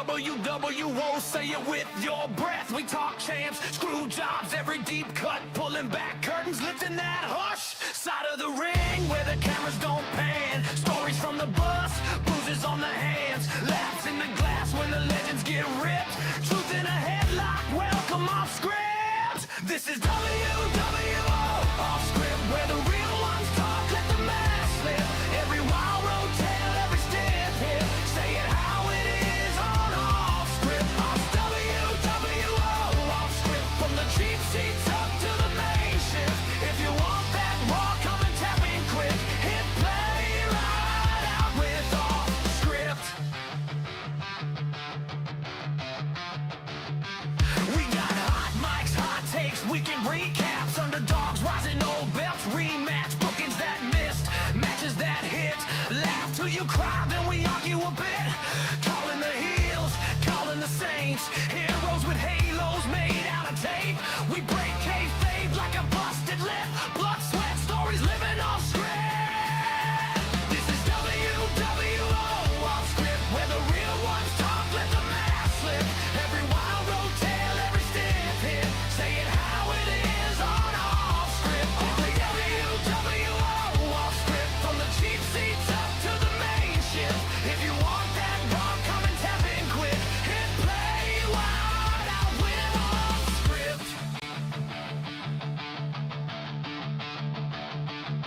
WWO, say it with your breath. We talk champs, screw jobs, every deep cut, pulling back curtains, lifting that hush. Side of the ring where the cameras don't pan. Stories from the bus, bruises on the hands, laughs in the glass when the legends get ripped. Truth in a headlock, welcome off script. This is WWO Off Script, where the real ones talk, let the mask slip. Every wild road tale, every stiff hit, say it how it is on Off Script. WWO Off Script, from the cheap seats up to the main shift. If you want that raw, come and tap in quick. Hit play right out with Off Script. We got hot mics, hot takes, weekend recaps, underdogs, rising old belts, rematch, bookings that missed, matches that hit, laugh till you cry, then we argue a bit, calling the heels, calling the saints, heroes with halos made out of tape, we break kayfabe like a busted lip, blood, sweat, stories living off script. This is WWO Off Script, where the real ones talk, let the mask slip. Every wild road tale, every stiff hit, say it how it is on Off Script. WWO Off Script, from the cheap seats up to the main shift. If you want that raw, come and tap in quick. Hit play wide out with Off Script.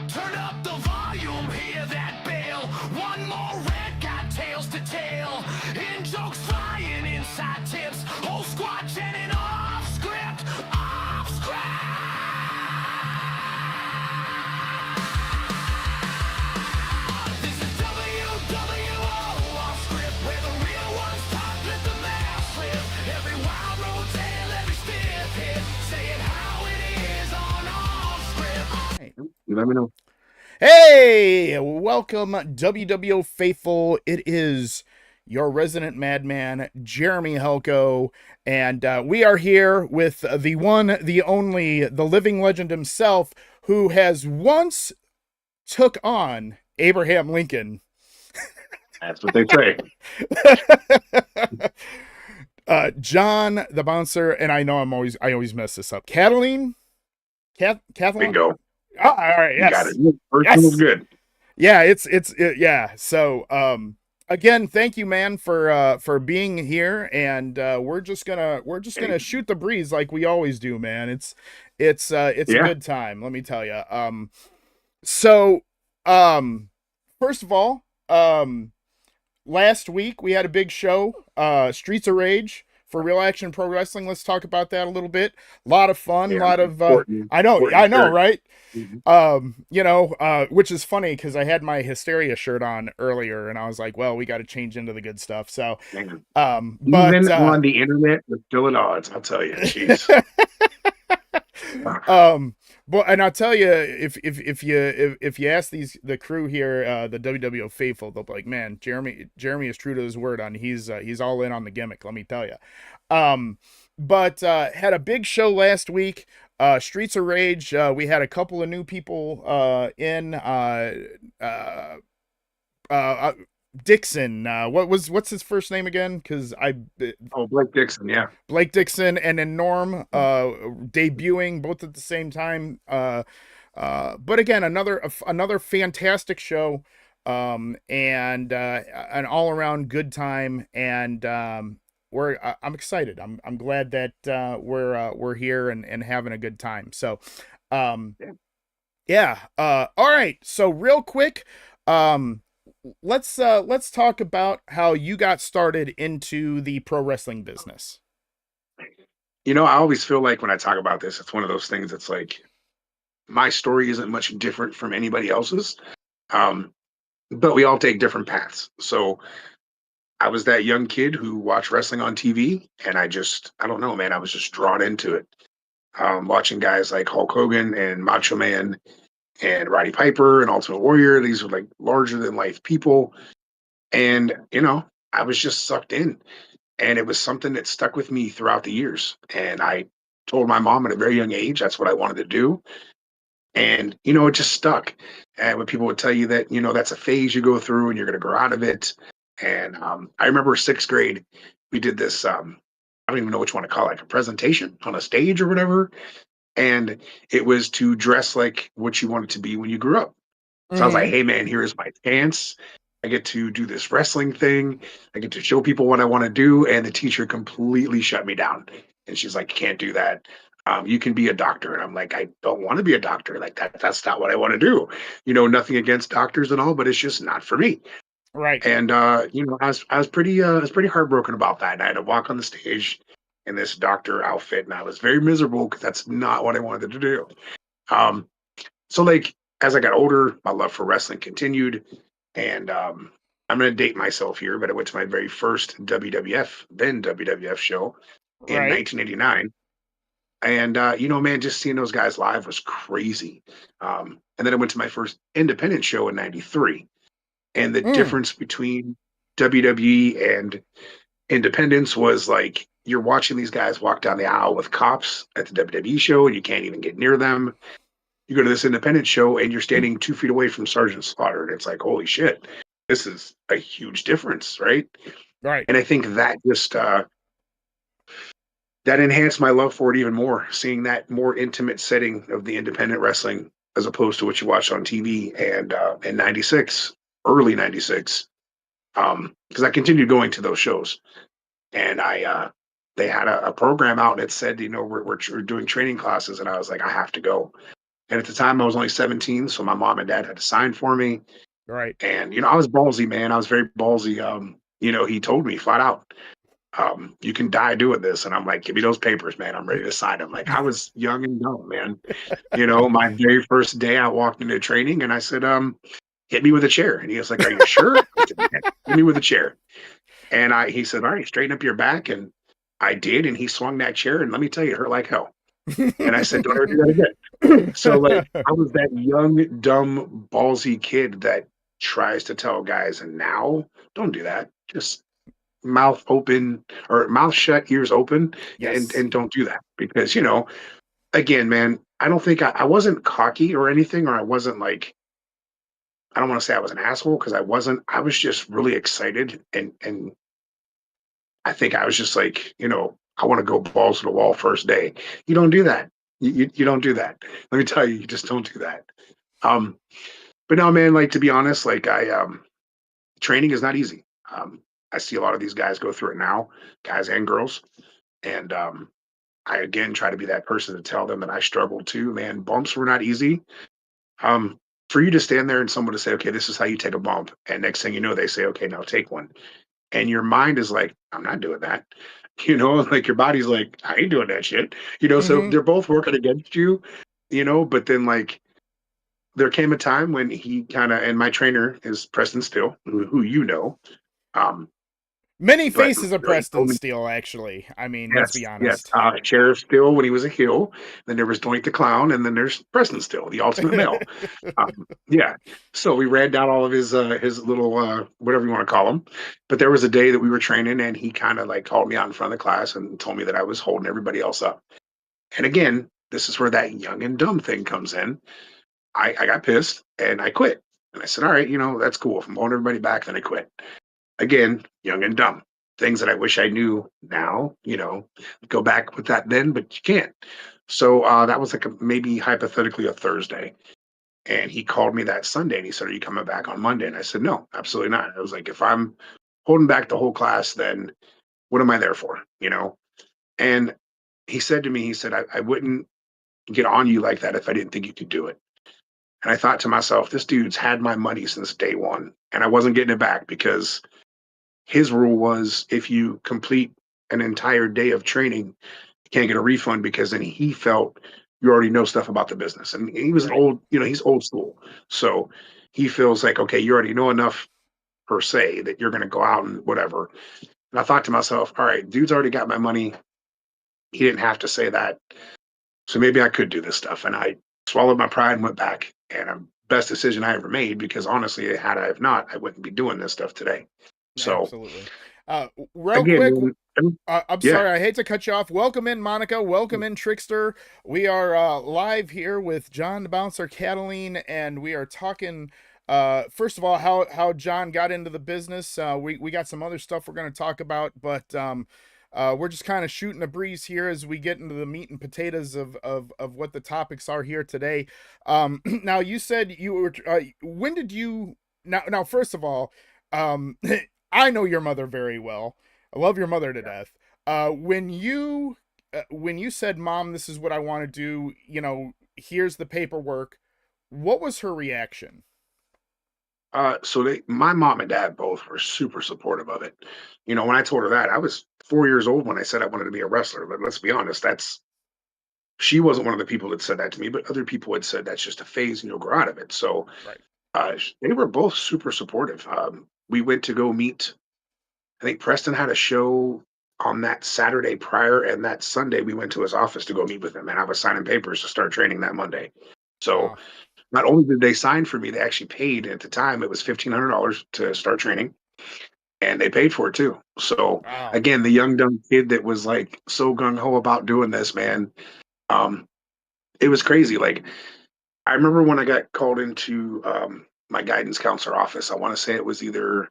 Turn up the volume, hear that bell. One more red, got tales to tell. In jokes flying, inside tips. Whole squad chanting Off Script, Off Script. This is WWO Off Script, where the real ones talk, let the mask slip. Every wild road tale, every stiff hit, say it how it is on Off Script. You let me know. Hey, welcome WWO faithful. It is your resident madman, Jeremy Helko, and we are here with the one, the only, the living legend himself, who has once took on Abraham Lincoln. That's what they say. John the Bouncer, and I know I always mess this up. Kathleen? Kathleen? Bingo. Oh, all right, You yes. got it. First one was good. Yeah, yeah. So, again, thank you, man, for being here, and we're just gonna shoot the breeze like we always do, man. It's a good time, let me tell you. First of all, last week we had a big show, Streets of Rage for Real Action Pro Wrestling. Let's talk about that a little bit. A lot of fun, a lot of I know, right? Mm-hmm. Which is funny because I had my Hysteria shirt on earlier, and I was like, well, we got to change into the good stuff. So, Man. but even on the internet, we're still at odds. I'll tell you, jeez. But and I'll tell you, if you ask the crew here, the WWO faithful, they'll be like, man, Jeremy is true to his word on he's all in on the gimmick. Let me tell you. But had a big show last week. Streets of Rage. We had a couple of new people in. Dixon. What's his first name again? Because Blake Dixon, yeah. Blake Dixon, and then Norm debuting both at the same time. But again, another fantastic show, and an all around good time, and I'm excited. I'm glad that we're here and having a good time. So, yeah. All right. So real quick, let's talk about how you got started into the pro wrestling business. I always feel like when I talk about this, it's one of those things that's like my story isn't much different from anybody else's, but we all take different paths. So I was that young kid who watched wrestling on TV, and I don't know, man, I was just drawn into it. Watching guys like Hulk Hogan and Macho Man and Roddy Piper and Ultimate Warrior. These were like larger than life people. And, I was just sucked in. And it was something that stuck with me throughout the years. And I told my mom at a very young age that's what I wanted to do. And, it just stuck. And when people would tell you that, that's a phase you go through and you're going to grow out of it. And I remember 6th grade, we did this. I don't even know which one to call it, like a presentation on a stage or whatever. And it was to dress like what you wanted to be when you grew up. So I was like, hey man, here is my chance. I get to do this wrestling thing. I get to show people what I want to do. And the teacher completely shut me down. And she's like, you can't do that. You can be a doctor. And I'm like, I don't want to be a doctor. Like that's not what I want to do. Nothing against doctors and all, but it's just not for me. Right. And I was pretty heartbroken about that. And I had to walk on the stage in this doctor outfit, and I was very miserable because that's not what I wanted to do. So like as I got older, my love for wrestling continued, and I'm gonna date myself here, but I went to my very first then WWF show in 1989. And man, just seeing those guys live was crazy. And then I went to my first independent show in '93. And the difference between WWE and independence was like you're watching these guys walk down the aisle with cops at the WWE show, and you can't even get near them. You go to this independent show, and you're standing 2 feet away from Sergeant Slaughter, and it's like, holy shit, this is a huge difference, right? Right. And I think that just that enhanced my love for it even more, seeing that more intimate setting of the independent wrestling as opposed to what you watch on TV. And in '96. Early '96, because I continued going to those shows, and they had a program out, and it said, we're doing training classes, and I was like, I have to go. And at the time, I was only 17, so my mom and dad had to sign for me. Right. And I was ballsy, man. I was very ballsy. He told me flat out, you can die doing this, and I'm like, give me those papers, man. I'm ready to sign them. Like I was young and dumb, man. My very first day, I walked into training, and I said, hit me with a chair. And he was like, are you sure? I said, yeah, hit me with a chair. And he said, all right, straighten up your back. And I did. And he swung that chair. And let me tell you, it hurt like hell. And I said, don't ever do that again. So like, I was that young, dumb, ballsy kid that tries to tell guys, and now don't do that. Just mouth open or mouth shut, ears open. Yes. And don't do that because, again, man, I don't think I wasn't cocky or anything, or I wasn't like, I don't want to say I was an asshole because I wasn't. I was just really excited, and I think I was just like, I want to go balls to the wall first day. You don't do that. You don't do that. Let me tell you, you just don't do that. But no, man. Like to be honest, like training is not easy. I see a lot of these guys go through it now, guys and girls, and I again try to be that person to tell them that I struggled too. Man, bumps were not easy. For you to stand there and someone to say, okay, this is how you take a bump. And next thing you know, they say, okay, now take one. And your mind is like, I'm not doing that. Like your body's like, I ain't doing that shit. So they're both working against you, but then like there came a time when he and my trainer is Preston Steele, who Many faces of Preston Steele, actually. I mean, let's be honest. Yes, Sheriff Steele when he was a heel. Then there was Doink the Clown, and then there's Preston Steele, the ultimate male. Yeah. So we ran down all of his little whatever you want to call them. But there was a day that we were training, and he kind of like called me out in front of the class and told me that I was holding everybody else up. And again, this is where that young and dumb thing comes in. I got pissed and I quit. And I said, all right, that's cool. If I'm holding everybody back, then I quit. Again, young and dumb. Things that I wish I knew now, go back with that then, but you can't. So that was like maybe hypothetically a Thursday. And he called me that Sunday and he said, are you coming back on Monday? And I said, no, absolutely not. I was like, if I'm holding back the whole class, then what am I there for? And he said to me, I wouldn't get on you like that if I didn't think you could do it. And I thought to myself, this dude's had my money since day one. And I wasn't getting it back because his rule was if you complete an entire day of training, you can't get a refund because then he felt you already know stuff about the business. And he was an old, he's old school. So he feels like, okay, you already know enough per se that you're going to go out and whatever. And I thought to myself, all right, dude's already got my money. He didn't have to say that. So maybe I could do this stuff. And I swallowed my pride and went back. And best decision I ever made because honestly, had I have not, I wouldn't be doing this stuff today. So absolutely. Real quick, I'm sorry, I hate to cut you off. Welcome in, Monica. Welcome in, Trickster. We are live here with John the Bouncer Cataline, and we are talking first of all, how John got into the business. We got some other stuff we're going to talk about, but we're just kind of shooting a breeze here as we get into the meat and potatoes of what the topics are here today. Now, you said you were. When did you? Now, first of all, I know your mother very well. I love your mother to death. When you said, "Mom, this is what I want to do," here's the paperwork. What was her reaction? So my mom and dad both were super supportive of it. When I told her that, I was 4 years old when I said I wanted to be a wrestler. But let's be honest, she wasn't one of the people that said that to me, but other people had said that's just a phase and you'll grow out of it. So Right. they were both super supportive. We went to go meet. I think Preston had a show on that Saturday prior, and that Sunday we went to his office to go meet with him, and I was signing papers to start training that Monday. So Wow. not only did they sign for me, they actually paid. At the time, it was $1,500 to start training, and they paid for it too. So Wow. again, the young dumb kid that was like so gung ho about doing this, man, um, it was crazy. Like I remember when I got called into my guidance counselor office. I want to say it was either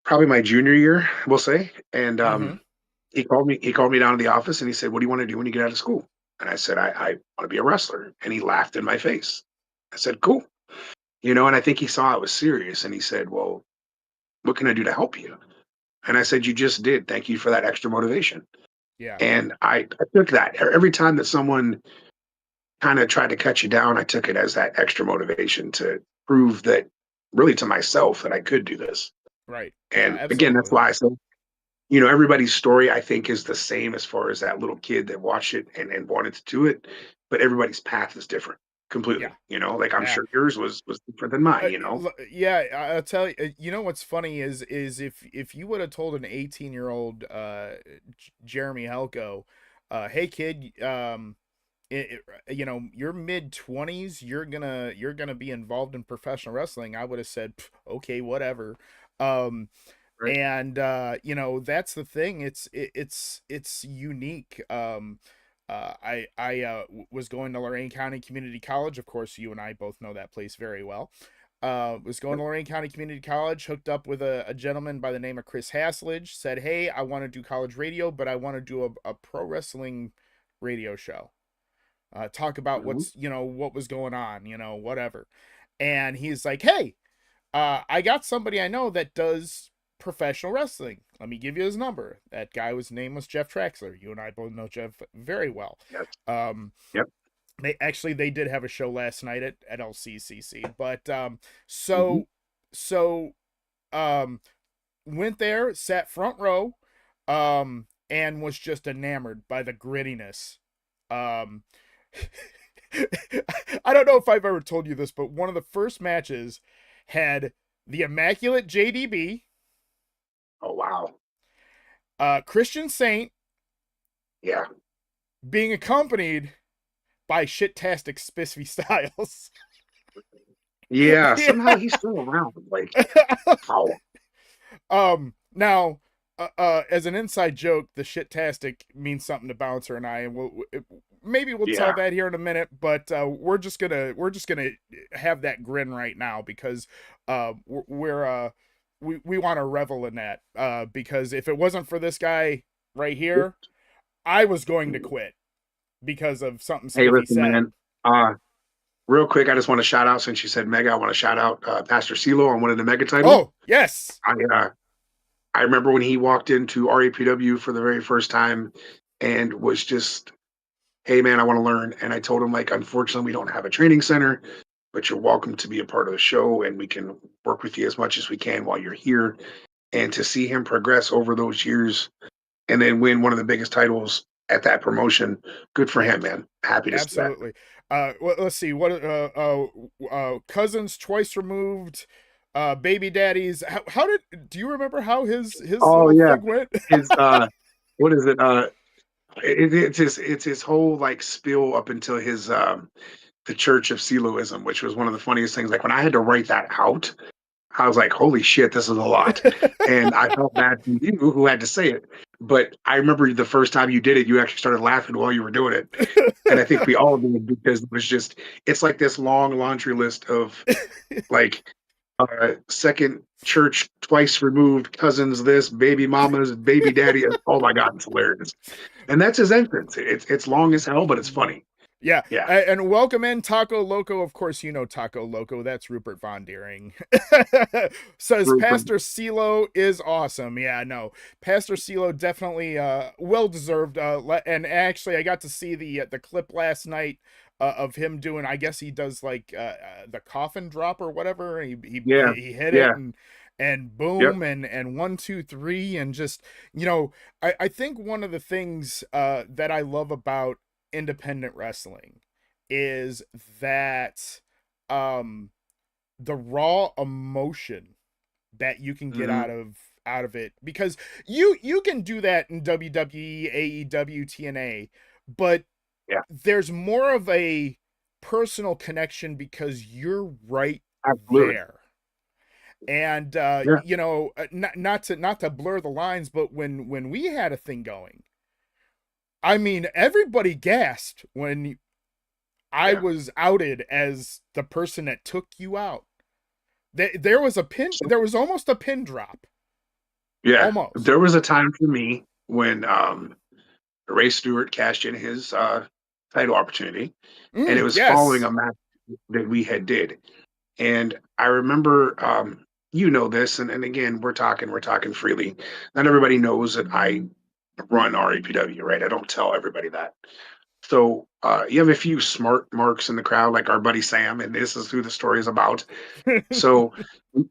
probably my junior year, we'll say, and Mm-hmm. he called me. He called me down to the office and he said, "What do you want to do when you get out of school?" And I said, "I want to be a wrestler." And he laughed in my face. I said, "Cool." And I think he saw I was serious and he said, "Well, what can I do to help you?" And I said, "You just did. Thank you for that extra motivation." Yeah. And I took that every time that someone kind of tried to cut you down, I took it as that extra motivation to prove that really to myself that I could do this. Right. Yeah, And again, that's absolutely. why I said, everybody's story I think is the same as far as that little kid that watched it and wanted to do it, but everybody's path is different Yeah. completely. Like I'm Yeah. sure yours was different than mine. Yeah, I'll tell you. What's funny is if you would have told an 18-year-old Jeremy Helko, hey kid, your mid-20s, you're gonna be involved in professional wrestling, I would have said, okay, whatever. Um, Right. and that's the thing. It's unique. I was going to Lorain County Community College. Of course, you and I both know that place very well. Was going to Lorain County Community College, hooked up with a gentleman by the name of Chris Haslage, said, hey, I want to do college radio, but I want to do a pro wrestling radio show. Talk about Mhm. what was going on, whatever. And he's like, hey, I got somebody I know that does professional wrestling. Let me give you his number. That guy was name was Jeff Traxler. You and I both know Jeff very well. Yes. Um, Yep. they did have a show last night at LCCC, but Mhm. so um, went there, sat front row, and was just enamored by the grittiness. Um, I don't know if I've ever told you this, but one of the first matches had the immaculate JDB, Oh wow. Christian Saint Yeah. being accompanied by shit-tastic Spiffy Styles. Yeah. Somehow he's still around. Like how? Now, as an inside joke, the shit-tastic means something to Bouncer and I, and maybe we'll tell Yeah. that here in a minute, but we're just gonna have that grin right now because we want to revel in that because if it wasn't for this guy right here, I was going to quit because of something Hey, Spiffy listen, said. man. Real quick, I just want to shout out since you said Mega. I want to shout out Pastor CeeLo on winning the Mega title. Oh yes, I remember when he walked into RAPW for the very first time and was just, hey man, I want to learn. And I told him, like, unfortunately, we don't have a training center, but you're welcome to be a part of the show and we can work with you as much as we can while you're here. And to see him progress over those years and then win one of the biggest titles at that promotion, good for yeah, him, man. Happy to see that. absolutely. Let's see what cousins twice removed, baby daddies. How did do you remember how his Oh little yeah. thing went? His what is it? It's his whole like spill up until his the Church of Siloism, which was one of the funniest things. Like when I had to write that out, I was like, holy shit, this is a lot. And I felt bad for you who had to say it. But I remember the first time you did it, you actually started laughing while you were doing it. And I think we all did because it's like this long laundry list of like second church twice removed cousins, this baby mamas, baby daddy. Oh my God, it's hilarious. And that's his entrance. It's long as hell, but it's funny. Yeah. Yeah. And welcome in Taco Loco. Of course, you know Taco Loco. That's Rupert Von Deering. Says Rupert. Pastor CeeLo is awesome. Yeah, no. Pastor CeeLo definitely well deserved. And actually I got to see the clip last night of him doing, I guess he does like the coffin drop or whatever. He hit it and boom, and 1, 2, 3, and just, you know, I think one of the things that I love about independent wrestling is that the raw emotion that you can get out of it, because you can do that in WWE, AEW, TNA, but there's more of a personal connection because you're right there. And you know, not to blur the lines, but when we had a thing going, I mean, everybody gasped when I was outed as the person that took you out. There was almost a pin drop. Yeah. Almost. There was a time for me when Ray Stewart cashed in his title opportunity, and it was following a match that we had did. And I remember, you know this, and again, we're talking freely. Not everybody knows that I run RAPW, right? I don't tell everybody that. So you have a few smart marks in the crowd, like our buddy Sam, and this is who the story is about. So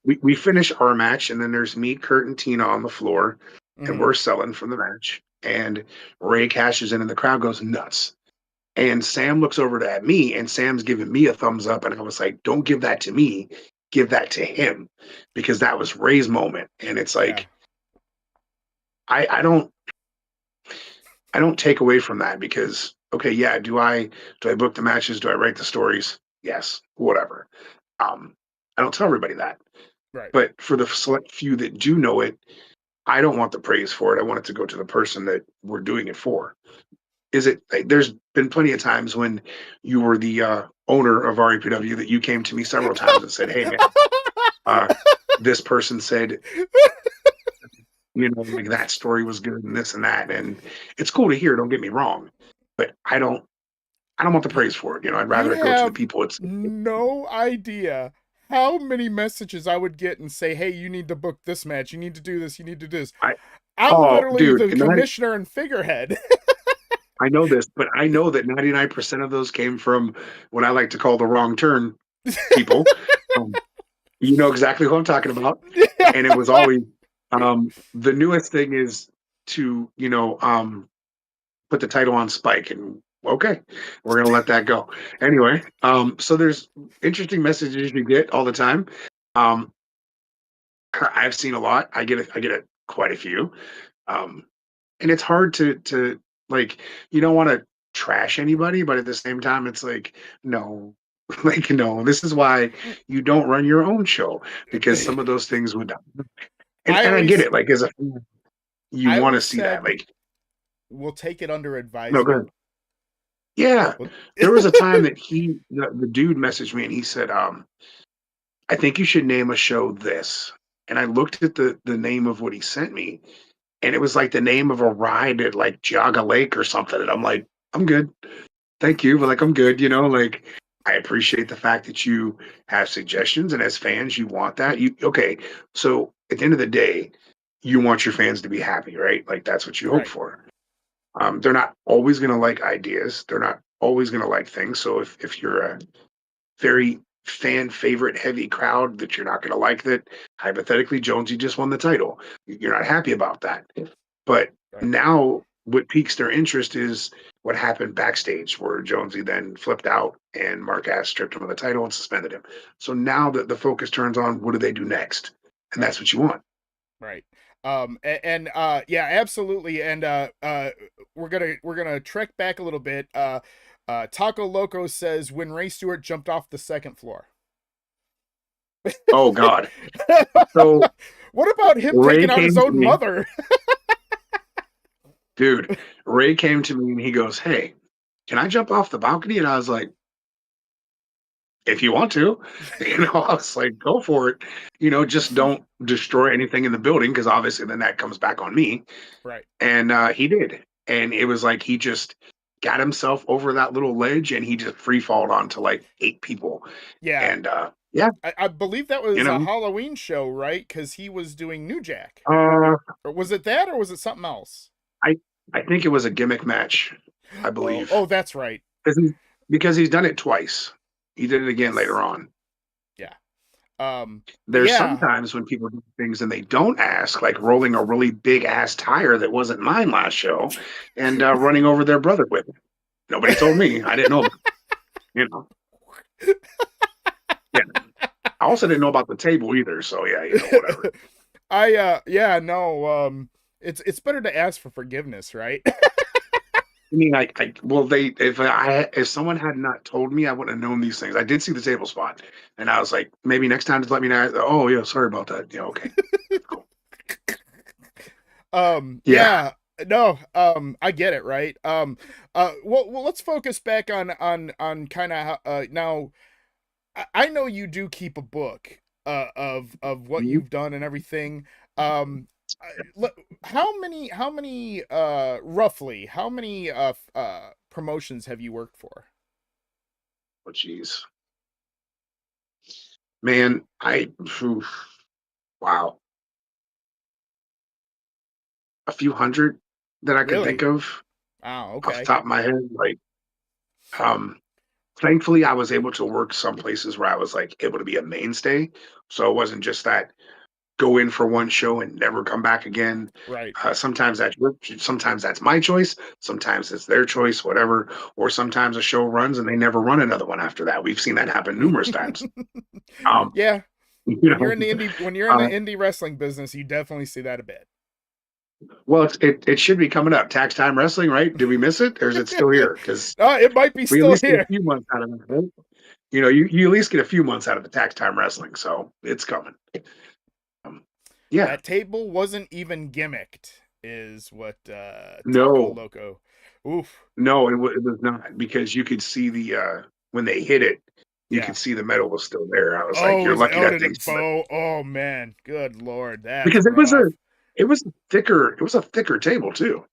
we finish our match, and then there's me, Kurt, and Tina on the floor, and we're selling from the match. And Ray cashes in, and the crowd goes nuts. And Sam looks over at me, and Sam's giving me a thumbs up, and I was like, "Don't give that to me, give that to him," because that was Ray's moment. And it's like, I don't take away from that, because okay, yeah, do I book the matches? Do I write the stories? Yes, whatever. I don't tell everybody that. Right. But for the select few that do know it, I don't want the praise for it. I want it to go to the person that we're doing it for. There's been plenty of times when you were the owner of RAPW that you came to me several times and said, "Hey man, this person said, you know, like that story was good and this and that," and it's cool to hear. Don't get me wrong, but I don't want the praise for it. You know, I'd rather it go to the people. It's no idea how many messages I would get and say, "Hey, you need to book this match. You need to do this. You need to do this." I'm literally the commissioner and figurehead. I know this, but I know that 99% of those came from what I like to call the wrong turn people. You know exactly who I'm talking about. And it was always the newest thing is to, you know, put the title on Spike, and okay, we're gonna let that go. Anyway, so there's interesting messages you get all the time. I've seen a lot. I get quite a few. And it's hard to like, you don't want to trash anybody, but at the same time, it's like, no, like, no, this is why you don't run your own show, because some of those things would, and I get it. Like, as a fan, you want to see that. Like, we'll take it under advisement. No, go ahead. Yeah. There was a time that the dude messaged me and he said, "I think you should name a show this." And I looked at the name of what he sent me, and it was like the name of a ride at like Geauga Lake or something. And I'm like, "I'm good. Thank you." But like, I'm good, you know, like, I appreciate the fact that you have suggestions, and as fans, you want that. Okay. So at the end of the day, you want your fans to be happy, right? Like, that's what you hope for. They're not always going to like ideas. They're not always going to like things. So if you're a very fan favorite heavy crowd that you're not going to like that, hypothetically, Jonesy just won the title, you're not happy about that. But now what piques their interest is what happened backstage, where Jonesy then flipped out and Mark Ass stripped him of the title and suspended him. So now that the focus turns on what do they do next, and that's what you want. Right. Yeah, absolutely. And we're gonna trek back a little bit. Taco Loco says, when Ray Stewart jumped off the second floor. Oh God. So what about him taking out his own mother? Dude, Ray came to me and he goes, "Hey, can I jump off the balcony?" And I was like, "If you want to." I was like, "Go for it." Just don't destroy anything in the building because obviously then that comes back on me. Right. And he did. And it was like he just got himself over that little ledge and he just free falled onto like 8 people. Yeah. And yeah, I believe that was you a know, Halloween show, right? Because he was doing New Jack. uh, Or was it that, or was it something else? I I think it was a gimmick match, I Oh, believe. oh, that's right. Because he's done it twice. He did it again Yes. later on. Yeah. But There's yeah. sometimes when people do things and they don't ask, like rolling a really big ass tire that wasn't mine last show and running over their brother with it. Nobody told me. I didn't know. You know. Yeah. I also didn't know about the table either. So yeah, whatever. It's better to ask for forgiveness, right? I mean, if someone had not told me, I wouldn't have known these things. I did see the table spot, and I was like, maybe next time just let me know. Oh yeah, sorry about that. Yeah, okay, cool. Yeah. No, I get it, right? Well, let's focus back on kind of now. I know you do keep a book of what Mhm. you've done and everything. How many roughly how many promotions have you worked for? Oh, jeez, man, wow, a few hundred that I can think Really? of Wow, off the okay. top of my head. Like, um, thankfully, I was able to work some places where I was like able to be a mainstay, so it wasn't just that go in for one show and never come back again. Right. Sometimes that's my choice. Sometimes it's their choice, whatever. Or sometimes a show runs and they never run another one after that. We've seen that happen numerous times. Um, Yeah. you When you're know, in the uh, indie wrestling business, you definitely see that a bit. well, it should be coming up. Tax Time Wrestling, right? Did we miss it, or is it still here? Because It might be we at still least get a here. few months out of it. Right? You at least get a few months out of the Tax Time Wrestling, so it's coming. Yeah, That table wasn't even gimmicked, is what Taco no, Loco. Oof. no, it was not because you could see when they hit it, you Yeah. could see the metal was still there. I was like, Oh, "You're lucky that did thing's it still there." bow? Oh man, good lord, that's Because it was a rough. thicker table too.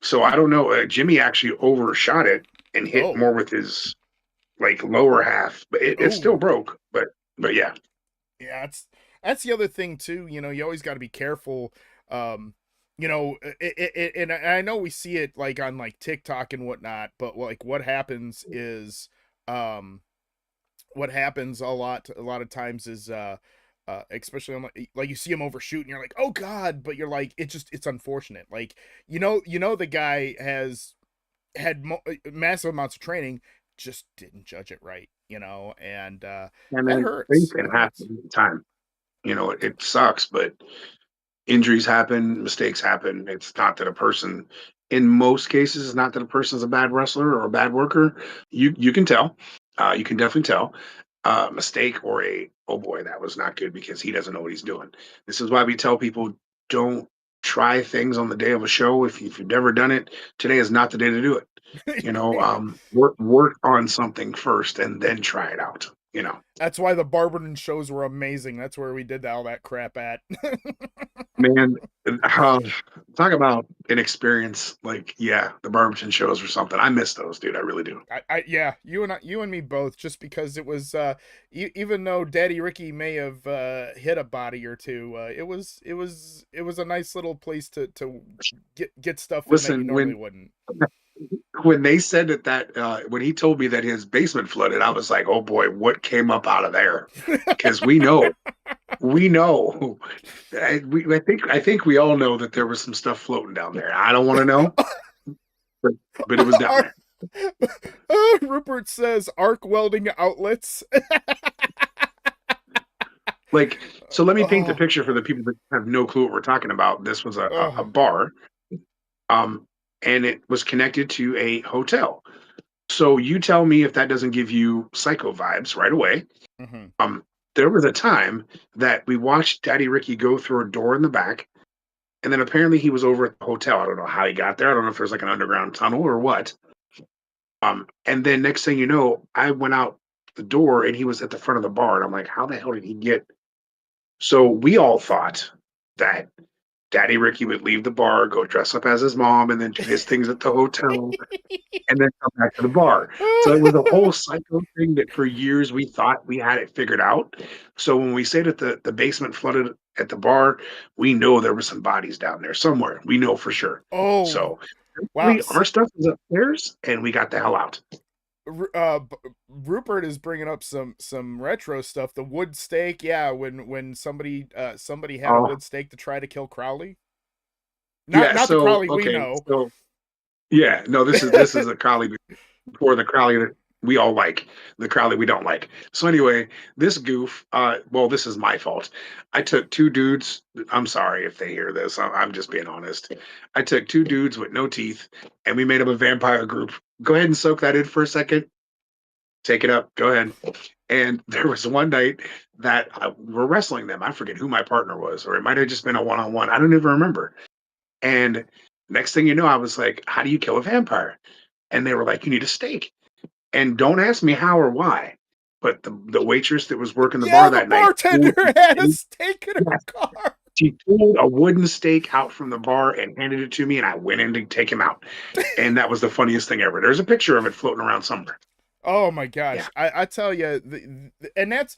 So I don't know. Jimmy actually overshot it and hit Oh, more with his like lower half, but it still oh, broke. But yeah, yeah. That's the other thing too. You always got to be careful. Um, and I know we see it like on like TikTok and whatnot, but like um, what happens a lot of times is especially on like you see him overshoot and you're like, oh god, but you're like, it's unfortunate. Like the guy has had massive amounts of training, just didn't judge it right, and and that then things hurts. can That hurts. happen at the time. It sucks, but injuries happen, mistakes happen. It's not that a person, in most cases, it's not that a person is a bad wrestler or a bad worker. You can tell. You can definitely tell. Mistake or oh boy, that was not good because he doesn't know what he's doing. This is why we tell people don't try things on the day of a show. If you've never done it, today is not the day to do it. Work on something first and then try it out. That's why the Barberton shows were amazing. That's where we did all that crap at. Man, uh, talk about an experience. Like, yeah, the Barberton shows or something. I miss those, dude. I really do. Yeah, you and me both. Just because it was, even though Daddy Ricky may have hit a body or two, it was a nice little place to get stuff in that you Listen, normally wouldn't. when they said when he told me that his basement flooded, I was like, oh boy, what came up out of there? Because we know. I think we all know that there was some stuff floating down there. I don't want to know, but it was down there. Rupert says arc welding outlets. Like, so let me paint the Oh, picture for the people that have no clue what we're talking about. This was a oh, bar, um, and it was connected to a hotel. So you tell me if that doesn't give you psycho vibes right away. hmm Um, there was a time that we watched Daddy Ricky go through a door in the back, And then apparently he was over at the hotel. I don't know how he got there. I don't know if there's like an underground tunnel or what. And then next thing you know, I went out the door and he was at the front of the bar. And I'm like, how the hell did he get? So we all thought that Daddy Ricky would leave the bar, go dress up as his mom, and then do his things at the hotel, and then come back to the bar. So it was a whole psycho thing that for years we thought we had it figured out. So when we say that the basement flooded at the bar, we know there were some bodies down there somewhere. We know for sure. Oh, So wow. our stuff is upstairs, and we got the hell out. Rupert is bringing up some retro stuff. The wood stake, yeah. When somebody had a wood stake to try to kill Crowley. Not the Crowley we know. So, yeah, no, this is a Crowley before the Crowley that we all like, the Crowley we don't like. So anyway, this goof, well, this is my fault. I took two dudes. I'm sorry if they hear this. I'm just being honest. I took two dudes with no teeth, and we made up a vampire group. Go ahead and soak that in for a second. Take it up. Go ahead. And there was one night that we're wrestling them. I forget who my partner was, or it might have just been a one-on-one. I don't even remember. And next thing you know, I was like, how do you kill a vampire? And they were like, you need a stake. And don't ask me how or why, but the waitress that was working the bar that night. The bartender had a stake in her car. She pulled a wooden stake out from the bar and handed it to me, and I went in to take him out. And that was the funniest thing ever. There's a picture of it floating around somewhere. Oh my gosh. Yeah. I tell you, and that's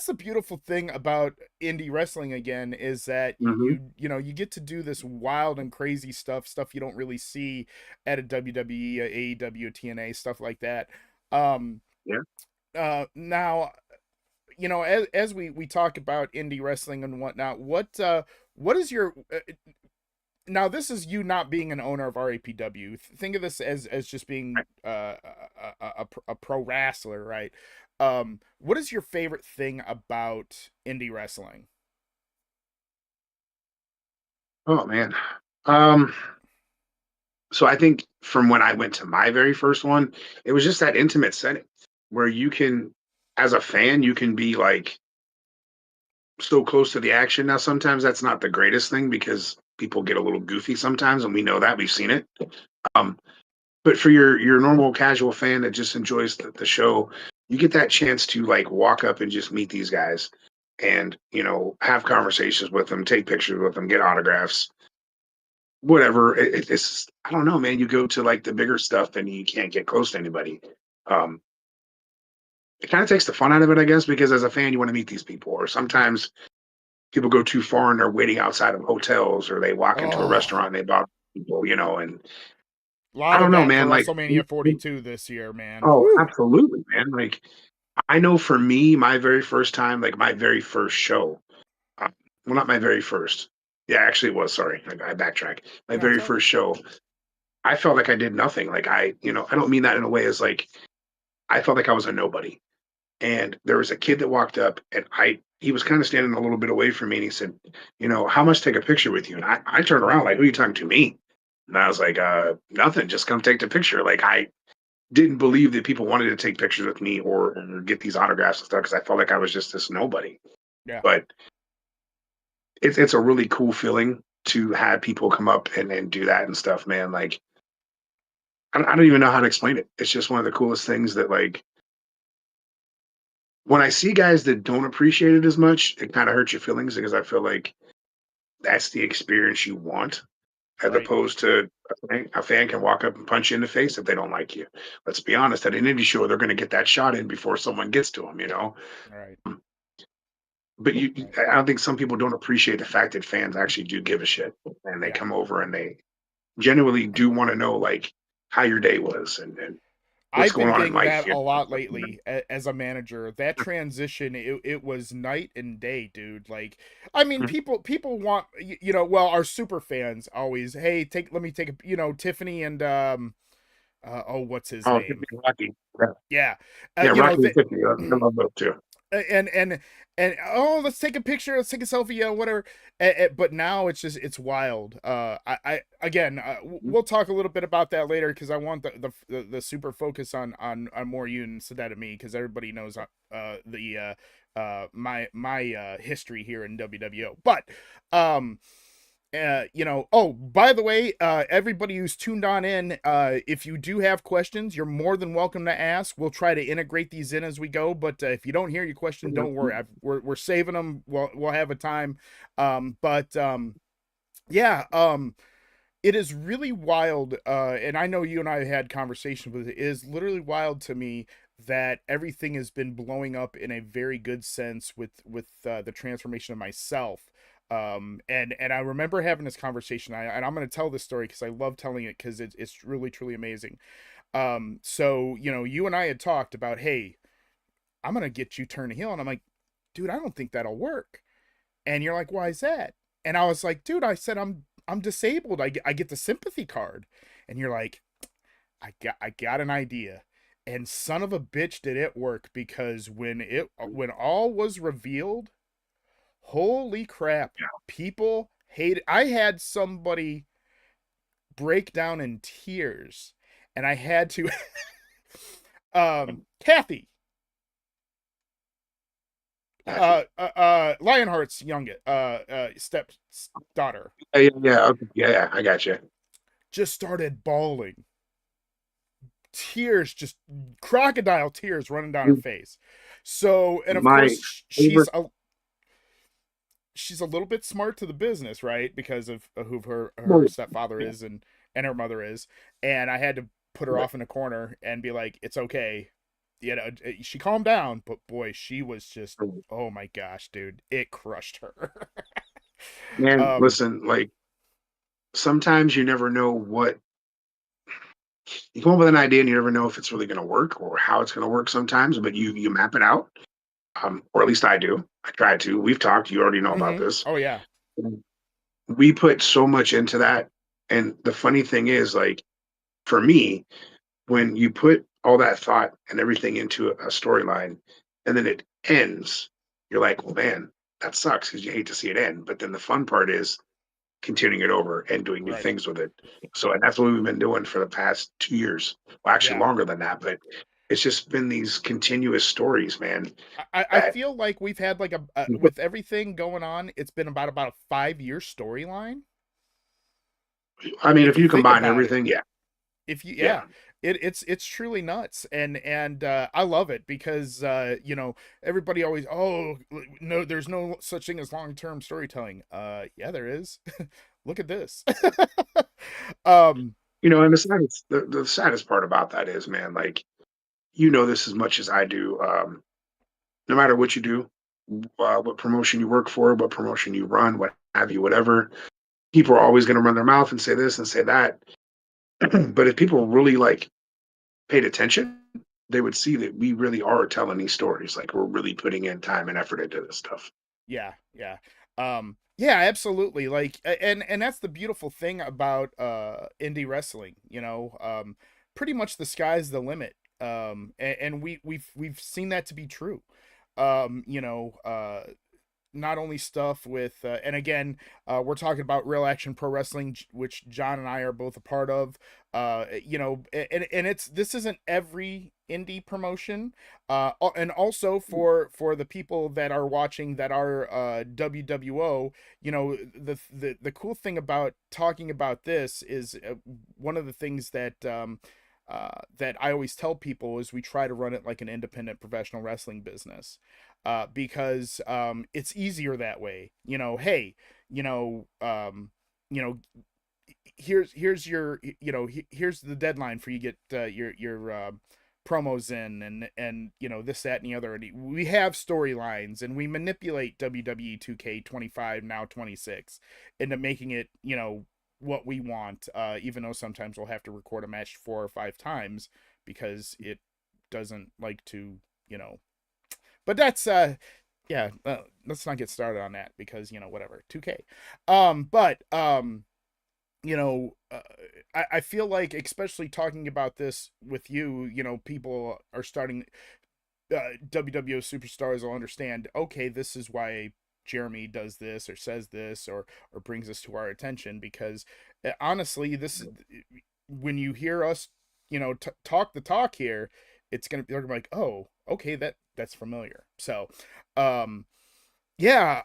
the beautiful thing about indie wrestling again, is that you know, you get to do this wild and crazy stuff you don't really see at a WWE, a AEW, TNA, stuff like that. Now, you know, as we talk about indie wrestling and whatnot, what is your now, this is you not being an owner of RAPW. Think of this as just being a pro wrestler, right? What is your favorite thing about indie wrestling? Oh man. So I think from when I went to my very first one, it was just that intimate setting where you can, as a fan, you can be like so close to the action. Now, sometimes that's not the greatest thing because people get a little goofy sometimes, and we know that, we've seen it. But for your normal casual fan that just enjoys the show, you get that chance to like walk up and just meet these guys and, you know, have conversations with them, take pictures with them, get autographs, whatever. It's I don't know, man. You go to like the bigger stuff and you can't get close to anybody. It kind of takes the fun out of it, I guess, because as a fan, you want to meet these people. Or sometimes people go too far and they're waiting outside of hotels, or they walk into a restaurant and they bother people, you know. And I don't know, man. Like WrestleMania 42 this year, man. Oh, woo. Absolutely, man. Like I know for me, my very first time, like my very first show. Well, not my very first. Yeah, actually, it was. Sorry, I backtrack. My very first show. I felt like I did nothing. Like I don't mean that in a way as like I felt like I was a nobody. And there was a kid that walked up, and he was kind of standing a little bit away from me, and he said, you know, how much to take a picture with you? And I turned around like, who are you talking to, me? And I was like, nothing, just come take the picture. Like I didn't believe that people wanted to take pictures with me or get these autographs and stuff because I felt like I was just this nobody. Yeah. But it's a really cool feeling to have people come up and do that and stuff, man. Like I don't even know how to explain it. It's just one of the coolest things that like when I see guys that don't appreciate it as much, it kind of hurts your feelings because I feel like that's the experience you want, as opposed to a fan can walk up and punch you in the face if they don't like you. Let's be honest, at an indie show, they're going to get that shot in before someone gets to them, you know? Right. But I don't think some people don't appreciate the fact that fans actually do give a shit, and they come over and they genuinely do want to know like how your day was and what's going on in life. I've been getting that a lot lately as a manager. That transition, it was night and day, dude. Like, I mean, people want, you know, well, our super fans always, hey, let me take a, you know, Tiffany and what's his name? Rocky. Yeah. Yeah, Rocky and Tiffany. I love those too. And let's take a picture, let's take a selfie, whatever. But now it's wild. I again, we'll talk a little bit about that later because I want the super focus on more you instead of me, because everybody knows my history here in WWO. But Oh, by the way, everybody who's tuned on in, if you do have questions, you're more than welcome to ask. We'll try to integrate these in as we go, but if you don't hear your question, don't worry. We're saving them. We'll have a time. Yeah, it is really wild, and I know you and I had conversations with it. It is literally wild to me that everything has been blowing up in a very good sense with the transformation of myself. And I remember having this conversation. And I'm going to tell this story because I love telling it because it's really truly amazing. So you and I had talked about, hey, I'm going to get you turned heel, and I'm like, dude, I don't think that'll work. And you're like, why is that? And I was like, dude, I said I'm disabled. I get the sympathy card. And you're like, I got an idea. And son of a bitch did it work, because when all was revealed, holy crap, people hated. I had somebody break down in tears, and I had to Kathy, Lionheart's youngest step daughter, Yeah, I got you. just started bawling. Tears, just crocodile tears running down her face. So, and of course she's a little bit smart to the business, right? Because of who her stepfather is and her mother is. And I had to put her off in a corner and be like, it's okay. She calmed down, but boy, she was just, oh my gosh, dude, it crushed her. Man, listen, like, sometimes you never know what you come up with an idea and you never know if it's really going to work or how it's going to work sometimes, but you map it out. Or at least I do. I try to. We've talked. You already know about this. Oh yeah. We put so much into that. And the funny thing is, like, for me, when you put all that thought and everything into a storyline and then it ends, you're like, well, man, that sucks because you hate to see it end. But then the fun part is continuing it over and doing new things with it. So, and that's what we've been doing for the past 2 years. Well, actually longer than that, but it's just been these continuous stories, man. I feel like we've had like with everything going on, it's been about a 5-year storyline. I mean, if you combine everything, it's truly nuts, and I love it because everybody always, oh no, there's no such thing as long-term storytelling. Yeah, there is. Look at this. And the saddest part about that is, man, like, this as much as I do. No matter what you do, what promotion you work for, what promotion you run, what have you, whatever, people are always going to run their mouth and say this and say that. But if people really like paid attention, they would see that we really are telling these stories. Like, we're really putting in time and effort into this stuff. Yeah. Yeah, absolutely. Like, and that's the beautiful thing about indie wrestling. Pretty much the sky's the limit. And we've seen that to be true. Um, you know, uh, Not only stuff with and again, we're talking about Real Action Pro Wrestling, which John and I are both a part of. And this isn't every indie promotion, and also for the people that are watching that are WWO. The cool thing about talking about this is one of the things that I always tell people is we try to run it like an independent professional wrestling business, because it's easier that way. Hey, you know, um, you know, here's your, here's the deadline for you get your promos in, and this, that, and the other. And we have storylines, and we manipulate WWE 2K25, now 26, into making it what we want, even though sometimes we'll have to record a match 4 or 5 times because it doesn't like to, but that's yeah, let's not get started on that because whatever, 2K. But I feel like, especially talking about this with you, people are starting, WWO superstars will understand, okay, this is why Jeremy does this or says this or brings this to our attention, because honestly, when you hear us talk the talk here, they're gonna be like, oh, okay, that's familiar. So yeah,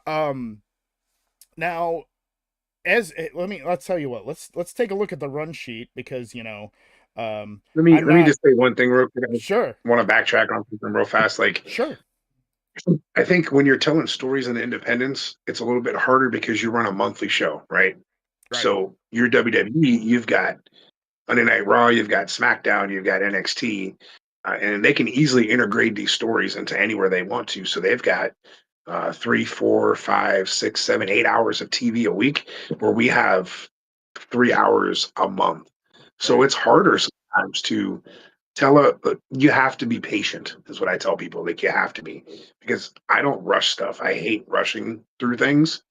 now let's tell you what, let's take a look at the run sheet, because Let I'm me not just say one thing real quick. sure. I want to backtrack on something real fast. Like, Sure. I think when you're telling stories in independence, it's a little bit harder because you run a monthly show, right? Right. So your WWE, you've got Monday Night Raw, you've got SmackDown, you've got NXT, and they can easily integrate these stories into anywhere they want to. So they've got 3, 4, 5, 6, 7, 8 hours of TV a week, where we have 3 hours a month. So Right. it's harder sometimes to you have to be patient, is what I tell people. Like, you have to be, because I don't rush stuff. I hate rushing through things.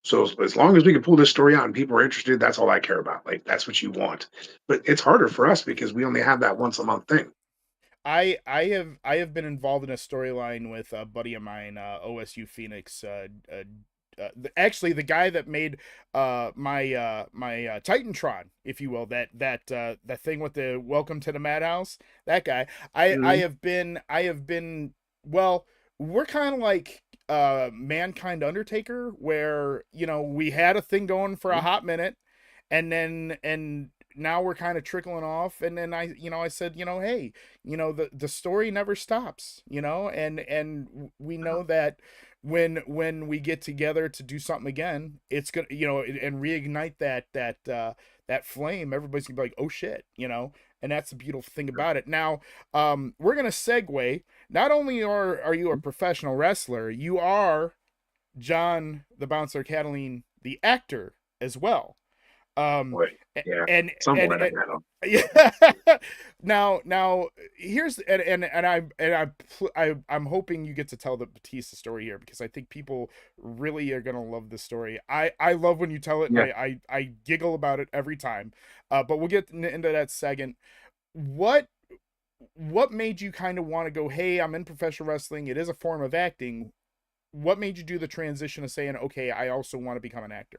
So as long as we can pull this story out and people are interested, that's all I care about. Like, that's what you want. But it's harder for us because we only have that once a month thing. I have been involved in a storyline with a buddy of mine, OSU Phoenix. Actually, the guy that made my Titantron, if you will, that thing with the Welcome to the Madhouse. That guy. I Mhm. have been. Well, we're kind of like Mankind Undertaker, where we had a thing going for a hot minute, and now we're kind of trickling off, and then I said, hey, the story never stops, and we know that when we get together to do something again, it's gonna, and reignite that flame. Everybody's gonna be like, oh shit, and that's the beautiful thing about it. Now, we're gonna segue. Not only are you a professional wrestler, you are John the Bouncer Cataline, the actor, as well. Um, Boy, yeah, and somewhat. I don't know. yeah. Now, here's I'm hoping you get to tell the Batista story here, because I think people really are gonna love this story. I love when you tell it, and Yeah. I giggle about it every time. But we'll get into that second. What what made you kind of want to go, hey, I'm in professional wrestling, it is a form of acting. What made you do the transition of saying, okay, I also want to become an actor?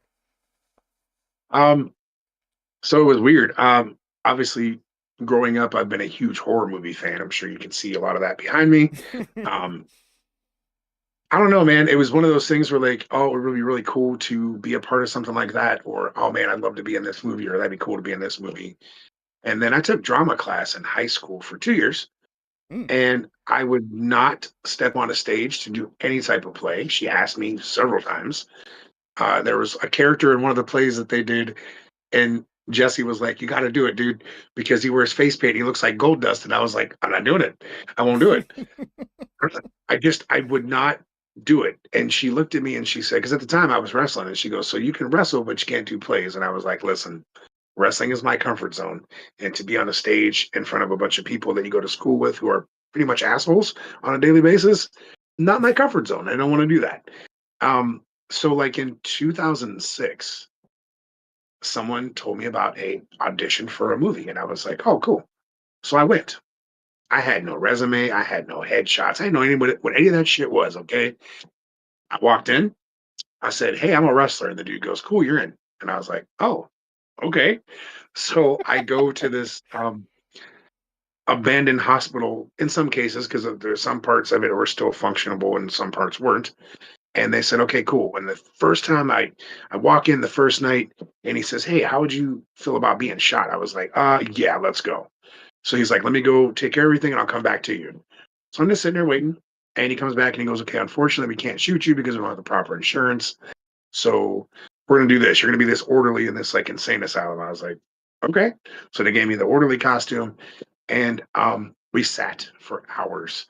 Um, so it was weird. Obviously, growing up, I've been a huge horror movie fan. I'm sure you can see a lot of that behind me. Um, I don't know, man. It was one of those things where, like, oh, it would be really cool to be a part of something like that, or oh man, I'd love to be in this movie, or that'd be cool to be in this movie. And then I took drama class in high school for 2 years, Mm. and I would not step on a stage to do any type of play. She asked me several times. There was a character in one of the plays that they did, and Jesse was like, "You got to do it, dude, because he wears face paint. He looks like gold dust." And I was like, "I'm not doing it. I won't do it." I would not do it. And she looked at me and she said, because at the time I was wrestling, and she goes, "So you can wrestle, but you can't do plays." And I was like, "Listen, wrestling is my comfort zone. And to be on a stage in front of a bunch of people that you go to school with who are pretty much assholes on a daily basis, not my comfort zone. I don't want to do that." So like in 2006, someone told me about a audition for a movie, and I was like, "Oh, cool." So I went. I had no resume. I had no headshots. I didn't know anybody what any of that shit was. Okay. I walked in. I said, "Hey, I'm a wrestler." And the dude goes, "Cool, you're in." And I was like, "Oh, okay." So I go to this abandoned hospital in some cases, because there's some parts of it were still functionable and some parts weren't. And they said, "Okay, cool." And the first time I walk in the first night, and he says, "Hey, how would you feel about being shot?" I was like, yeah, let's go." So he's like, "Let me go take care of everything and I'll come back to you." So I'm just sitting there waiting. And he comes back and he goes, "Okay, unfortunately, we can't shoot you because we don't have the proper insurance. So we're gonna do this. You're gonna be this orderly in this like insane asylum." I was like, "Okay." So they gave me the orderly costume, and we sat for hours.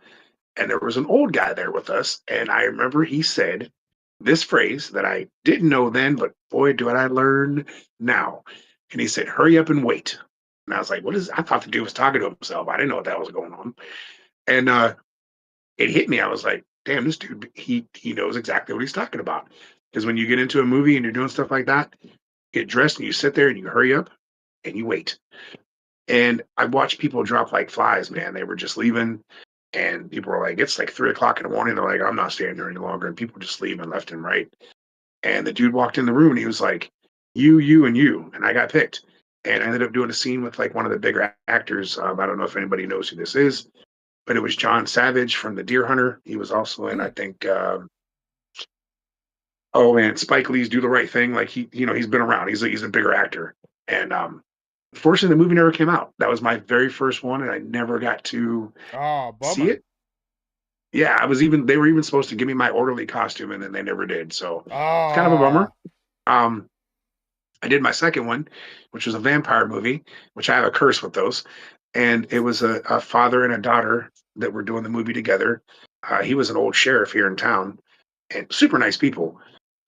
And there was an old guy there with us, and I remember he said this phrase that I didn't know then, but boy, do I learn now. And he said, "Hurry up and wait." And I was like, "What is?" I thought the dude was talking to himself. I didn't know what that was going on. And it hit me. I was like, "Damn, this dude, he knows exactly what he's talking about." Because when you get into a movie and you're doing stuff like that, you get dressed and you sit there and you hurry up and you wait. And I watched people drop like flies, man. They were just leaving, and people were like, it's like 3 o'clock in the morning. They're like, "I'm not staying here any longer." And people just leaving left and right. And the dude walked in the room and he was like, you, and you. And I got picked. And I ended up doing a scene with like one of the bigger actors. I don't know if anybody knows who this is, but it was John Savage from The Deer Hunter. He was also in, I Mm. think, Oh man, Spike Lee's Do the Right Thing. Like he's been around. He's a bigger actor. And unfortunately, the movie never came out. That was my very first one, and I never got to Oh, see bummer. it. Yeah, they were even supposed to give me my orderly costume, and then they never did. So it's kind of a bummer. Oh, Um, I did my second one, which was a vampire movie, which I have a curse with those. And it was a father and a daughter that were doing the movie together. He was an old sheriff here in town, and super nice people.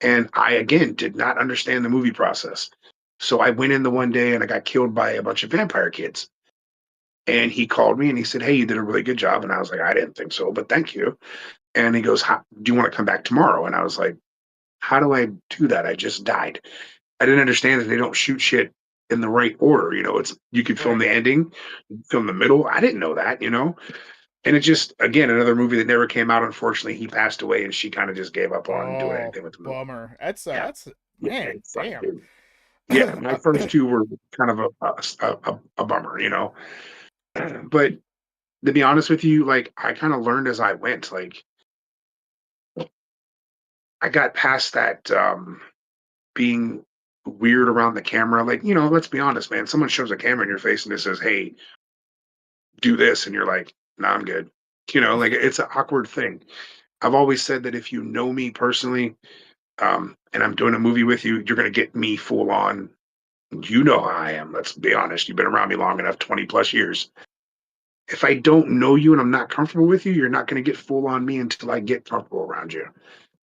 And I again did not understand the movie process. So I went in the one day and I got killed by a bunch of vampire kids. And he called me and he said, "Hey, you did a really good job." And I was like, "I didn't think so, but thank you." And he goes, "Do you want to come back tomorrow?" And I was like, "How do I do that? I just died." I didn't understand that they don't shoot shit in the right order. It's you could film right. the ending, film the middle. I didn't know that. And it just again another movie that never came out. Unfortunately, he passed away, and she kind of just gave up on doing Oh, anything with the movie. bummer. That's Yeah, yeah, man, it sucked, damn. dude. Yeah, my first two were kind of a bummer. But to be honest with you, like I kind of learned as I went. Like I got past that being weird around the camera. Like, let's be honest, man. Someone shows a camera in your face and it says, "Hey, do this," and you're like, "No, I'm good." Like it's an awkward thing. I've always said that if you know me personally, and I'm doing a movie with you, you're gonna get me full on. You know how I am. Let's be honest. You've been around me long enough, 20 plus years. If I don't know you and I'm not comfortable with you, you're not going to get full on me until I get comfortable around you.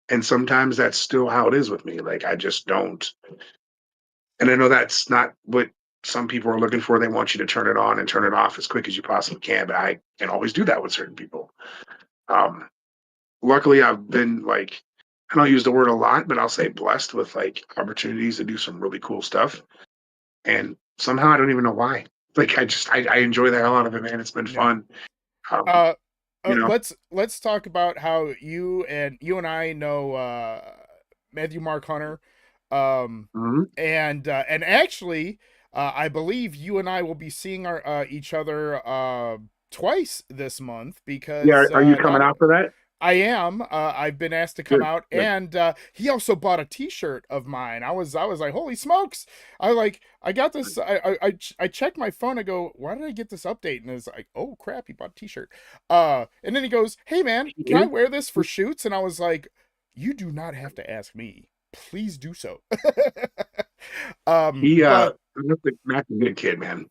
And sometimes that's still how it is with me. Like I just don't. And I know that's not what some people are looking for. They want you to turn it on and turn it off as quick as you possibly can. But I can always do that with certain people. Um, Luckily, I've been like, I don't use the word a lot, but I'll say blessed with like opportunities to do some really cool stuff. And somehow I don't even know why. Like I enjoy the hell out of it, man. It's been Yeah. fun. Um, Uh, you know, let's talk about how you and I know Matthew Mark Hunter, mhm. and actually, I believe you and I will be seeing our each other twice this month Yeah. because Are you coming not out for that? I am. I've been asked to come Good. out, Good. and he also bought a T-shirt of mine. I was like, holy smokes! I got this. I checked my phone. I go, why did I get this update? And it's like, oh crap, he bought a T-shirt. And then he goes, hey man, can I wear this for shoots? And I was like, you do not have to ask me. Please do so. He But Matt's a good kid, man.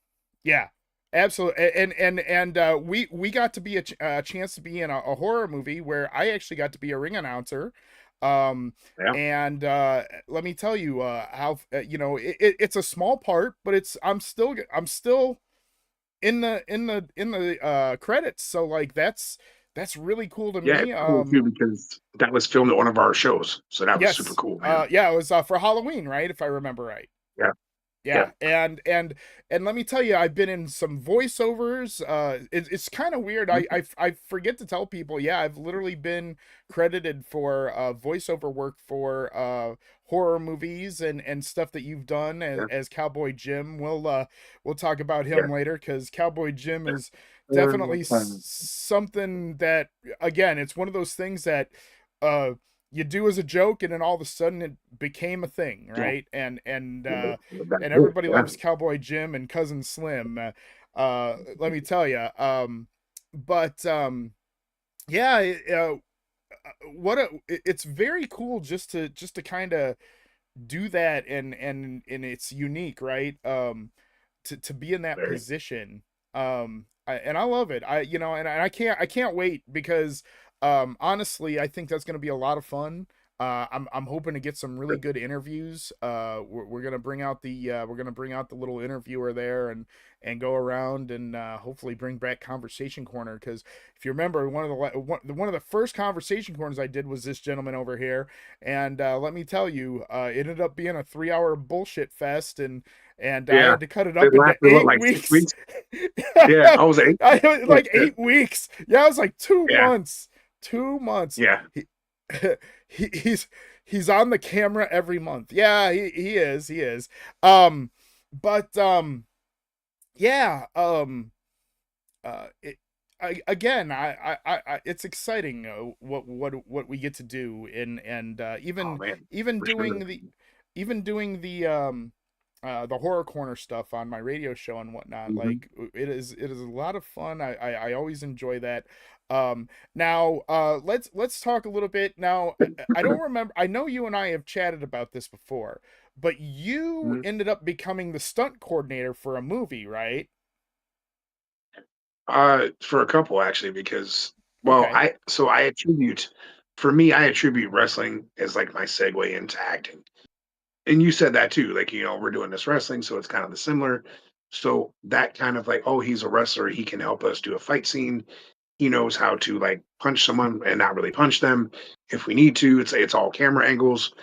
yeah, absolutely. And we got to be a chance to be in a horror movie where I actually got to be a ring announcer. Um, Yeah. and let me tell you how it's a small part, but I'm still in the credits. So like that's really cool to Yeah, me. it's cool too because that was filmed at one of our shows, so that was super Yes. cool, man. Yeah, it was for Halloween, right? If I remember right. Yeah. Yeah. Yeah, and let me tell you, I've been in some voiceovers. It's kind of weird. Mhm. I forget to tell people. Yeah, I've literally been credited for voiceover work for horror movies and stuff that you've done Yeah. as Cowboy Jim. We'll talk about Yeah. him later because Cowboy Jim Yeah. is definitely Um, something that again, it's one of those things that uh you do as a joke and then all of a sudden it became a thing, yeah. right? And Yeah. That's and it. everybody Yeah. loves Cowboy Jim and Cousin Slim. Let me tell you. But yeah, it's very cool just to kind of do that and it's unique, right? To be in that Very. position. And I love it. And I can't wait because honestly, I think that's going to be a lot of fun. I'm hoping to get some really good interviews. We're gonna bring out the little interviewer there and go around and hopefully bring back Conversation Corner because if you remember one of the first Conversation Corners I did was this gentleman over here and let me tell you it ended up being a 3 hour bullshit fest and I Yeah. had to cut it It up into lasted what, eight like 6 weeks. weeks? Yeah. I was 8. Like 8 weeks. Yeah, it was like 2 months. 2 months. Yeah. He, he's on the camera every month. Yeah, he is. But yeah, it, it's exciting what we get to do, and Oh man, even for sure. doing the horror corner stuff on my radio show and whatnot. Hmm. Like it is a lot of fun. I always enjoy that. Now let's talk a little bit now. I don't remember. I know you and I have chatted about this before, but you ended up becoming the stunt coordinator for a movie, right? For a couple actually, because well, Okay. I attribute wrestling as like my segue into acting. And you said that too, like, we're doing this wrestling, so it's kind of the similar. So that kind of like, oh, he's a wrestler, he can help us do a fight scene. He knows how to like punch someone and not really punch them if we need to. It's all camera angles.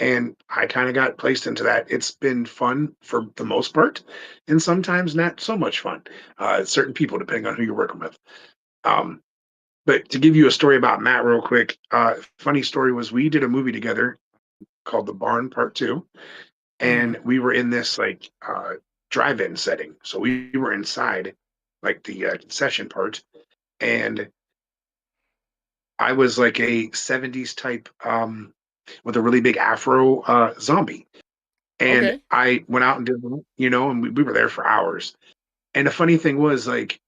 And I kind of got placed into that. It's been fun for the most part, and sometimes not so much fun. Certain people, depending on who you're working with. Um, but to give you a story about Matt, real quick, funny story was we did a movie together called The Barn Part Two, Mm-hmm. and we were in this like drive-in setting. So we were inside, like the concession part, and I was like a '70s type with a really big afro zombie. And Okay. I went out and did, and we were there for hours. And the funny thing was, like,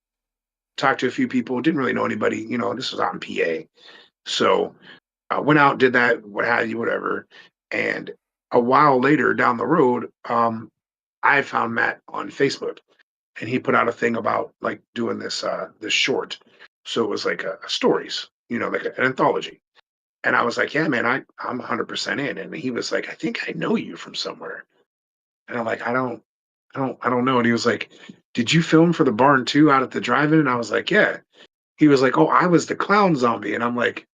talked to a few people, didn't really know anybody. This was out in PA. So I went out, did that, what have you, whatever. And a while later down the road, I found Matt on Facebook, and he put out a thing about like doing this short. So it was like a stories, like an anthology. And I was like, yeah, man, I'm 100% in. And he was like, I think I know you from somewhere. And I'm like, I don't know. And he was like, did you film for the barn too out at the drive-in? And I was like, yeah. He was like, oh, I was the clown zombie. And I'm like,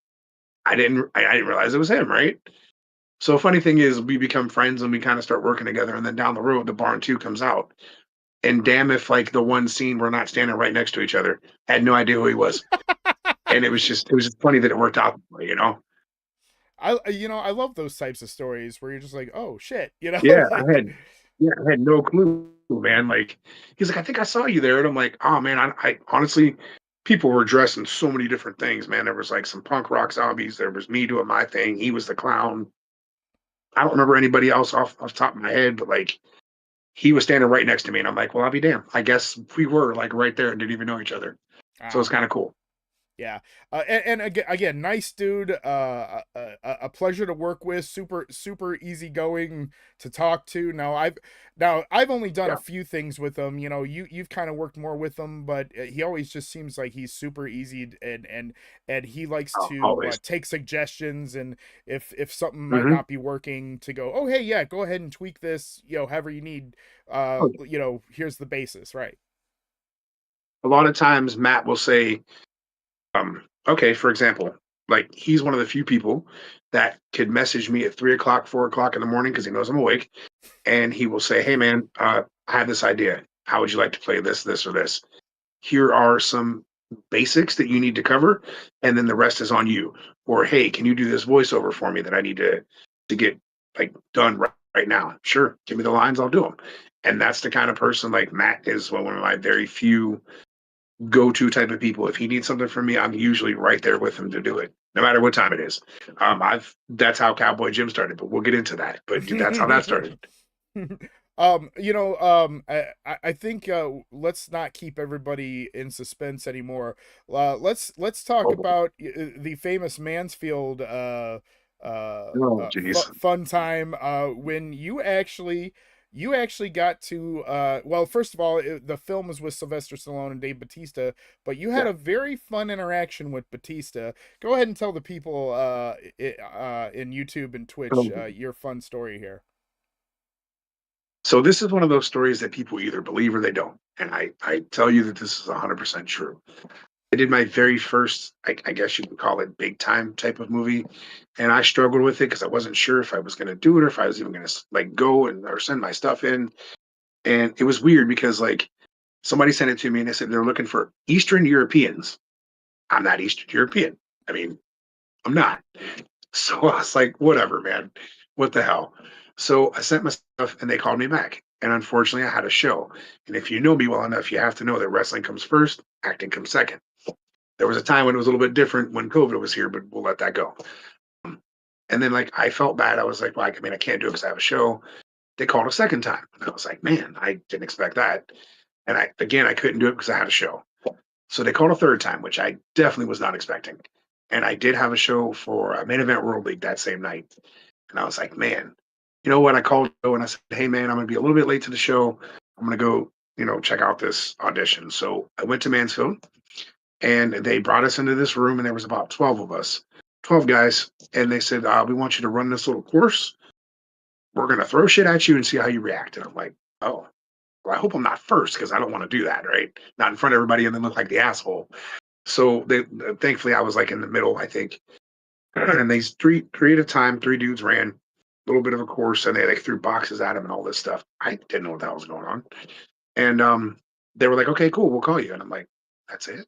I didn't realize it was him, right? So funny thing is we become friends and we kind of start working together. And then down the road, the barn two comes out. And damn if like the one scene we're not standing right next to each other. Had no idea who he was. And it was just funny that it worked out, I love those types of stories where you're just like, oh shit, Yeah, like. I had no clue, man. Like he's like, I think I saw you there, and I'm like, oh man, I honestly, people were dressed in so many different things, man. There was like some punk rock zombies. There was me doing my thing. He was the clown. I don't remember anybody else off the top of my head, but like he was standing right next to me, and I'm like, well, I'll be damned. I guess we were like right there and didn't even know each other. So it's Wow. kind of cool. Yeah, and again, nice dude. A pleasure to work with. Super easygoing to talk to. Now I've only done a Yeah. few things with him. You've kind of worked more with him, but he always just seems like he's super easy, and he likes Oh, to always. take suggestions, and if something might Hmm. not be working, to go, oh hey, yeah, go ahead and tweak this. However you need. Oh, yeah. Here's the basis, right? A lot of times Matt will say, okay, for example, like he's one of the few people that could message me at 3 o'clock, 4 o'clock in the morning because he knows I'm awake, and he will say, "Hey, man, I have this idea. How would you like to play this, or this? Here are some basics that you need to cover, and then the rest is on you." Or, "Hey, can you do this voiceover for me that I need to get like done right now?" Sure, give me the lines, I'll do them. And that's the kind of person like Matt is. One of my very few go-to type of people. If he needs something from me, I'm usually right there with him to do it, no matter what time it is. I've That's how Cowboy Jim started, but we'll get into that. But that's how that started. I think let's not keep everybody in suspense anymore. Let's talk Oh, about the famous Mansfield oh, jeez. fun time when you actually got to well, first of all, the film was with Sylvester Stallone and Dave Bautista, but you had Yeah. a very fun interaction with Bautista. Go ahead and tell the people in YouTube and Twitch Um, your fun story here. So this is one of those stories that people either believe or they don't, and I tell you that this is 100% true. I did my very first, I guess you could call it big time type of movie, and I struggled with it because I wasn't sure if I was going to do it or if I was even going to like go and or send my stuff in. And it was weird because like somebody sent it to me and they said they're looking for Eastern Europeans. I'm not Eastern European. I mean, I'm not. So I was like, whatever, man. What the hell? So I sent my stuff and they called me back. And unfortunately, I had a show. And if you know me well enough, you have to know that wrestling comes first, acting comes second. There was a time when it was a little bit different when COVID was here, but we'll let that go. And then like I felt bad. I was like, well, I mean, I can't do it because I have a show. They called a second time. And I was like, man, I didn't expect that. And I couldn't do it because I had a show. So they called a third time, which I definitely was not expecting. And I did have a show for Main Event World League that same night. And I was like, man, you know what? I called Joe and I said, hey, man, I'm going to be a little bit late to the show. I'm going to go, check out this audition. So I went to Mansfield and they brought us into this room and there was about 12 of us, 12 guys. And they said, we want you to run this little course. We're going to throw shit at you and see how you react. And I'm like, oh, well, I hope I'm not first because I don't want to do that, right? Not in front of everybody and then look like the asshole. So thankfully I was like in the middle, I think. And these three at a time, 3 dudes ran a little bit of a course and they like threw boxes at him and all this stuff. I didn't know what the hell was going on. And they were like, okay, cool, we'll call you. And I'm like, that's it.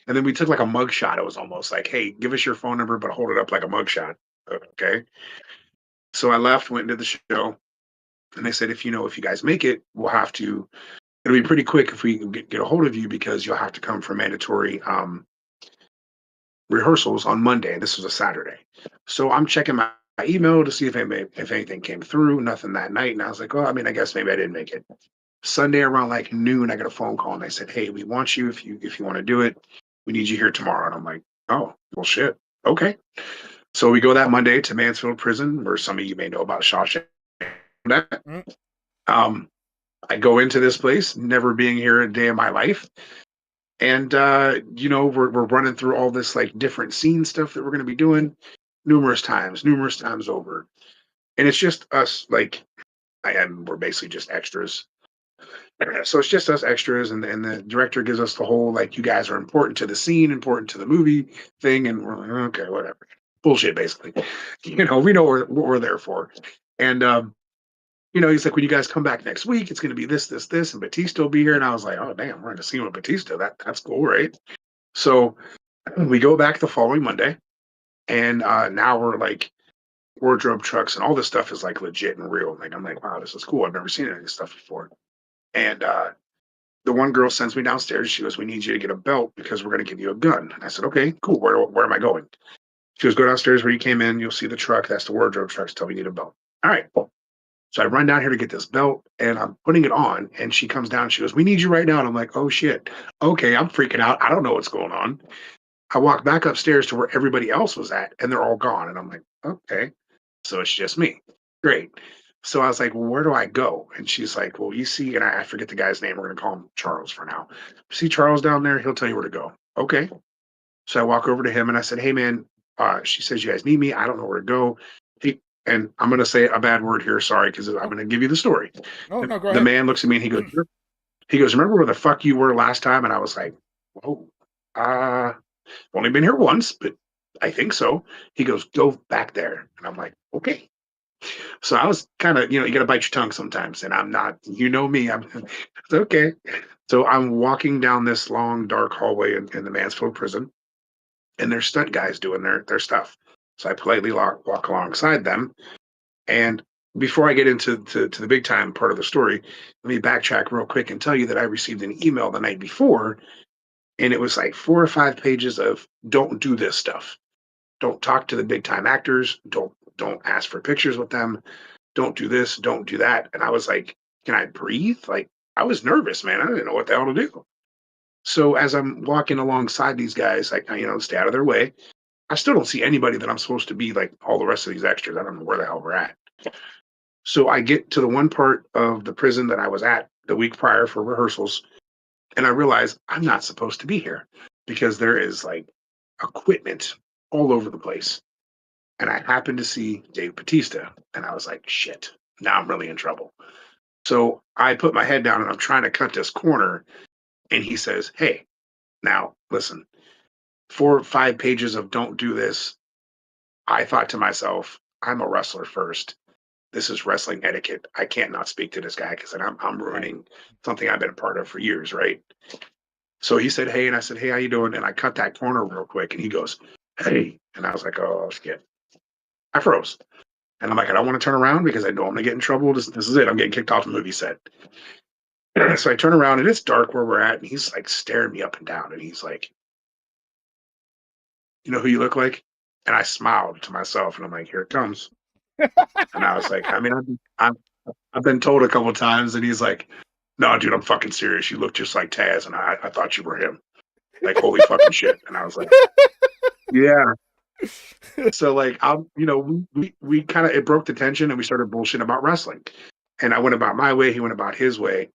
And then we took like a mug shot. It was almost like, hey, give us your phone number, but hold it up like a mug shot. Okay. So I left, went into the show, and they said, if you guys make it, it'll be pretty quick if we get a hold of you because you'll have to come for mandatory rehearsals on Monday. This was a Saturday. So I'm checking my email to see if anything came through. Nothing that night. And I was like, well, I mean, I guess maybe I didn't make it. Sunday around like noon, I got a phone call and they said, hey, we want you if you want to do it. We need you here tomorrow. And I'm like, oh, well, shit. Okay. So we go that Monday to Mansfield Prison, where some of you may know about Shawshank. I go into this place, never being here a day of my life. And, we're running through all this like different scene stuff that we're going to be doing numerous times over. And it's just us, like, we're basically just extras. So it's just us extras. And the director gives us the whole, like, you guys are important to the scene, important to the movie thing. And we're like, okay, whatever. Bullshit, basically. We know what we're there for. And, he's like, when you guys come back next week, it's going to be this, and Batista will be here. And I was like, oh, damn, we're going to see him with Batista. That's cool, right? So we go back the following Monday, and now we're like, wardrobe trucks and all this stuff is like legit and real. Like, I'm like, wow, this is cool. I've never seen any of this stuff before. And the one girl sends me downstairs. She goes, we need you to get a belt because we're going to give you a gun. And I said, okay, cool. Where am I going? She goes, go downstairs where you came in. You'll see the truck. That's the wardrobe truck. Tell me you need a belt. All right, cool. So I run down here to get this belt and I'm putting it on and she comes down. She goes, we need you right now. And I'm like, oh shit. Okay. I'm freaking out. I don't know what's going on. I walk back upstairs to where everybody else was at and they're all gone. And I'm like, okay. So it's just me. Great. So I was like, well, where do I go? And she's like, well, you see, and I forget the guy's name. We're going to call him Charles for now. See Charles down there? He'll tell you where to go. Okay. So I walk over to him and I said, hey man, she says, you guys need me. I don't know where to go. And I'm going to say a bad word here. Sorry. Cause I'm going to give you the story. Oh, no, go the ahead. Man looks at me and he goes, remember where the fuck you were last time? And I was like, whoa, only been here once, but I think so. He goes, go back there. And I'm like, okay. So I was kind of, you got to bite your tongue sometimes. And I'm not, me, I'm it's okay. So I'm walking down this long, dark hallway in the Mansfield prison and there's stunt guys doing their stuff. So I politely walk alongside them. And before I get into the big time part of the story, let me backtrack real quick and tell you that I received an email the night before. And it was like 4 or 5 pages of don't do this stuff. Don't talk to the big time actors. Don't ask for pictures with them. Don't do this. Don't do that. And I was like, can I breathe? Like, I was nervous, man. I didn't know what the hell to do. So as I'm walking alongside these guys, like, stay out of their way. I still don't see anybody that I'm supposed to be like all the rest of these extras. I don't know where the hell we're at. So I get to the one part of the prison that I was at the week prior for rehearsals. And I realize I'm not supposed to be here because there is like equipment all over the place. And I happened to see Dave Batista. And I was like, shit, now I'm really in trouble. So I put my head down and I'm trying to cut this corner. And he says, hey, now listen, 4 or 5 pages of don't do this. I thought to myself, I'm a wrestler first. This is wrestling etiquette. I can't not speak to this guy because I'm ruining something I've been a part of for years, right? So he said, hey, and I said, hey, how you doing? And I cut that corner real quick and he goes, hey. And I was like, oh, shit. I froze. And I'm like, I don't want to turn around because I know I'm going to get in trouble. This is it. I'm getting kicked off the movie set. So I turn around and it's dark where we're at. And he's like staring me up and down. And he's like, you know who you look like? And I smiled to myself, and I'm like, here it comes. And I was like, I mean, I've been told a couple of times, and he's like, no, dude, I'm fucking serious. You look just like Taz, and I thought you were him. Like, holy fucking shit. And I was like, yeah. So like, we kind of, it broke the tension, and we started bullshitting about wrestling. And I went about my way, he went about his way.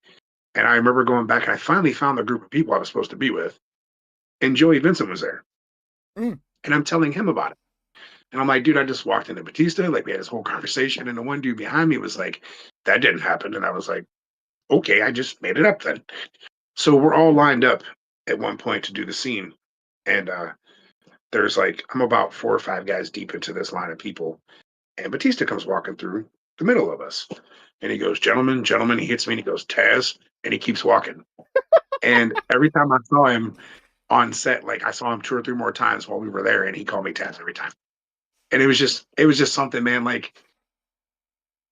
And I remember going back, and I finally found the group of people I was supposed to be with, and Joey Vincent was there. Mm. And I'm telling him about it. And I'm like, dude, I just walked into Batista. Like, we had this whole conversation. And the one dude behind me was like, that didn't happen. And I was like, okay, I just made it up then. So we're all lined up at one point to do the scene. And there's like, I'm about 4 or 5 guys deep into this line of people. And Batista comes walking through the middle of us. And he goes, gentlemen, gentlemen. He hits me and he goes, Taz. And he keeps walking. And every time I saw him on set, like I saw him 2 or 3 more times while we were there, and he called me Taz every time. And it was just something, man. Like,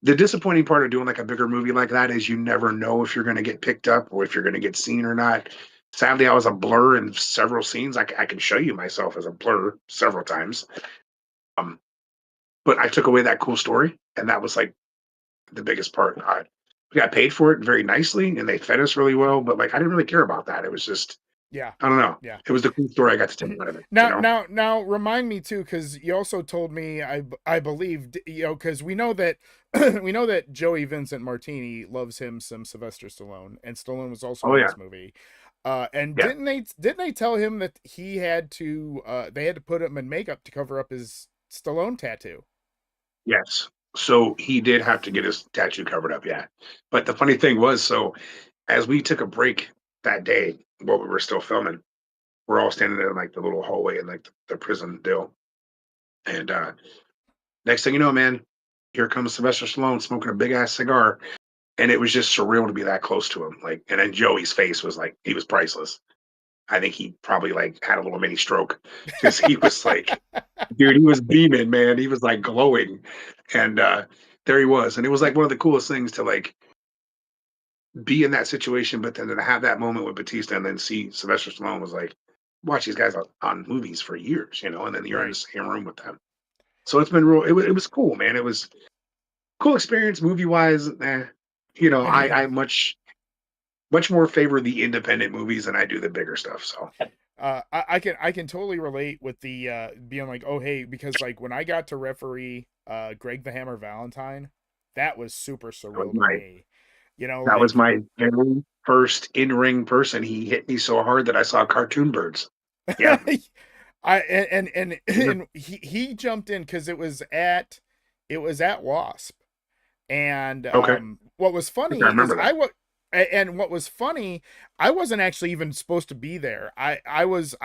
the disappointing part of doing like a bigger movie like that is you never know if you're going to get picked up or if you're going to get seen or not. Sadly, I was a blur in several scenes. I can show you myself as a blur several times. But I took away that cool story, and that was like the biggest part. We got paid for it very nicely, and they fed us really well. But like, I didn't really care about that. It was just, Yeah. I don't know. Yeah. It was the cool story I got to take out of it. Now, remind me too, because you also told me, I believe, you know, because we know that we know that Joey Vincent Martini loves him some Sylvester Stallone, and Stallone was also in this movie. And Yeah. didn't they tell him that he had to they had to put him in makeup to cover up his Stallone tattoo? Yes. So he did have to get his tattoo covered up, yeah. But the funny thing was, so as we took a break that day while we were still filming, we're all standing there in like the little hallway in like the prison deal. And next thing you know, man, here comes Sylvester Stallone smoking a big ass cigar. And it was just surreal to be that close to him. Like, and then Joey's face was like, he was priceless. I think he probably like had a little mini stroke because he was like, dude, he was beaming, man. He was like glowing. And there he was. And it was like one of the coolest things to like be in that situation, but then to have that moment with Batista and then see Sylvester Stallone was like, watch these guys on movies for years, you know, and then you're in the same room with them. So it's been real. It was cool, man. It was cool experience movie wise. You know, I much more favor the independent movies than I do the bigger stuff. So I can totally relate with the being like, oh hey, because like when I got to referee Greg the Hammer Valentine, that was super surreal to me. You know, that like, was my very first in-ring person. He hit me so hard that I saw cartoon birds. Yeah. and he jumped in because it was at Wasp. And what was funny is what was funny, I wasn't actually even supposed to be there. I wasn't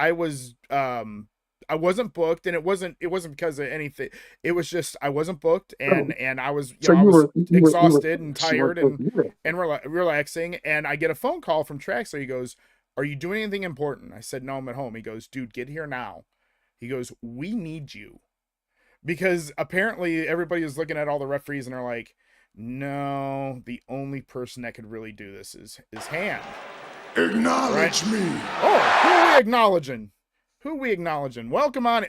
booked, and it wasn't because of anything. It was just I wasn't booked, and I was I was exhausted and tired and relaxing, and I get a phone call from Traxler. He goes, "Are you doing anything important?" I said, "No, I'm at home." He goes, "Dude, get here now." He goes, "We need you." Because apparently everybody is looking at all the referees and are like, no, the only person that could really do this is Hand. Acknowledge me. Oh, who are we acknowledging? Welcome on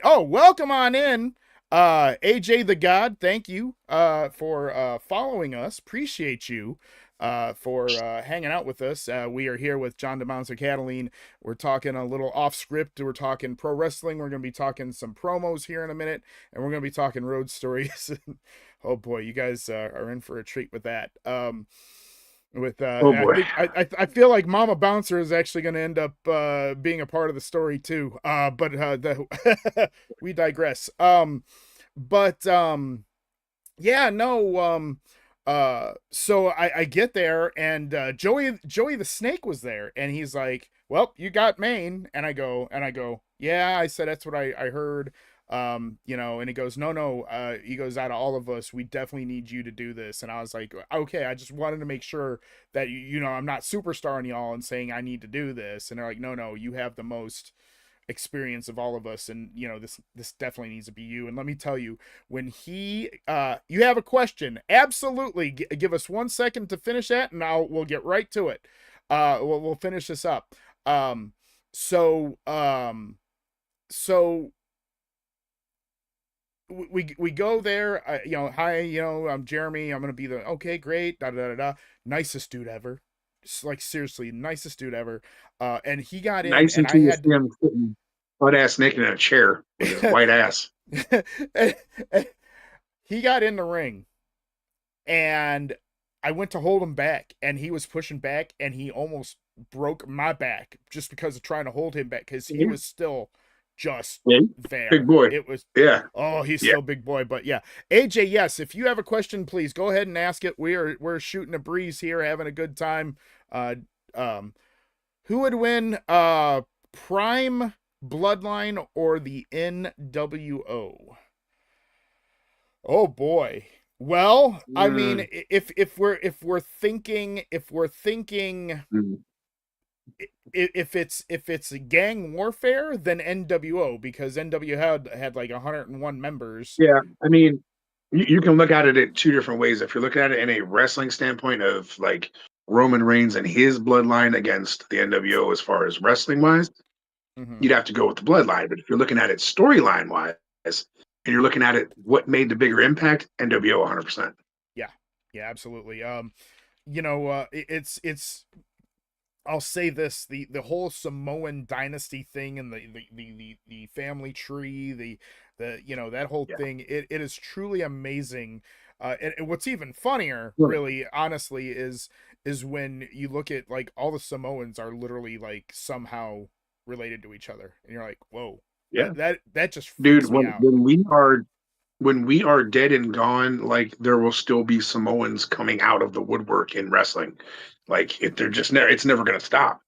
in. AJ the God, thank you for following us. Appreciate you for hanging out with us. We are here with John DeMonster Cataline. We're talking a little off script. We're talking pro wrestling. We're going to be talking some promos here in a minute, and we're going to be talking road stories. Oh boy, you guys are in for a treat with that. I feel like Mama Bouncer is actually going to end up being a part of the story too. We digress. So I get there, and Joey the Snake was there, and he's like, well, you got Maine. And I go, yeah. I said, that's what I heard. You know, and he goes, no, he goes, out of all of us, we definitely need you to do this. And I was like, okay, I just wanted to make sure that you know, I'm not superstarring y'all and saying I need to do this. And they're like, no, you have the most experience of all of us, and you know, this definitely needs to be you. And let me tell you, when you have a question, absolutely give us 1 second to finish that, and we'll get right to it. We'll finish this up. So we go there. Hi, I'm Jeremy. I'm gonna be the okay, great. Da da da da. Nicest dude ever. Like seriously, nicest dude ever. And he got in, Nice and I until you had see him sitting butt ass naked in a chair with his white ass. he got in the ring, and I went to hold him back, and he was pushing back, and he almost broke my back just because of trying to hold him back because he was still just Yeah, there. big boy. It was Yeah. oh, he's Yeah. still big boy, but yeah. AJ, yes, if you have a question, please go ahead and ask it. We're shooting a breeze here, having a good time. Who would win, Prime, Bloodline, or the NWO? Oh boy. Well, I mean, Mm. if we're thinking Mm. if it's a gang warfare, then NWO, because NWO had like 101 members. Yeah. I mean, you can look at it in two different ways. If you're looking at it in a wrestling standpoint of like Roman Reigns and his bloodline against the NWO as far as wrestling wise, Mm-hmm. you'd have to go with the bloodline. But if you're looking at it storyline wise, and you're looking at it, what made the bigger impact? NWO 100%. Yeah, absolutely. It's I'll say this: the whole Samoan dynasty thing and the family tree, the that whole Yeah. thing. It is truly amazing. And what's even funnier, Yeah. really, honestly, is when you look at like all the Samoans are literally like somehow related to each other, and you're like, whoa, Yeah. that just Dude, freaks me out. when we are dead and gone, like there will still be Samoans coming out of the woodwork in wrestling. Like they're just never, it's never going to stop.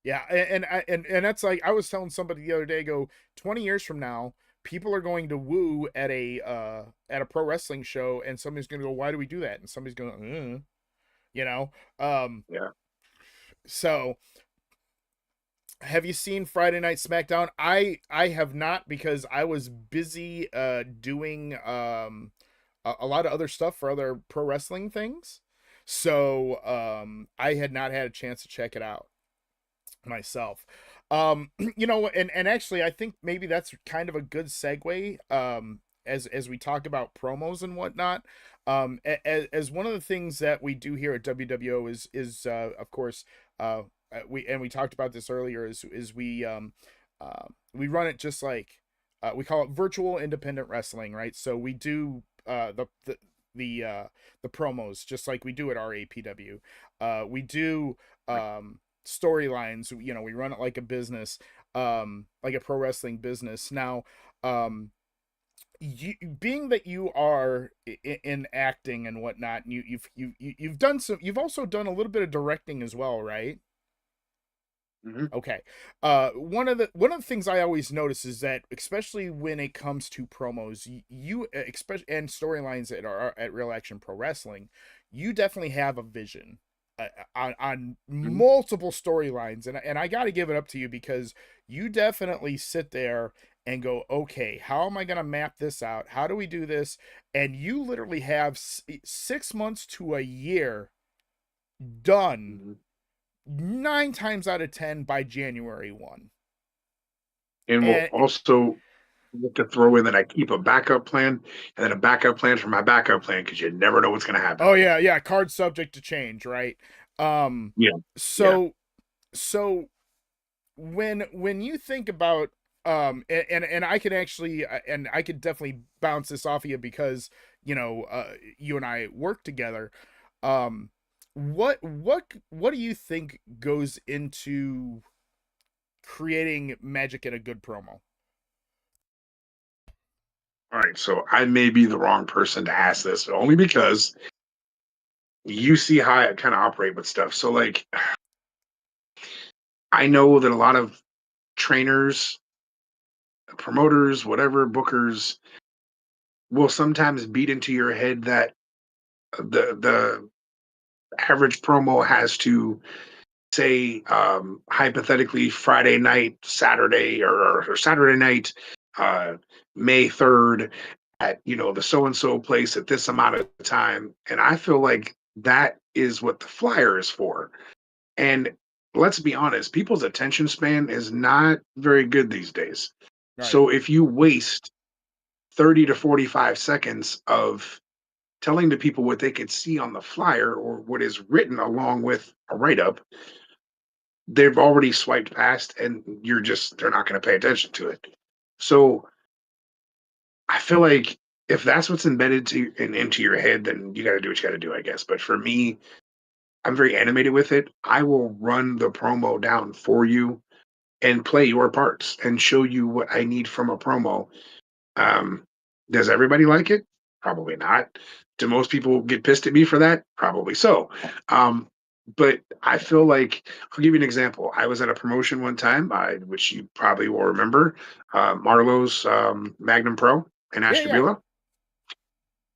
Yeah, and that's like I was telling somebody the other day. Go 20 years from now, people are going to woo at a pro wrestling show, and somebody's going to go, "Why do we do that?" And somebody's going, you know. Yeah. So, have you seen Friday Night SmackDown? I have not, because I was busy doing a lot of other stuff for other pro wrestling things. So I had not had a chance to check it out myself. And actually I think maybe that's kind of a good segue, as we talk about promos and whatnot. As one of the things that we do here at WWO is of course, we talked about this earlier, is we run it just like, we call it virtual independent wrestling, right? So we do the promos just like we do at RAPW. We do storylines. We run it like a business, like a pro wrestling business. Now, being that you are in acting and whatnot, and you've done some, you've also done a little bit of directing as well, right? Mm-hmm. Okay. One of the things I always notice is that, especially when it comes to promos, you especially, and storylines that are at Real Action Pro Wrestling, you definitely have a vision on Mm-hmm. multiple storylines, and I got to give it up to you, because you definitely sit there and go, okay, how am I going to map this out? How do we do this? And you literally have 6 months to a year done, Mm-hmm. 9 times out of 10 by January 1. And we'll And also look to throw in that I keep a backup plan and then a backup plan for my backup plan, because you never know what's going to happen. oh yeah, card subject to change, right? Yeah. So when you think about, and I can actually, and I could definitely bounce this off of you, because you and I work together. What do you think goes into creating magic in a good promo? All right. So I may be the wrong person to ask this, only because you see how I kind of operate with stuff. So, like, I know that a lot of trainers, promoters, whatever, bookers will sometimes beat into your head that the average promo has to say, hypothetically, Friday night, Saturday, or Saturday night, uh, May 3rd, at the so and so place at this amount of time. And I feel like that is what the flyer is for. And let's be honest, people's attention span is not very good these days. Right. So if you waste 30 to 45 seconds of telling the people what they could see on the flyer or what is written along with a write-up, they've already swiped past and they're not going to pay attention to it. So I feel like if that's what's embedded into your head, then you got to do what you got to do, I guess. But for me, I'm very animated with it. I will run the promo down for you and play your parts and show you what I need from a promo. Um, does everybody like it? Probably not. Do most people get pissed at me for that? Probably so. But I feel like I'll give you an example. I was at a promotion one time, which you probably will remember, Marlowe's Magnum Pro in Yeah, Ashtabula.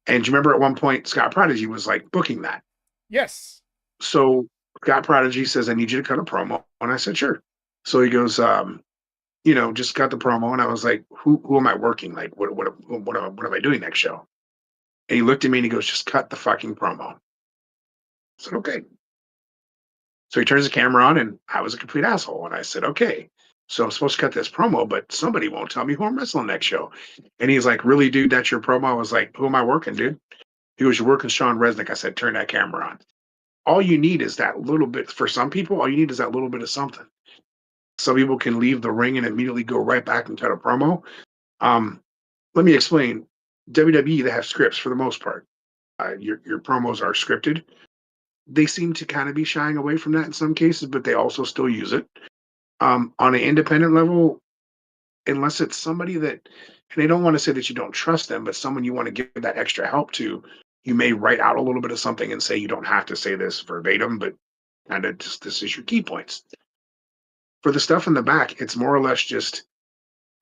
And you remember at one point Scott Prodigy was like booking that. Yes. So Scott Prodigy says, I need you to cut a promo. And I said, sure. So he goes, just cut the promo. And I was like, who am I working? Like, what am I doing next show? And he looked at me and he goes, just cut the fucking promo. I said, okay. So he turns the camera on and I was a complete asshole. And I said, okay. So I'm supposed to cut this promo, but somebody won't tell me who I'm wrestling next show. And he's like, really, dude, that's your promo? I was like, who am I working, dude? He goes, you're working Sean Resnick. I said, turn that camera on. All you need is that little bit. For some people, all you need is that little bit of something. Some people can leave the ring and immediately go right back and cut a promo. Let me explain. WWE, they have scripts for the most part. Your promos are scripted. They seem to kind of be shying away from that in some cases, but they also still use it. On an independent level, unless it's somebody that, and I don't want to say that you don't trust them, but someone you want to give that extra help to, you may write out a little bit of something and say, you don't have to say this verbatim, but kind of just, this is your key points. For the stuff in the back, it's more or less just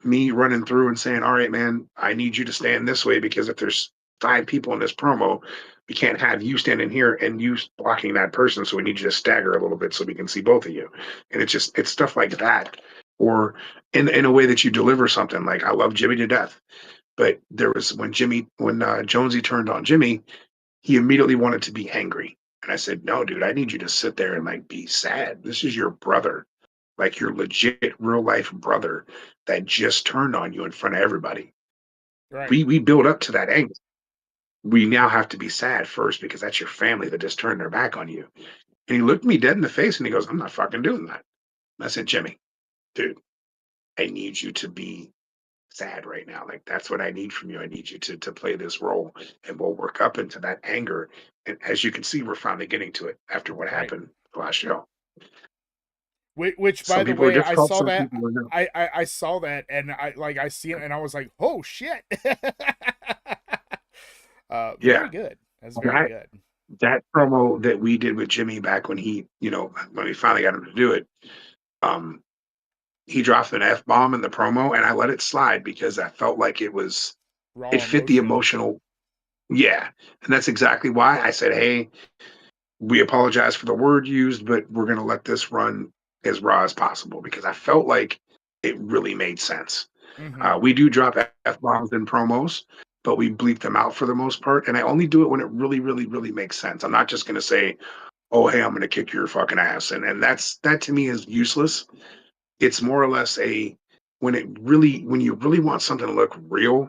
me running through and saying, all right, man, I need you to stand this way because if there's 5 people in this promo, we can't have you standing here and you blocking that person. So we need you to stagger a little bit so we can see both of you. And it's stuff like that. Or in a way that you deliver something. Like, I love Jimmy to death. But there was when Jonesy turned on Jimmy, he immediately wanted to be angry. And I said, no, dude, I need you to sit there and like be sad. This is your brother, like your legit real life brother that just turned on you in front of everybody. Right. We build up to that anger. We now have to be sad first because that's your family that just turned their back on you. And he looked me dead in the face and he goes, I'm not fucking doing that. And I said, Jimmy, dude, I need you to be sad right now. Like, that's what I need from you. I need you to play this role and we'll work up into that anger. And as you can see, we're finally getting to it after what happened last show. Which by Some the people are way, I difficult, saw some that. people are not. I saw that, and I see it, and I was like, "Oh shit!" Very Yeah. good. That's very good. That promo that we did with Jimmy back when when we finally got him to do it, he dropped an F-bomb in the promo, and I let it slide because I felt like it fit the emotional. Yeah, and that's exactly why I said, "Hey, we apologize for the word used, but we're going to let this run as raw as possible," because I felt like it really made sense. Mm-hmm. We do drop F-bombs in promos, but we bleep them out for the most part. And I only do it when it really, really, really makes sense. I'm not just going to say, oh, hey, I'm going to kick your fucking ass. And that to me is useless. It's more or less when you really want something to look real,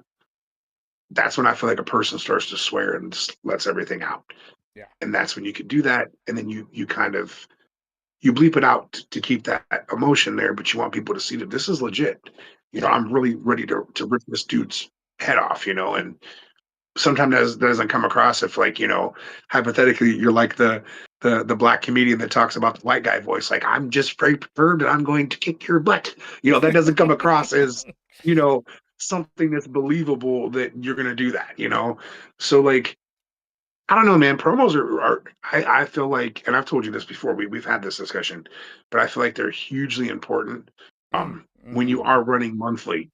that's when I feel like a person starts to swear and just lets everything out. Yeah. And that's when you could do that. And then you kind of, you bleep it out to keep that emotion there, but you want people to see that this is legit. I'm really ready to rip this dude's head off, and sometimes that doesn't come across if, like, hypothetically, you're like the black comedian that talks about the white guy voice, like, I'm just very perturbed and I'm going to kick your butt. That doesn't come across as, something that's believable that you're going to do that, So, like, I don't know, man. Promos I feel like, and I've told you this before, we've had this discussion, but I feel like they're hugely important. When you are running monthly,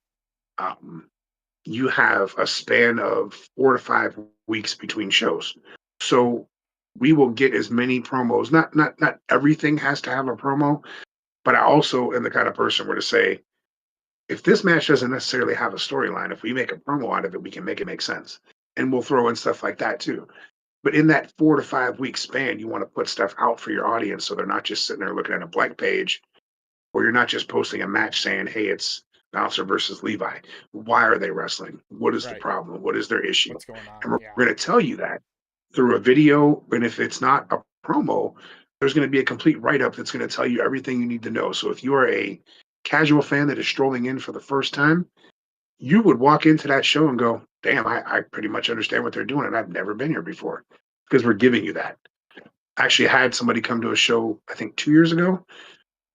you have a span of 4 to 5 weeks between shows. So we will get as many promos. Not everything has to have a promo, but I also am the kind of person where to say, if this match doesn't necessarily have a storyline, if we make a promo out of it, we can make it make sense. And we'll throw in stuff like that too. But in that 4 to 5 week span, you want to put stuff out for your audience so they're not just sitting there looking at a blank page, or you're not just posting a match saying, hey, it's Bouncer versus Levi. Why are they wrestling? What is the Right. problem? What is their issue? What's going on? And we're Yeah. going to tell you that through a video. And if it's not a promo, there's going to be a complete write up that's going to tell you everything you need to know. So if you are a casual fan that is strolling in for the first time, you would walk into that show and go, damn, I pretty much understand what they're doing. And I've never been here before because we're giving you that. I actually had somebody come to a show, I think 2 years ago.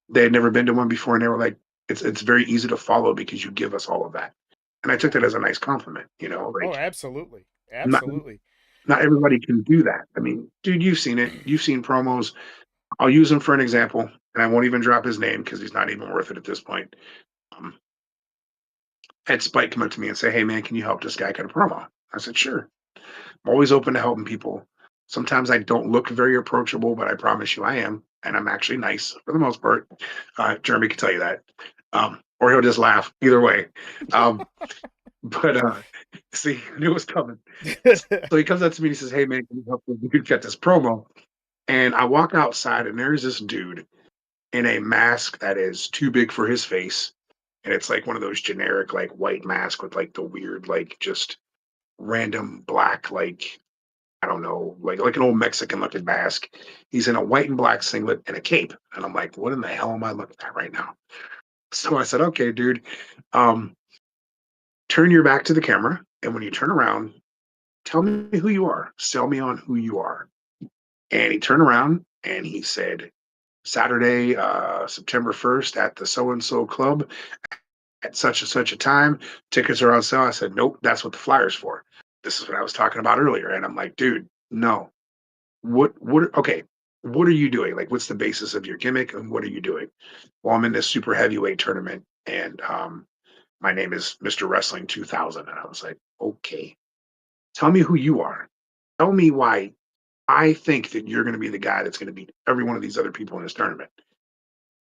They had never been to one before. And they were like, it's very easy to follow because you give us all of that. And I took Yeah. that as a nice compliment, you know, Oh, like absolutely. not, Absolutely. not everybody can do that. I mean, dude, you've seen it. You've seen promos. I'll use him for an example, and I won't even drop his name because he's not even worth it at this point. Um, had Spike come up to me and say, "Hey, man, can you help this guy cut a promo?" I said, "Sure." I'm always open to helping people. Sometimes I don't look very approachable, but I promise you I am, and I'm actually nice for the most part. Jeremy can tell you that, or he'll just laugh. Either way. Um, but see, I knew it was coming. So he comes up to me and he says, "Hey, man, can you help me cut this promo?" And I walk outside, and there's this dude in a mask that is too big for his face. And it's like one of those generic, like white mask with like the weird, like just random black, like, I don't know, like an old Mexican looking mask. He's in a white and black singlet and a cape. And I'm like, what in the hell am I looking at right now? So I said, okay, dude, um, turn your back to the camera. And when you turn around, tell me who you are. Sell me on who you are. And he turned around and he said, Saturday, September 1st at the so and so club at such and such a time. Tickets are on sale. I said, nope, that's what the flyer's for. This is what I was talking about earlier. And I'm like, dude, no. Okay, what are you doing? Like, what's the basis of your gimmick and what are you doing? Well, I'm in this super heavyweight tournament and my name is Mr. Wrestling 2000. And I was like, okay, tell me who you are. Tell me why I think that you're going to be the guy that's going to beat every one of these other people in this tournament.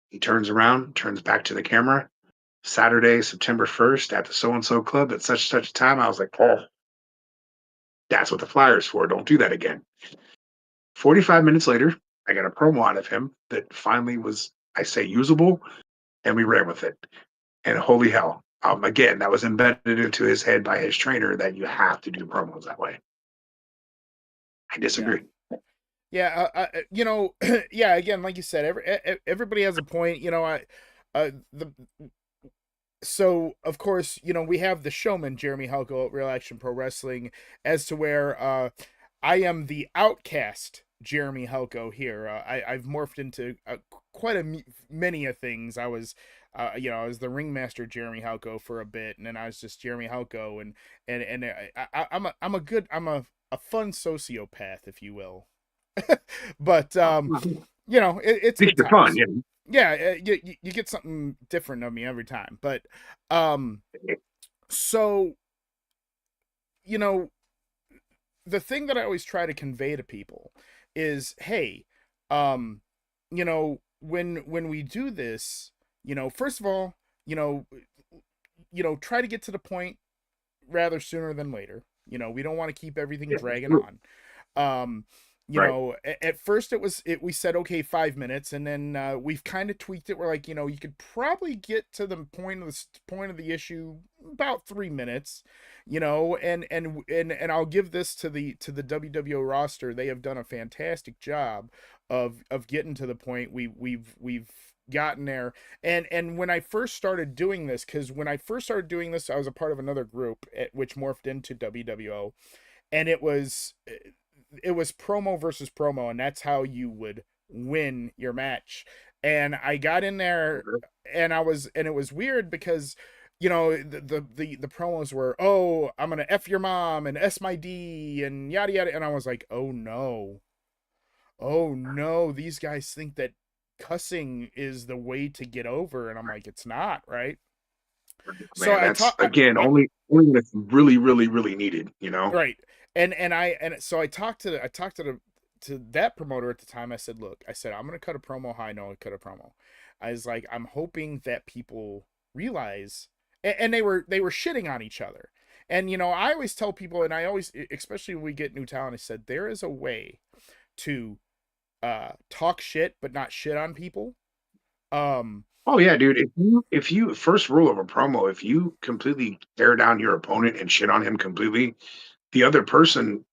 He turns around, turns back to the camera. Saturday, September 1st at the so and so club at such and such a time. I was like, oh, that's what the flyer's for. Don't do that again. 45 minutes later, I got a promo out of him that finally was, I say, usable, and we ran with it. And holy hell, again, that was embedded into his head by his trainer that you have to do promos that way. I Yeah. disagree. Yeah, yeah. Again, like you said, everybody has a point. The so of course, we have the showman Jeremy Halko at Real Action Pro Wrestling, as to where I am the outcast Jeremy Halko here. I've morphed into quite many of things. I was, I was the ringmaster Jeremy Halko for a bit, and then I was just Jeremy Halko, and I'm a fun sociopath, if you will. But it's At least good you're fun, times. yeah. Yeah, you get something different of me every time. But so you know, the thing that I always try to convey to people is, hey, when we do this, first of all, try to get to the point rather sooner than later. We don't want to keep everything dragging on. Um, Right. At first we said, okay, 5 minutes, and then we've kind of tweaked it. We're like, you could probably get to the point of the issue about 3 minutes, and I'll give this to the WWO roster. They have done a fantastic job of getting to the point we've gotten there. And when I first started doing this, because when I first started doing this, I was a part of another group which morphed into WWO, and it was promo versus promo, and that's how you would win your match. And I got in there, and it was weird because the promos were, oh, I'm gonna F your mom and S my D and yada yada, and I was like, oh no, these guys think that cussing is the way to get over, and I'm like, it's not, right? So Man, that's again only when it's really, really, really needed, right. And so I talked to that promoter at the time. I said, look, I'm gonna cut a promo how I know I cut a promo. I was like, I'm hoping that people realize, and they were shitting on each other. And I always tell people, and I always, especially when we get new talent, I said there is a way to talk shit but not shit on people. Oh yeah, dude. If you first rule of a promo, if you completely tear down your opponent and shit on him completely, the other person,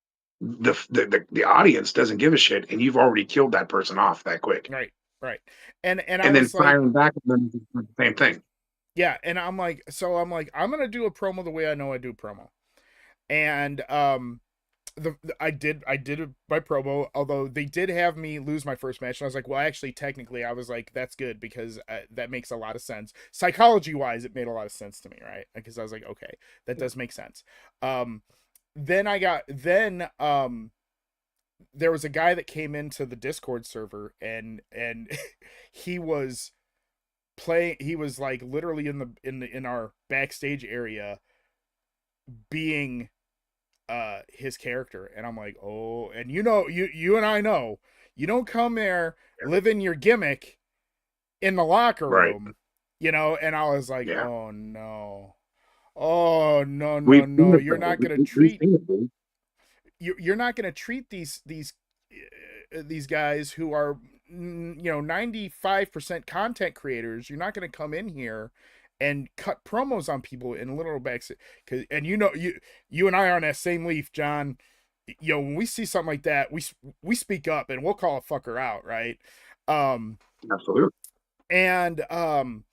the audience doesn't give a shit, and you've already killed that person off that quick. Right. And I And then was like, firing back at them, the same thing. yeah, and I'm like, I'm gonna do a promo the way I know I do promo. And I did my promo, although they did have me lose my first match, and I was like, well, actually, technically, I was like, that's good, because that makes a lot of sense psychology wise. It made a lot of sense to me, right? Because I was like, okay, that does make sense. Then there was a guy that came into the Discord server, and he was like literally in our backstage area being his character, and I'm like, oh, and you and I know, you don't come there living your gimmick in the locker Right. room, and I was like, Yeah. oh no, oh no, We've seen no, it, you're though. not gonna We've treat seen it, dude. you're not gonna treat these guys who are 95% content creators. You're not gonna come in here and cut promos on people in little backs, and you and I are on that same leaf, John. When we see something like that, we speak up and we'll call a fucker out, right? Absolutely. And I'm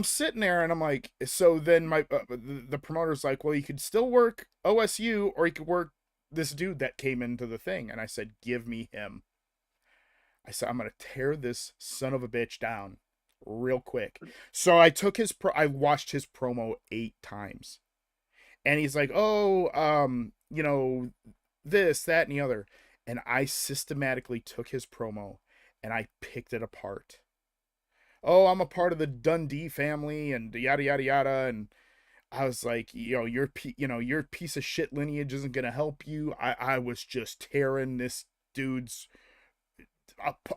sitting there and I'm like, so then the promoter's like, well, you could still work OSU, or you could work this dude that came into the thing. And I said, give me him. I said, I'm gonna tear this son of a bitch down real quick. So I took I watched his promo 8 times, and he's like, oh, this, that, and the other. And I systematically took his promo and I picked it apart. Oh, I'm a part of the Dundee family and yada yada yada. And I was like, your piece of shit lineage isn't gonna help you. I was just tearing this dude's.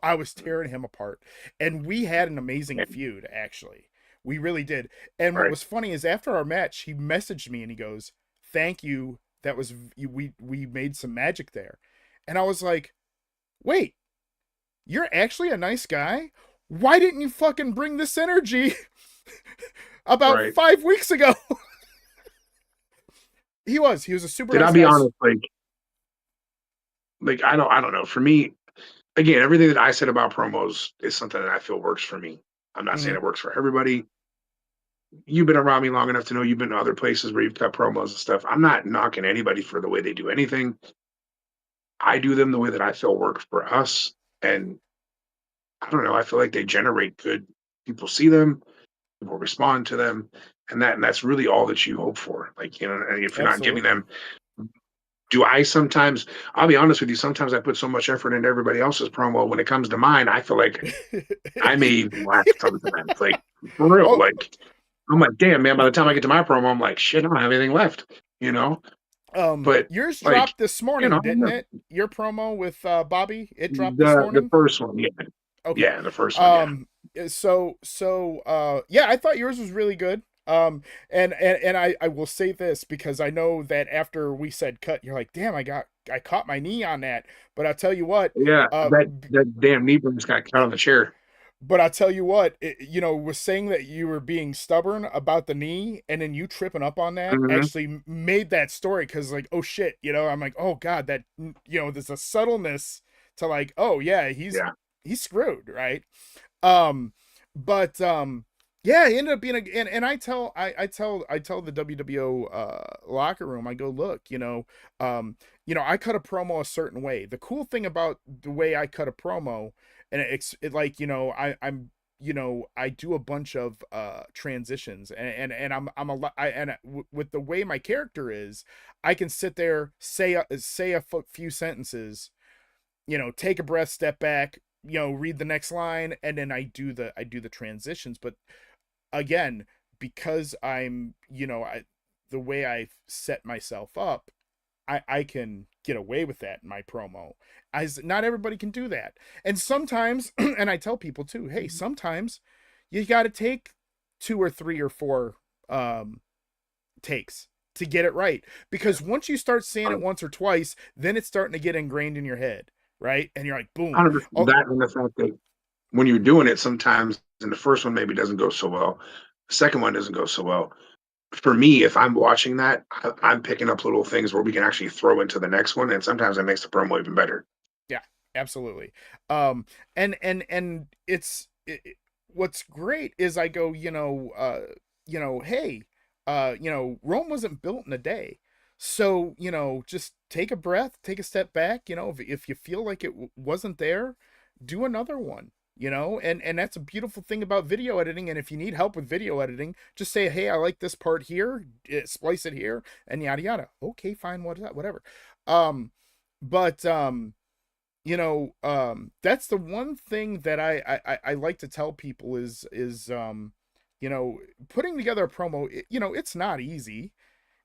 I was tearing him apart, and we had an amazing feud. Actually, we really did. And what was funny is, after our match, he messaged me and he goes, "Thank you. That was we made some magic there." And I was like, "Wait, you're actually a nice guy. Why didn't you fucking bring this energy about 5 weeks ago?" He was a super Did nice I be guy. honest? Like I don't know. For me, again, everything that I said about promos is something that I feel works for me. I'm not saying it works for everybody. You've been around me long enough to know you've been to other places where you've cut promos and stuff. I'm not knocking anybody for the way they do anything. I do them the way that I feel works for us. And I don't know, I feel like they generate good. People see them, people respond to them, and that's really all that you hope for. Like, and if you're not giving them, do I sometimes, I'll be honest with you, sometimes I put so much effort into everybody else's promo. When it comes to mine, I feel like I may even lack sometimes. Like, for real. Like, I'm like, damn, man, by the time I get to my promo, I'm like, shit, I don't have anything left, But yours like, dropped this morning, didn't it? Your promo with Bobby, it dropped this morning. The first one, yeah. Okay. Yeah, the first one. Yeah, I thought yours was really good. And I will say this, because I know that after we said cut, you're like, damn, I caught my knee on that. But I'll tell you what. Yeah, that damn knee just got caught on the chair. But I'll tell you what, was saying that you were being stubborn about the knee, and then you tripping up on that actually made that story, because like, oh shit, I'm like, oh god, that there's a subtleness to like, oh yeah, he's screwed, right? Yeah, he ended up being and I tell the WWO locker room, I go, look, I cut a promo a certain way. The cool thing about the way I cut a promo, and I do a bunch of transitions, and with the way my character is, I can sit there, say a few sentences, take a breath, step back, read the next line, and then I do the transitions. But again, because I'm, the way I set myself up, I can get away with that in my promo. As not everybody can do that. And sometimes, and I tell people too, hey, sometimes you got to take 2 or 3 or 4 takes to get it right. Because once you start saying it once or twice, then it's starting to get ingrained in your head, right? And you're like, boom. 100%. That and the fact that when you're doing it, sometimes, and the first one maybe doesn't go so well, the second one doesn't go so well. For me, if I'm watching that, I'm picking up little things where we can actually throw into the next one, and sometimes it makes the promo even better. Yeah, absolutely. And what's great is I go, hey, Rome wasn't built in a day. So, just take a breath, take a step back, if you feel like it wasn't there, do another one. And that's a beautiful thing about video editing. And if you need help with video editing, just say, hey, I like this part here, splice it here, and yada yada. Okay, fine, whatever. But that's the one thing that I like to tell people is putting together a promo, it's not easy.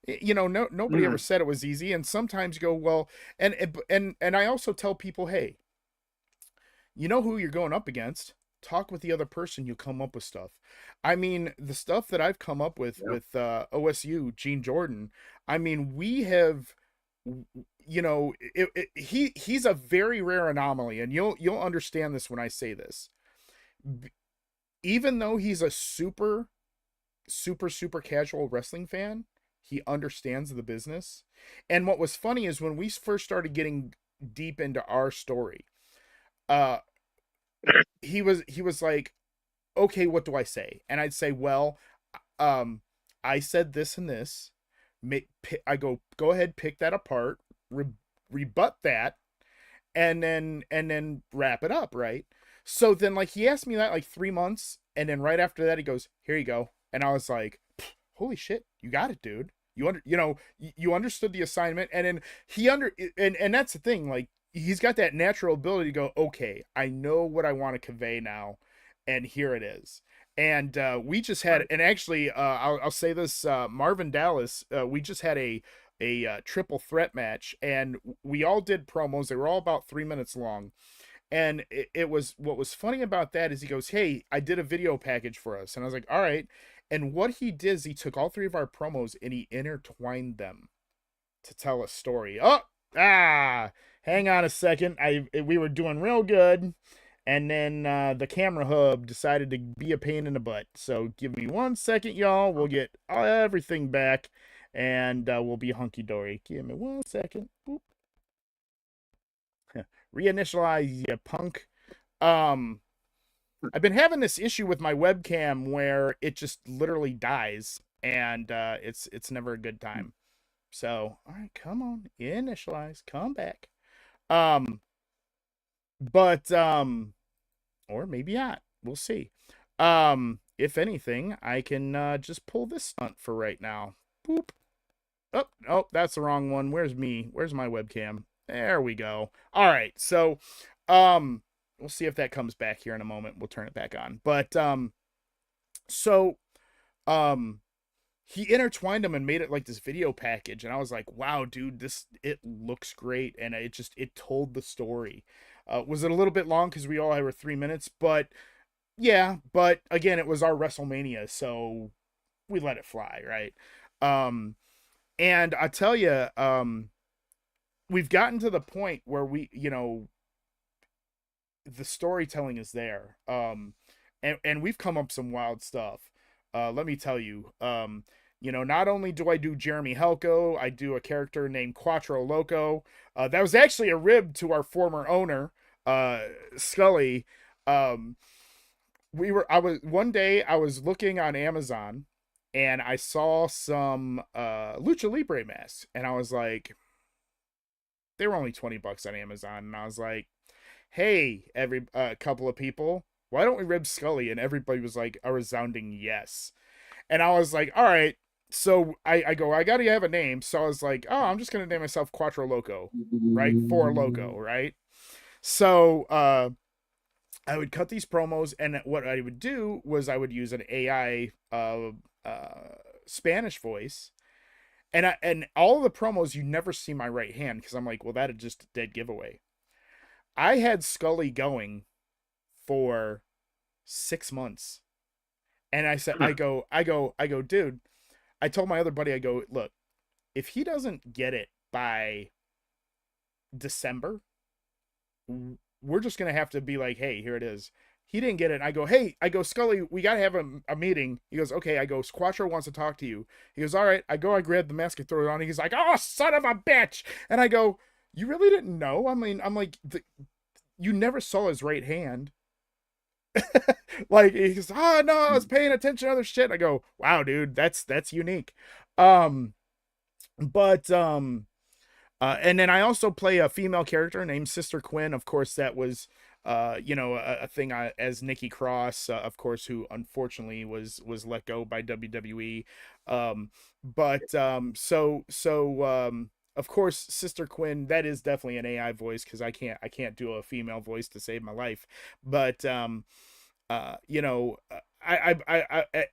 Nobody ever said it was easy. And sometimes you go, well, and I also tell people, hey, you know who you're going up against. Talk with the other person. You'll come up with stuff. I mean, the stuff that I've come up with OSU, Gene Jordan. I mean, we have, he's a very rare anomaly, and you'll understand this when I say this. Even though he's a super casual wrestling fan, he understands the business. And what was funny is when we first started getting deep into our story, he was like, okay, what do I say? And I'd say, well, I said this and this. I go ahead, pick that apart, rebut that, and then wrap it up, right? So then, like, he asked me that like 3 months, and then right after that, he goes, here you go. And I was like, holy shit, you got it, dude. You understood the assignment, and then and that's the thing, like, he's got that natural ability to go, okay, I know what I want to convey now, and here it is. And we just had, and actually, I'll say this, Marvin Dallas, we just had a triple threat match, and we all did promos. They were all about 3 minutes long. And it was, what was funny about that is he goes, hey, I did a video package for us. And I was like, all right. And what he did is he took all 3 of our promos and he intertwined them to tell a story. Hang on a second. We were doing real good. And then the camera hub decided to be a pain in the butt. So give me 1 second, y'all. We'll get everything back and we'll be hunky-dory. Give me 1 second. Boop. Reinitialize, you punk. I've been having this issue with my webcam where it just literally dies, and it's never a good time. So, all right, come on, initialize, come back. But or maybe not. We'll see. If anything, I can just pull this stunt for right now. Boop. Oh, that's the wrong one. Where's me? Where's my webcam? There we go. All right. So, we'll see if that comes back here in a moment. We'll turn it back on. But, he intertwined them and made it like this video package. And I was like, wow, dude, it looks great. And it told the story. Was it a little bit long because we all had 3 minutes? But yeah, but again, it was our WrestleMania. So we let it fly. Right. And I tell you, we've gotten to the point where the storytelling is there. And we've come up some wild stuff. Let me tell you, not only do I do Jeremy Helko, I do a character named Quattro Loco. That was actually a rib to our former owner, Scully. One day I was looking on Amazon and I saw some Lucha Libre masks, and I was like, they were only $20 on Amazon, and I was like, hey, couple of people, why don't we rib Scully? And everybody was like a resounding yes. And I was like, all right. So I gotta have a name. So I was like, oh, I'm just gonna name myself Quattro Loco, right? For Loco, right? So I would cut these promos, and what I would do was I would use an AI Spanish voice, and all of the promos you never see my right hand because I'm like, well, that is just a dead giveaway. I had Scully going for 6 months, and I said, I go, dude. I told my other buddy, I go, look, if he doesn't get it by December, we're just gonna have to be like, hey, here it is. He didn't get it. And I go, hey, Scully, we got to have a meeting. He goes, okay. I go, Squatro wants to talk to you. He goes, all right. I grab the mask and throw it on. He's like, oh, son of a bitch. And I go, you really didn't know? I mean, I'm like, you never saw his right hand. Like, he goes, oh, no, I was paying attention to other shit. I go, wow, dude, that's unique. And then I also play a female character named Sister Quinn. Of course, that was, a thing as Nikki Cross, of course, who unfortunately was let go by WWE. Of course, Sister Quinn, that is definitely an AI voice because I can't do a female voice to save my life. But I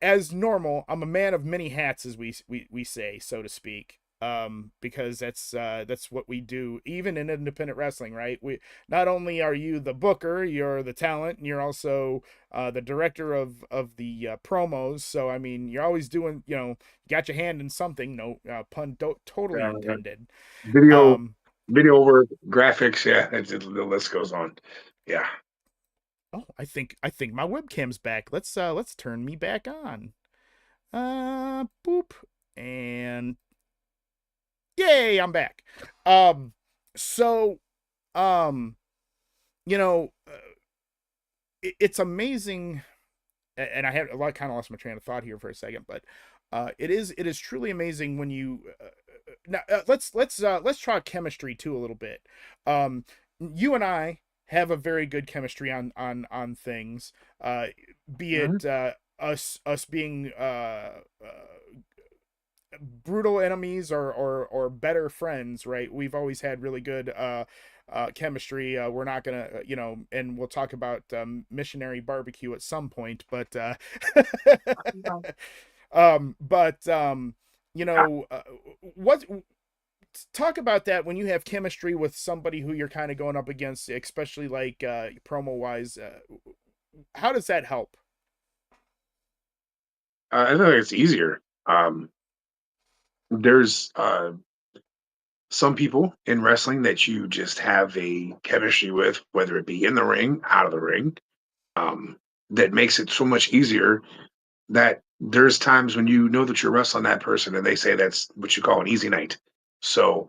as normal, I'm a man of many hats, as we say, so to speak. Because that's what we do, even in independent wrestling, right? We not only are you the booker, you're the talent, and you're also the director of the promos. So I mean, you're always doing, you got your hand in something. No pun totally intended. Video over graphics, yeah, the list goes on. Yeah. Oh, I think my webcam's back. Let's turn me back on. Boop, and yay, I'm back. It's amazing, and I had kind of lost my train of thought here for a second, but it is truly amazing when you now let's try chemistry too a little bit. You and I have a very good chemistry on things, be it us being brutal enemies or better friends, right? We've always had really good chemistry. We're not gonna, and we'll talk about missionary barbecue at some point, but what talk about that when you have chemistry with somebody who you're kind of going up against, especially like promo wise. How does that help? I think it's easier. There's some people in wrestling that you just have a chemistry with, whether it be in the ring, out of the ring, that makes it so much easier that there's times when you know that you're wrestling that person and they say that's what you call an easy night. So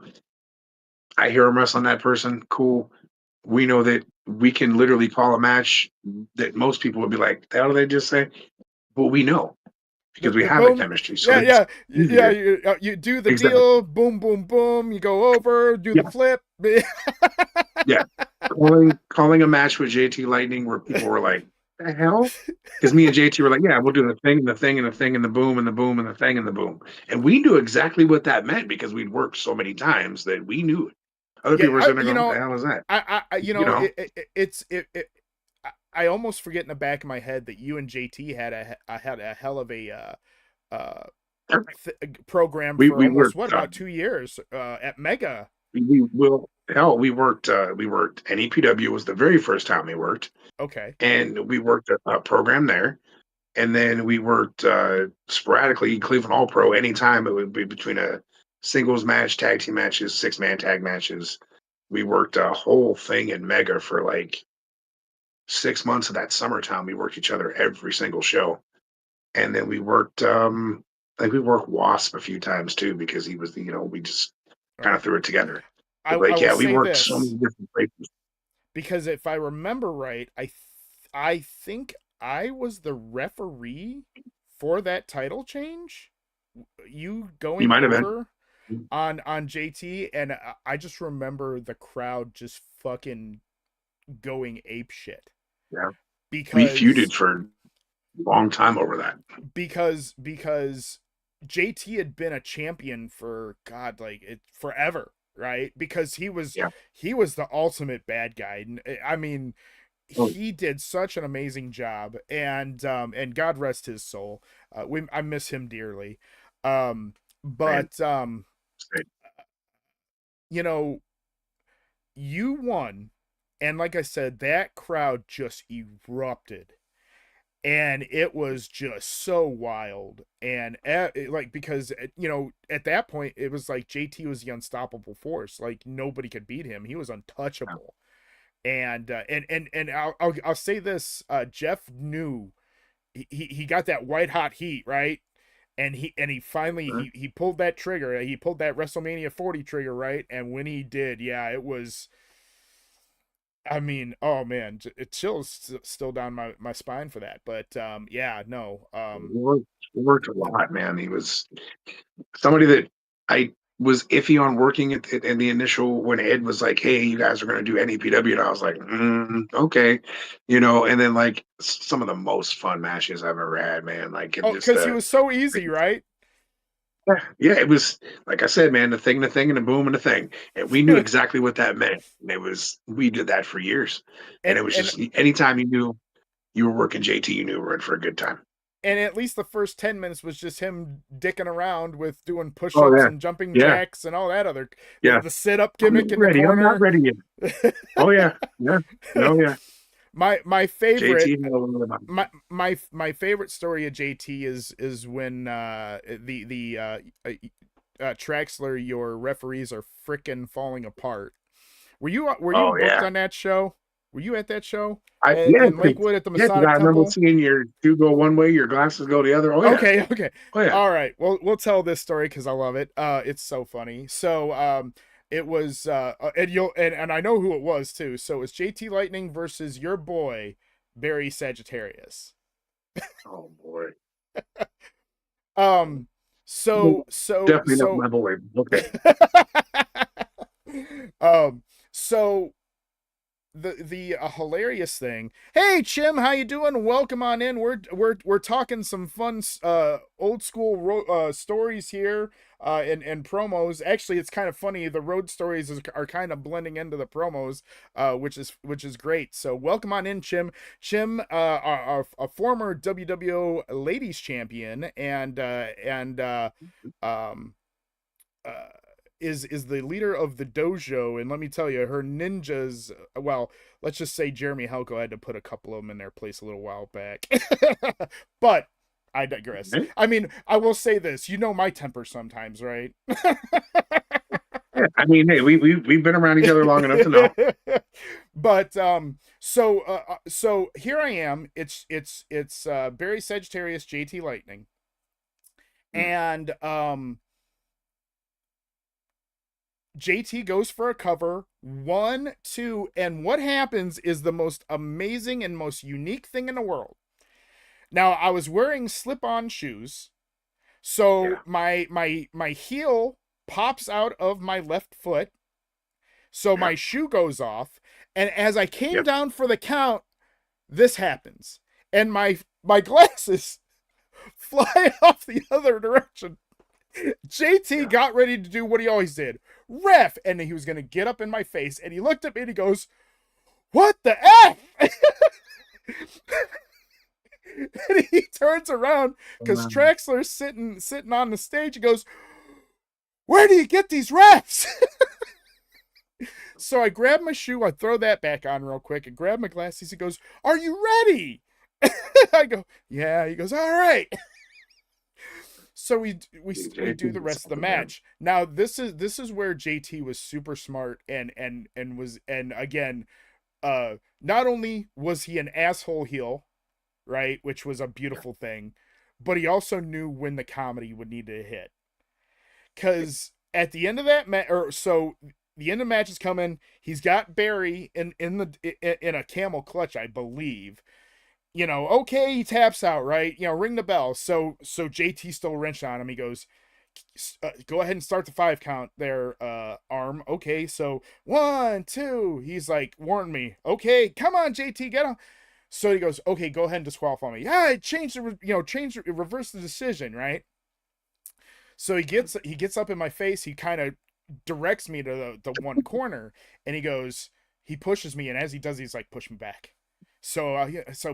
I hear them wrestling that person, cool. We know that we can literally call a match that most people would be like, the hell did they just say? But we know because we have the chemistry. So yeah. You do the deal, boom, boom, boom. You go over, do the flip. Yeah, calling a match with JT Lightning where people were like, "The hell?" Because me and JT were like, "Yeah, we'll do the thing, and the thing, and the thing, and the boom, and the boom, and the thing, and the boom," and we knew exactly what that meant because we'd worked so many times that we knew it. Other people were saying, "What the hell is that?" I almost forget in the back of my head that you and JT had a hell of a program for almost about 2 years at Mega. We worked NEPW was the very first time we worked. Okay. And we worked a program there. And then we worked sporadically Cleveland All Pro anytime it would be between a singles match, tag team matches, 6-man tag matches. We worked a whole thing in Mega for like 6 months of that summertime. We worked each other every single show. And then we worked we worked Wasp a few times too because he was we just kind of threw it together. We worked so many different places. Because if I remember right, I think I was the referee for that title change. You going over on JT, and I just remember the crowd just fucking going ape shit. Yeah, because we feuded for a long time over that. Because JT had been a champion for forever, right? Because he was the ultimate bad guy. I mean, he did such an amazing job, and God rest his soul. I miss him dearly. You won, and like I said, that crowd just erupted. And it was just so wild. And because at that point it was like JT was the unstoppable force. Like nobody could beat him. He was untouchable. And I'll say this, Jeff knew he got that white hot heat, right? And he finally he pulled that trigger. He pulled that WrestleMania 40 trigger, right? And when he did, yeah, it was, I mean, oh man, it chills still down my spine for that. But yeah, no. Worked a lot, man. He was somebody that I was iffy on working in the initial when Ed was like, "Hey, you guys are going to do NEPW," and I was like, "Okay," And then like some of the most fun matches I've ever had, man. Like, oh, because he was so easy, right? Yeah, it was like I said, man. The thing, and the boom, and the thing, and we knew exactly what that meant. And we did that for years, and it was just anytime you knew you were working JT, you knew we were in for a good time. And at least the first 10 minutes was just him dicking around with doing push-ups and jumping jacks and all that other, the sit-up gimmick in the corner. I'm not ready yet. Oh yeah. My favorite, JT, my favorite story of JT is when Traxler, your referees are frickin' falling apart. Were you booked on that show? Were you at that show? In Lakewood at the Masonic Temple? I remember seeing your shoe go one way, your glasses go the other. Oh, yeah. Okay. Oh, yeah. All right. Well, we'll tell this story because I love it. It's so funny. So it was and I know who it was too. So it was JT Lightning versus your boy Barry Sagittarius. Oh boy. So definitely not my boy. Okay. So the hilarious thing. Hey Chim, how you doing? Welcome on in. We're talking some fun old school stories here and promos. Actually, it's kind of funny. The road stories are kind of blending into the promos, which is great. So welcome on in, Chim. Chim, a former WWO Ladies Champion is the leader of the dojo, and let me tell you, her ninjas, well, let's just say Jeremy Helko had to put a couple of them in their place a little while back. But I digress. I mean, I will say this, my temper sometimes, right? Yeah, I mean, hey, we've been around each other long enough to know. But so here I am. It's Barry Sagittarius, JT Lightning. And JT goes for a cover, 1, 2, and what happens is the most amazing and most unique thing in the world. Now, I was wearing slip-on shoes, so my heel pops out of my left foot, so my shoe goes off, and as I came down for the count, this happens, and my glasses fly off the other direction. JT got ready to do what he always did. Ref, and he was going to get up in my face, and he looked at me and he goes, "What the F?" And he turns around because Traxler's sitting on the stage. He goes, "Where do you get these refs?" So I grab my shoe, I throw that back on real quick, and grab my glasses. He goes, "Are you ready?" I go, "Yeah." He goes, "All right." So we do the rest of the match. Now this is where JT was super smart and again, not only was he an asshole heel, right, which was a beautiful thing, but he also knew when the comedy would need to hit. Because at the end of that match, the end of the match is coming. He's got Barry in a camel clutch, I believe. Okay, he taps out, right? Ring the bell. So JT still wrenched on him. He goes, "Go ahead and start the 5 count there, arm." Okay, so 1, 2. He's like, "Warn me." Okay, come on, JT, get him. So he goes, "Okay, go ahead and disqualify me." Yeah, reverse the decision, right? So he gets up in my face. He kind of directs me to the one corner, and he pushes me, and as he does, he's like, "Push me back." So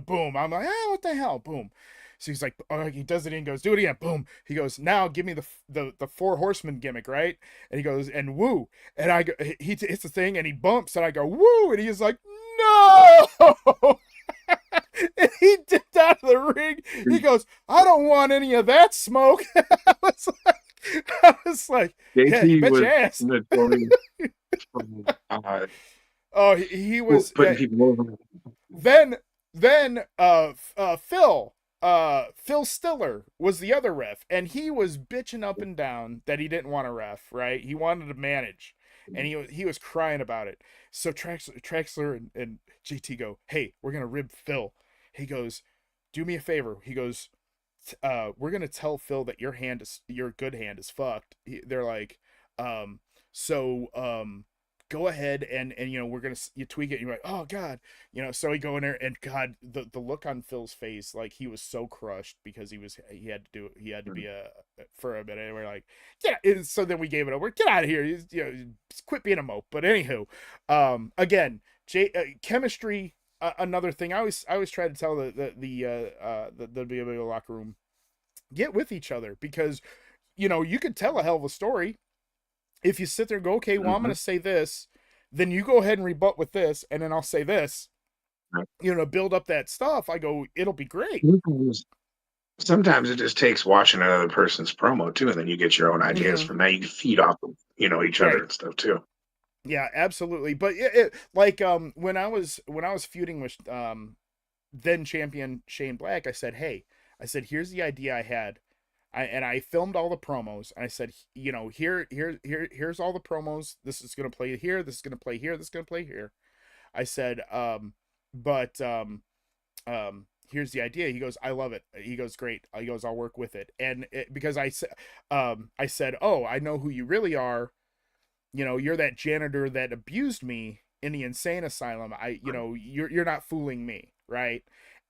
boom, I'm like, what the hell? Boom. So he's like, he does it and goes, "Do it again." Boom. He goes, "Now give me the 4 horsemen gimmick," right? And he goes, "And woo." And I go, he hits the thing and he bumps and I go, "Woo." And he's like, "No." And he dipped out of the ring. He goes, "I don't want any of that smoke." I was like, JT "Yeah, bet was your ass." notorious Oh, he Well, was putting people over. Phil Stiller was the other ref, and he was bitching up and down that he didn't want to ref, right? He wanted to manage, and he was crying about it. So Traxler and JT go, "Hey, we're gonna rib Phil." He goes, "Do me a favor." He goes, "We're gonna tell Phil that your good hand is fucked." They're like, um, so go ahead and we're gonna you tweak it. And you're like, "Oh God," So he go in there, and God, the look on Phil's face, like he was so crushed because he had to be a for a minute. And we're like, yeah. So then we gave it over. Get out of here. Quit being a mope. But anywho, again, chemistry. Another thing I always try to tell the WWO locker room, get with each other, because you could tell a hell of a story if you sit there and go, okay, well, I'm going to say this, then you go ahead and rebut with this, and then I'll say this, build up that stuff. I go, it'll be great. Sometimes it just takes watching another person's promo too, and then you get your own ideas from that. You can feed off of, each other and stuff too. Yeah, absolutely. But when I was feuding with then champion Shane Black, I said, here's the idea I had. I filmed all the promos, and I said, here's all the promos. This is gonna play here. This is gonna play here. This is gonna play here. I said, here's the idea. He goes, I love it. He goes, great. He goes, I'll work with it. And because I said, oh, I know who you really are. You're that janitor that abused me in the insane asylum. You're not fooling me, right?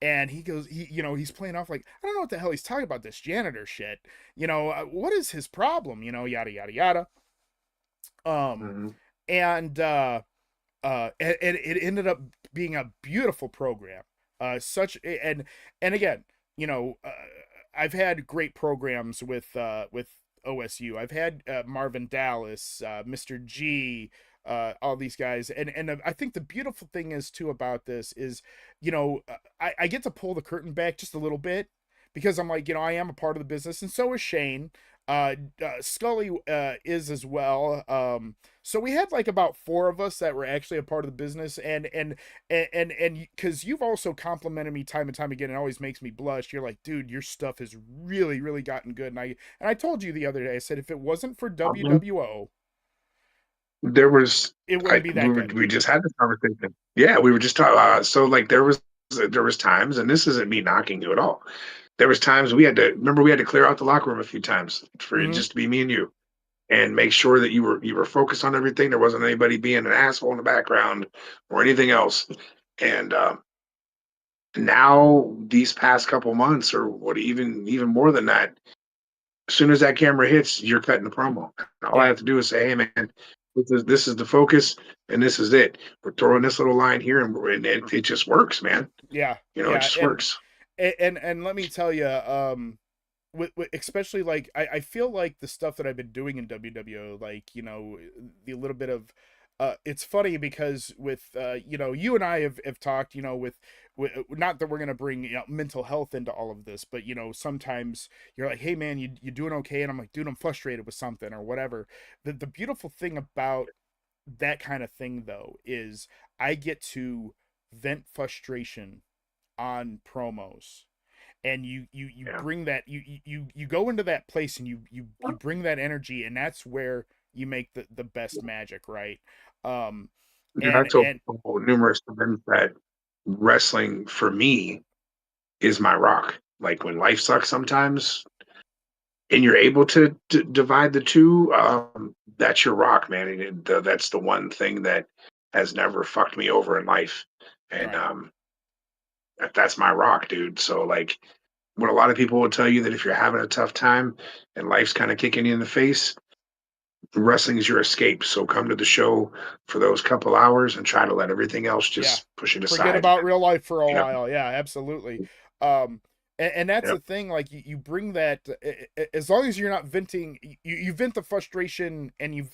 And he goes, he's playing off like, I don't know what the hell he's talking about, this janitor shit. What is his problem? Yada yada yada. And it ended up being a beautiful program. And again, I've had great programs with OSU. I've had Marvin Dallas, Mr. G, all these guys, and I think the beautiful thing is too about this is, I get to pull the curtain back just a little bit, because I'm like, I am a part of the business, and so is Shane. Scully is as well. So we had like about 4 of us that were actually a part of the business, and because you've also complimented me time and time again, it always makes me blush. You're like, dude, your stuff has really, really gotten good. And I told you the other day, I said, if it wasn't for WWO, it wouldn't be that good. We just had this conversation. Yeah, we were just talking. So like there was times, and this isn't me knocking you at all. There was times we had to clear out the locker room a few times for it just to be me and you, and make sure that you were focused on everything. There wasn't anybody being an asshole in the background or anything else. And now these past couple months, or what, even more than that, as soon as that camera hits, you're cutting the promo. All I have to do is say, hey man, this is the focus, and this is it. We're throwing this little line here, and it just works, man. Yeah, it just works. And let me tell you, especially like I feel like the stuff that I've been doing in WWO, like the little bit of it's funny because with you and I have talked, with not that we're gonna bring mental health into all of this, but sometimes you're like, hey man, you doing okay? And I'm like, dude, I'm frustrated with something or whatever. The beautiful thing about that kind of thing though is I get to vent frustration on promos, and you bring that, you go into that place, and you bring that energy, and that's where you make the best magic, right? And I told people numerous times that wrestling for me is my rock. Like when life sucks sometimes, and you're able to divide the two, that's your rock, man. And that's the one thing that has never fucked me over in life. And that's my rock, dude. So like, what a lot of people will tell you, that if you're having a tough time and life's kind of kicking you in the face, wrestling is your escape. So come to the show for those couple hours and try to let everything else just push it aside. Forget about real life for a while. Yeah, absolutely. And that's the thing, like you bring that, as long as you're not venting, you vent the frustration, and you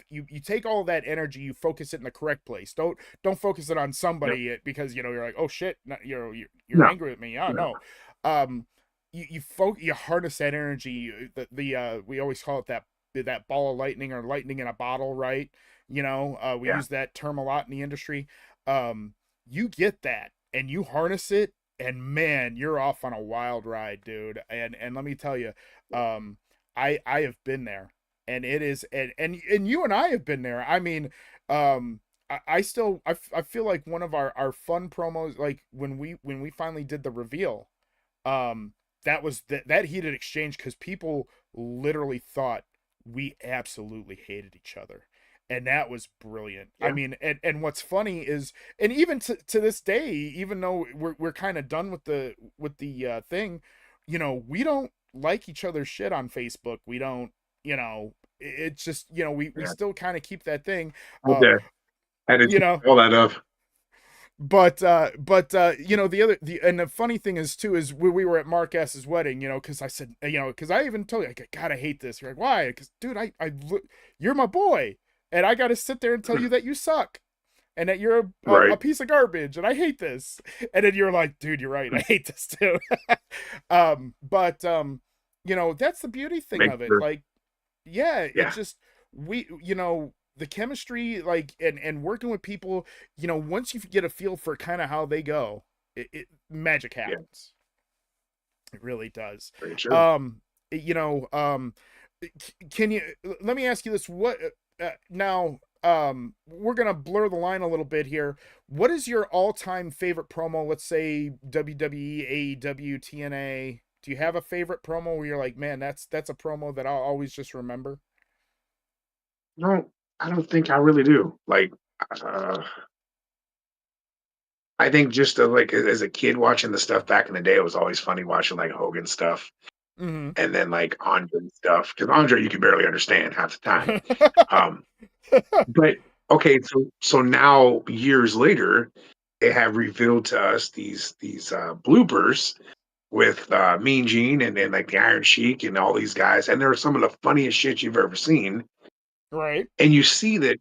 take all that energy, you focus it in the correct place. Don't focus it on somebody because you're like, oh shit, you're angry with me. No. You harness that energy. We always call it that ball of lightning, or lightning in a bottle, right? We use that term a lot in the industry. you get that and you harness it, and man, you're off on a wild ride, dude. And let me tell you, I have been there, and it is, and you and I have been there. I mean, I still I feel like one of our fun promos, like when we finally did the reveal, that was that heated exchange, because people literally thought we absolutely hated each other, and that was brilliant. Yeah. I mean, and what's funny is, and even to this day, even though we're kind of done with the thing, you know, we don't like each other's shit on Facebook. We don't, you know, it's just, you know, we still kind of keep that thing. Okay. I had You to know, all that up. but you know, the funny thing is too, is we were at Mark S's wedding, you know, because I said, you know, because I even told you, I gotta hate this. You're like, why? Because dude, you're my boy, and I gotta sit there and tell you that you suck, and that you're a Right. piece of garbage, and I hate this. And then you're like, dude, you're right, I hate this too. But you know, that's the beauty thing Make of it. sure. Like, yeah, Yeah. it's just, you know, the chemistry, like, and working with people, you know, once you get a feel for kind of how they go, magic happens. It really does. Very true. You know, can you, let me ask you this, what now, we're gonna blur the line a little bit here. What is your all-time favorite promo? Let's say WWE, AEW, TNA. Do you have a favorite promo where you're like, man, that's a promo that I'll always just remember? No, I don't think I really do. Like, uh, I think just like as a kid watching the stuff back in the day, it was always funny watching like Hogan stuff, Mm-hmm. and then like Andre stuff, because Andre you can barely understand half the time. Um, but okay, so now years later, they have revealed to us these bloopers with Mean Gene and like the Iron Sheik and all these guys, and they're some of the funniest shit you've ever seen. Right. And you see that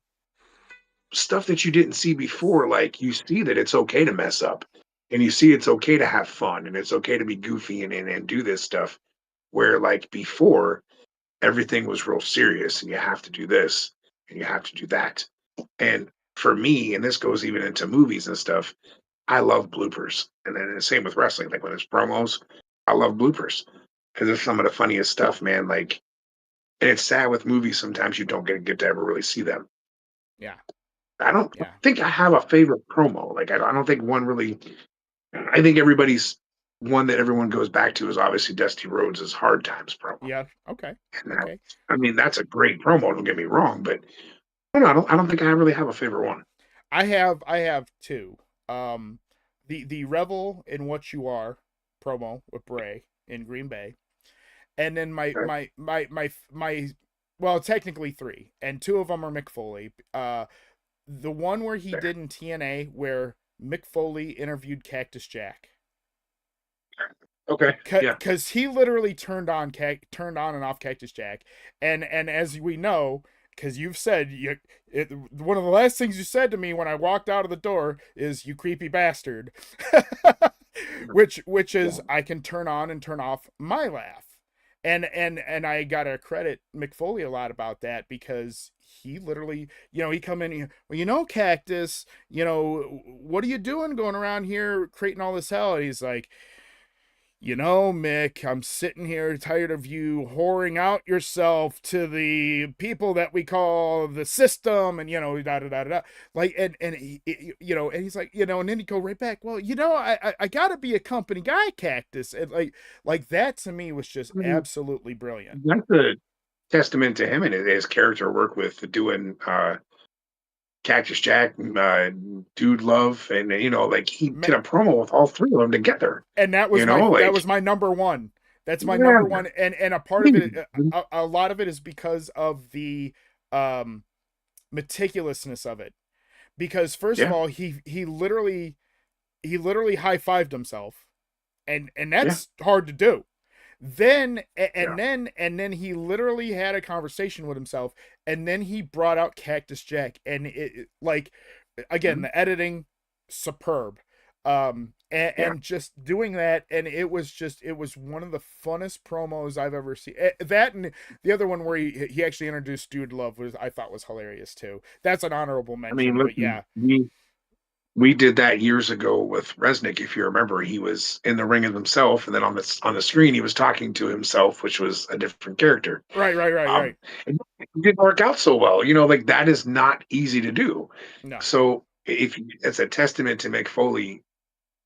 stuff that you didn't see before, like you see that it's okay to mess up, and you see it's okay to have fun, and it's okay to be goofy and do this stuff. Where like before, everything was real serious, and you have to do this and you have to do that. And for me, and this goes even into movies and stuff, I love bloopers. And then the same with wrestling. Like when it's promos, I love bloopers because it's some of the funniest stuff, man. Like, and it's sad with movies sometimes you don't get to ever really see them. Yeah. I don't Yeah. think I have a favorite promo. Like I don't think one really. I think everybody's one that everyone goes back to is obviously Dusty Rhodes' Hard Times promo. Yeah. Okay. And Okay. I mean, that's a great promo. Don't get me wrong, but I don't know. I don't think I really have a favorite one. I have two. The Revel in What You Are promo with Bray in Green Bay, and then Okay. my well, technically three, and two of them are Mick Foley. The one where he did in TNA where Mick Foley interviewed Cactus Jack. Okay. Yeah. Because he literally turned on and off Cactus Jack, and as we know, because you've said one of the last things you said to me when I walked out of the door is "you creepy bastard," which is I can turn on and turn off my laugh, and I gotta credit Mick Foley a lot about that, because he literally, you know, he come in, well, you know, Cactus, you know, what are you doing going around here creating all this hell? And he's like, you know, Mick, I'm sitting here tired of you whoring out yourself to the people that we call the system, and, you know, da da da da. Like, and he, you know, and he's like, you know, and then he go right back, well, you know, I gotta be a company guy, Cactus. And like that to me was just I mean, absolutely brilliant. that's a testament to him and his character work with doing Cactus Jack, Dude Love, and like he did a promo with all three of them together. And that was Like my number one. That's my yeah, number one. And a part of it, a lot of it is because of the meticulousness of it. Because first of yeah, all, he literally high-fived himself, and yeah, that's hard to do. Then yeah. and then he literally had a conversation with himself, and then he brought out Cactus Jack, and like, again, Mhm. the editing, superb. Yeah. And just doing that, and it was one of the funnest promos I've ever seen. That, and the other one where he actually introduced Dude Love, was, I thought, was hilarious too. That's an honorable I mean, mention, but listen, yeah. we did that years ago with Resnick. If you remember, he was in the ring of himself, and then on the screen he was talking to himself, which was a different character. Right. It didn't work out so well. Like that is not easy to do. No. So if it's a testament to Mick Foley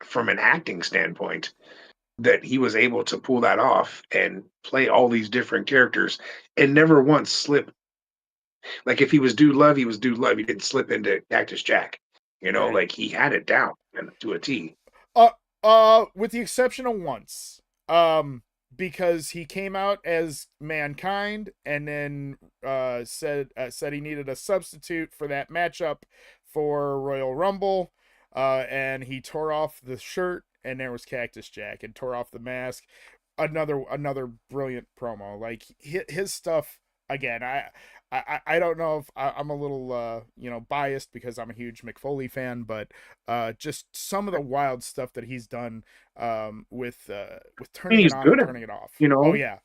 from an acting standpoint that he was able to pull that off and play all these different characters and never once slip. Like if he was Dude Love, he was Dude Love. He didn't slip into Cactus Jack. Right. Like he had it down to a T. With the exception of once. Because he came out as Mankind and then said he needed a substitute for that matchup for Royal Rumble. And he tore off the shirt and there was Cactus Jack and tore off the mask. Another brilliant promo. Like his stuff again. I don't know if I'm a little biased because I'm a huge Mick Foley fan, but just some of the wild stuff that he's done with turning He's it on good and at turning it off. it. Oh yeah.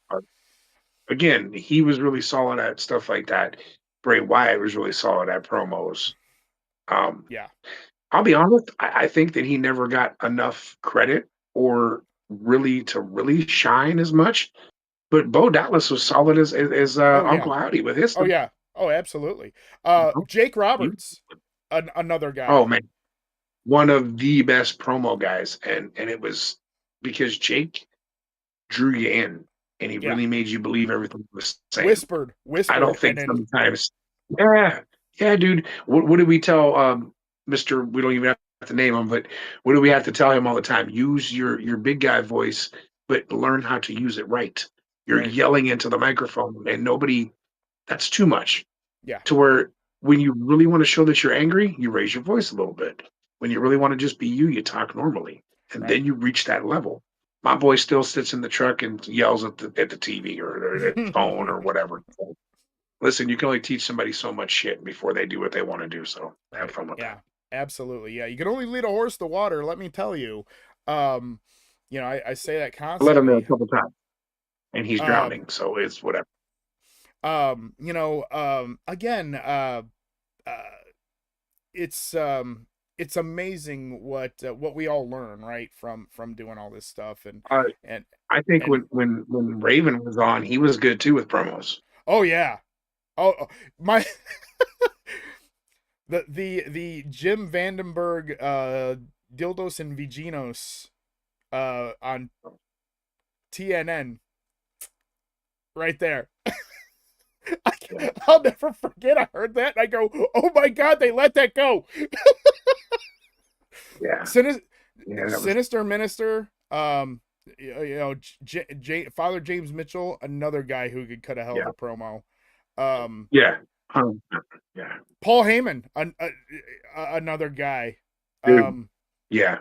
Again, he was really solid at stuff like that. Bray Wyatt was really solid at promos. Yeah. I'll be honest. I think that he never got enough credit or really shine as much. But Bo Dallas was solid as Uncle Howdy with his stuff. Oh yeah. Oh, absolutely. Jake Roberts, another guy. Oh man, one of the best promo guys, and it was because Jake drew you in, and he really made you believe everything he was saying. Whispered. I don't think sometimes. Yeah, dude. What did we tell Mister? We don't even have to name him, but what do we have to tell him all the time? Use your big guy voice, but learn how to use it right. You're yelling into the microphone, and nobody. That's too much. Yeah. To where when you really want to show that you're angry, you raise your voice a little bit. When you really want to just be you talk normally, and then you reach that level. My boy still sits in the truck and yells at the TV or at the phone or whatever. Listen, you can only teach somebody so much shit before they do what they want to do. So have fun with that. Absolutely. Yeah, you can only lead a horse to water. Let me tell you. I say that constantly. Let him know a couple times, and he's drowning. So it's whatever. Again, it's amazing what we all learn, right, from doing all this stuff, and I think when Raven was on, he was good too with promos. Oh yeah, my the Jim Vandenberg Dildos and Viginos on TNN, right there. I'll never forget. I heard that and I go, "Oh my God, they let that go." Yeah. Sinister Minister. Father James Mitchell, another guy who could cut a hell of a promo. Yeah. Paul Heyman, another guy. Yeah.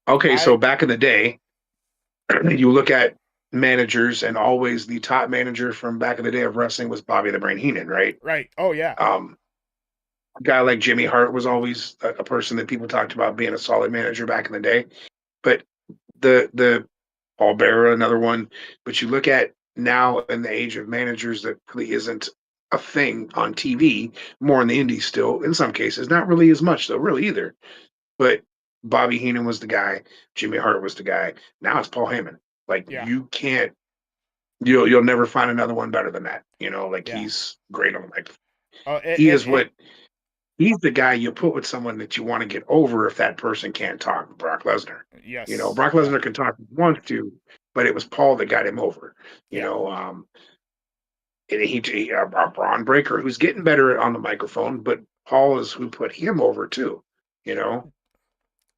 Okay, so back in the day, you look at managers, and always the top manager from back in the day of wrestling was Bobby the Brain Heenan, right? Right. Oh yeah. A guy like Jimmy Hart was always a person that people talked about being a solid manager back in the day. But the Paul Bearer, another one. But you look at now in the age of managers, that really isn't a thing on TV, more in the indies still, in some cases. Not really as much though, really either. But Bobby Heenan was the guy, Jimmy Hart was the guy. Now it's Paul Heyman. Like you can't, you'll never find another one better than that. He's great on the microphone. He's the guy you put with someone that you want to get over if that person can't talk. Brock Lesnar. Yes. Brock Lesnar can talk if he wants to, but it was Paul that got him over. And he Braun Breaker, who's getting better on the microphone, but Paul is who put him over too.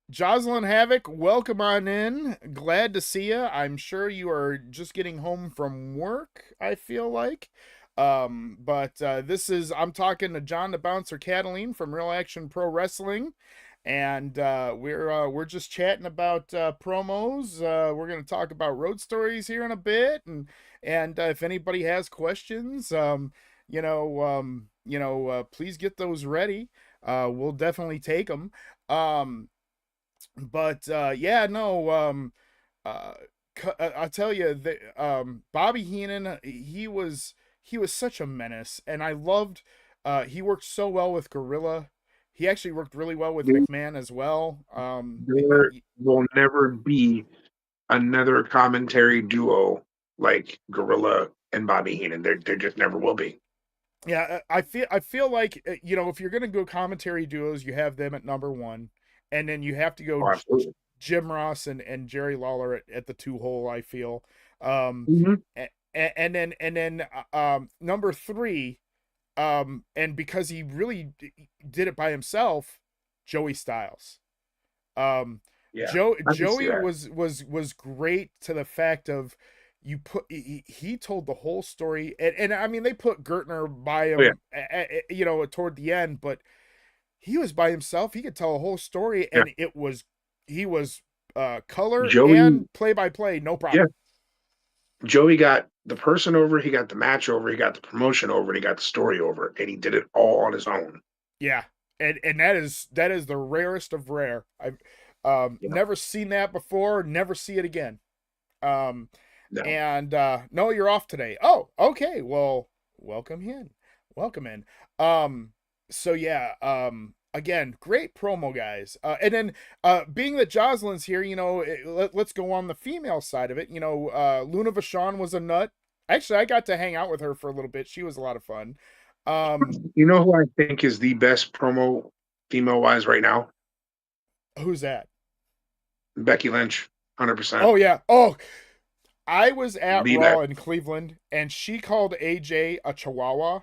Jocelyn Havoc, welcome on in. Glad to see you. I'm sure you are just getting home from work, I feel like. But I'm talking to John the Bouncer Cataline from Real Action Pro Wrestling. And we're just chatting about promos. We're going to talk about road stories here in a bit. And if anybody has questions, please get those ready. We'll definitely take them. I'll tell you that Bobby Heenan, he was such a menace, and I loved. He worked so well with Gorilla. He actually worked really well with Dude, McMahon as well. there will never be another commentary duo like Gorilla and Bobby Heenan. There just never will be. Yeah, I feel like if you're gonna go commentary duos, you have them at number one, and then you have to go Oh, absolutely. Jim Ross and Jerry Lawler at the two hole. I feel, um, Mhm. and then number three, and because he really did it by himself, Joey Styles. Yeah, I can see Joey that. was great to the fact of he told the whole story, and I mean they put Gertner by Oh, yeah. him toward the end, but he was by himself. He could tell a whole story, Yeah. and he was color Joey, and play by play, no yeah, problem. Joey got the person over, he got the match over, he got the promotion over, and he got the story over, and he did it all on his own. Yeah, and that is the rarest of rare. I've Yeah. never seen that before. Never see it again. Um, No. And no, you're off today. Oh, okay. Well, welcome in. Welcome in. So yeah, again, great promo, guys. And then being that Jocelyn's here, let's go on the female side of it. Luna Vachon was a nut. Actually, I got to hang out with her for a little bit. She was a lot of fun. You know who I think is the best promo female wise right now? Who's that? Becky Lynch, 100%. Oh yeah. Oh, I was at The Raw best. in Cleveland, and she called AJ a Chihuahua,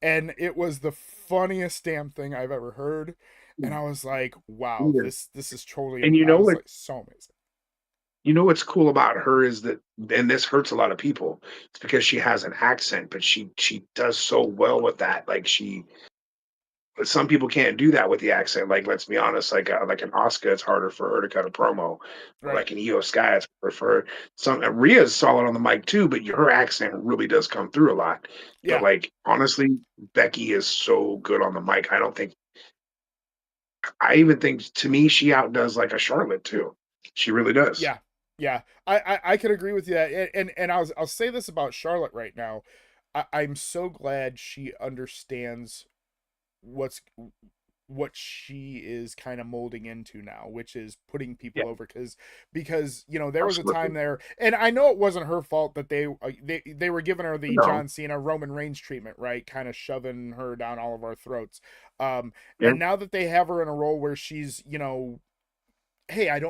and it was the funniest damn thing I've ever heard. And I was like, "Wow, Yeah. this is totally." And I was like, so amazing. you know what's cool about her is that, and this hurts a lot of people, it's because she has an accent, but she does so well with that. Like some people can't do that with the accent. Like, let's be honest, like an Oscar, it's harder for her to cut a promo. Or Right? like an Io Sky, it's harder for her. Some Rhea's solid on the mic too, but her accent really does come through a lot. But Yeah, like honestly, Becky is so good on the mic. I even think to me she outdoes like a Charlotte too. She really does. yeah, yeah. I could agree with you. And I'll say this about Charlotte right now. I'm so glad she understands what's what she is kind of molding into now, which is putting Yeah, people over because there was a time absolutely. there, and I know it wasn't her fault that they were giving her the No. John Cena Roman Reigns treatment, right? Kind of shoving her down all of our throats. Yeah. And now that they have her in a role where she's, hey,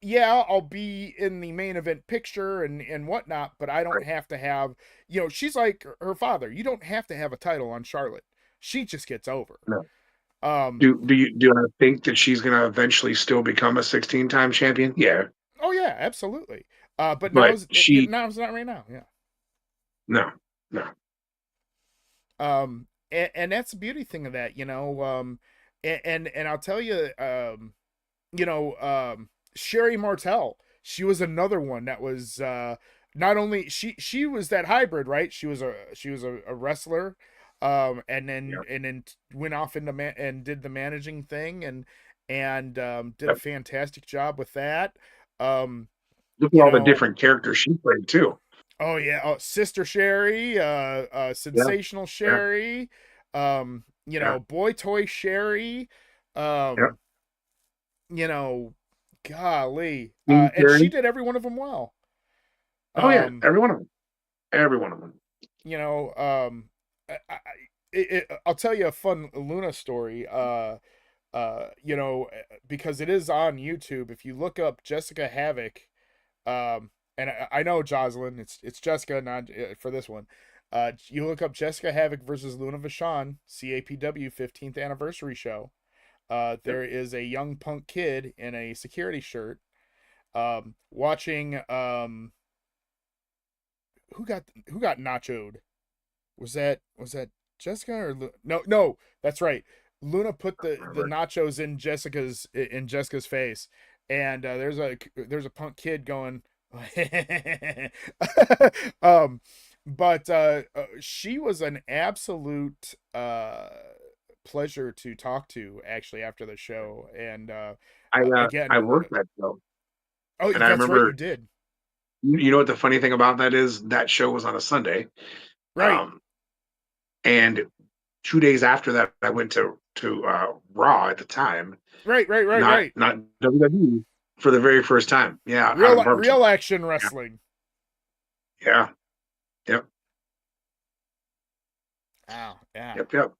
yeah, I'll be in the main event picture and whatnot, but I don't Right. have to have, she's like her father. You don't have to have a title on Charlotte. She just gets over. No. Um, Do I think that she's gonna eventually still become a 16-time champion? Yeah. oh yeah, absolutely. But But now's not right now. Yeah. no, no. And that's the beauty thing of that, and I'll tell you, Sherry Martel, she was another one that was not only she was that hybrid, right? She was a wrestler, Yeah. and then went off into and did the managing thing and did a Yep. fantastic job with that. Um, Look at you all the know, different characters she played too. oh yeah, Sister Sherry, Yeah. Sensational Yeah. Sherry, Yeah. Boy Toy Sherry, Yeah. um, you know, golly, Team and she Fury. did every one of them well. Oh yeah, Um, every one of them. Every one of them. you know, I'll tell you a fun Luna story. Because it is on YouTube. If you look up Jessica Havoc, and I know Jocelyn, it's Jessica, not for this one. You look up Jessica Havoc versus Luna Vachon, CAPW 15th anniversary show. Yep. There is a young punk kid in a security shirt, watching who got nachoed. Was that Jessica or no, that's right. Luna put the Remember. nachos in Jessica's face, and there's a punk kid going, but she was an absolute pleasure to talk to actually after the show, and I again, worked that show, oh and I that's right, you remember. did, You know what the funny thing about that is? That show was on a Sunday, right, um, and 2 days after that, I went to Raw at the time, Right. not WWE, for the very first time. Yeah, out in Real Birmingham. action wrestling. Yeah. Yep. Wow. Yeah. Yep.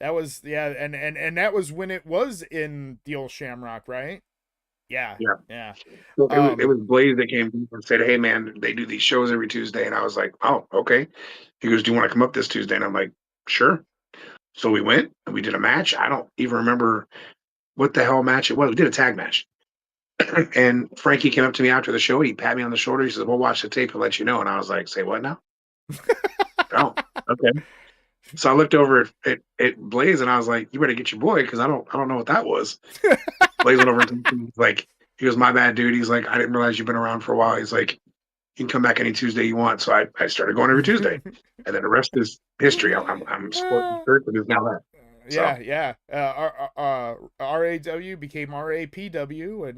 That was and that was when it was in the old Shamrock, right? Yeah. Yeah. Yeah. So it was Blaze that came and said, "Hey man, they do these shows every Tuesday," and I was like, "Oh, okay." He goes, "Do you want to come up this Tuesday?" And I'm like, "Sure." So we went and we did a match. I don't even remember what the hell match it was. We did a tag match. And Frankie came up to me after the show. He pat me on the shoulder. He says, "We'll watch the tape and let you know." And I was like, "Say what now?" Oh, okay. So I looked over at Blaze and I was like, "You better get your boy because I don't know what that was." Blaze went over and he's like, he goes, "My bad, dude." He's like, "I didn't realize you've been around for a while." He's like, "You can come back any Tuesday you want." So I started going every Tuesday, and then the rest is history. I'm sporting shirts and it's now that. So Yeah. RAW became RAPW,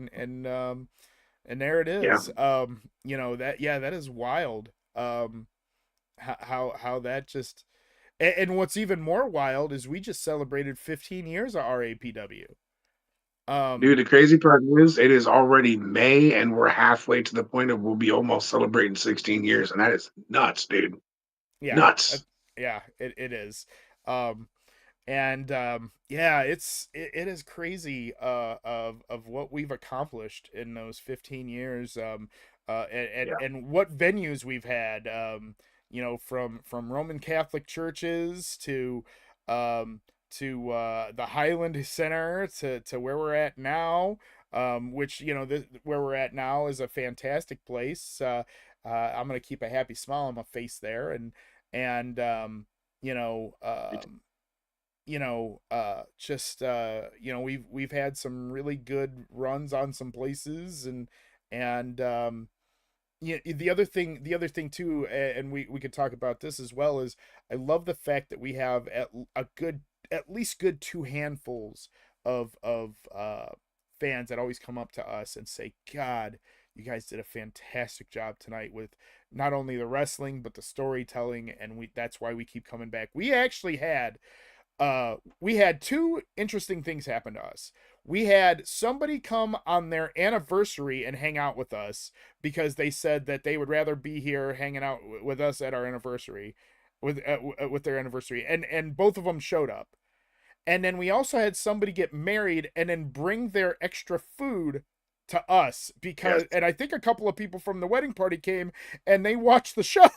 and there it yeah, is. That is wild. How that just and what's even more wild is we just celebrated 15 years of RAPW. dude. The crazy part is it is already May, and we're halfway to the point of we'll be almost celebrating 16 years, and that is nuts, dude. Yeah, Nuts. it is. Um, it is crazy of what we've accomplished in those 15 years. Yeah. And what venues we've had. From Roman Catholic churches um to the Highland Center to where we're at now. Which where we're at now is a fantastic place. I'm gonna keep a happy smile on my face there, and you know we've had some really good runs on some places, and the other thing too, and we could talk about this as well, is I love the fact that we have at least good two handfuls of fans that always come up to us and say, "God, you guys did a fantastic job tonight with not only the wrestling but the storytelling," and that's why we keep coming back. We had two interesting things happen to us. We had somebody come on their anniversary and hang out with us because they said that they would rather be here hanging out with us at our anniversary, with their anniversary, and both of them showed up. And then we also had somebody get married and then bring their extra food to us Yes. and I think a couple of people from the wedding party came and they watched the show.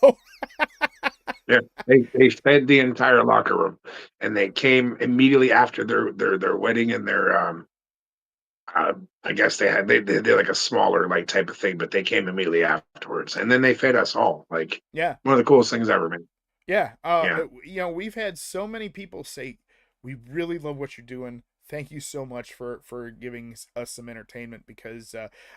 Yeah, they fed the entire locker room, and they came immediately after their wedding and their I guess they did like a smaller like type of thing, but they came immediately afterwards, and then they fed us all. Like Yeah. one of the coolest things ever, man. Yeah. Yeah, We've had so many people say, "We really love what you're doing. Thank you so much for giving us some entertainment." Because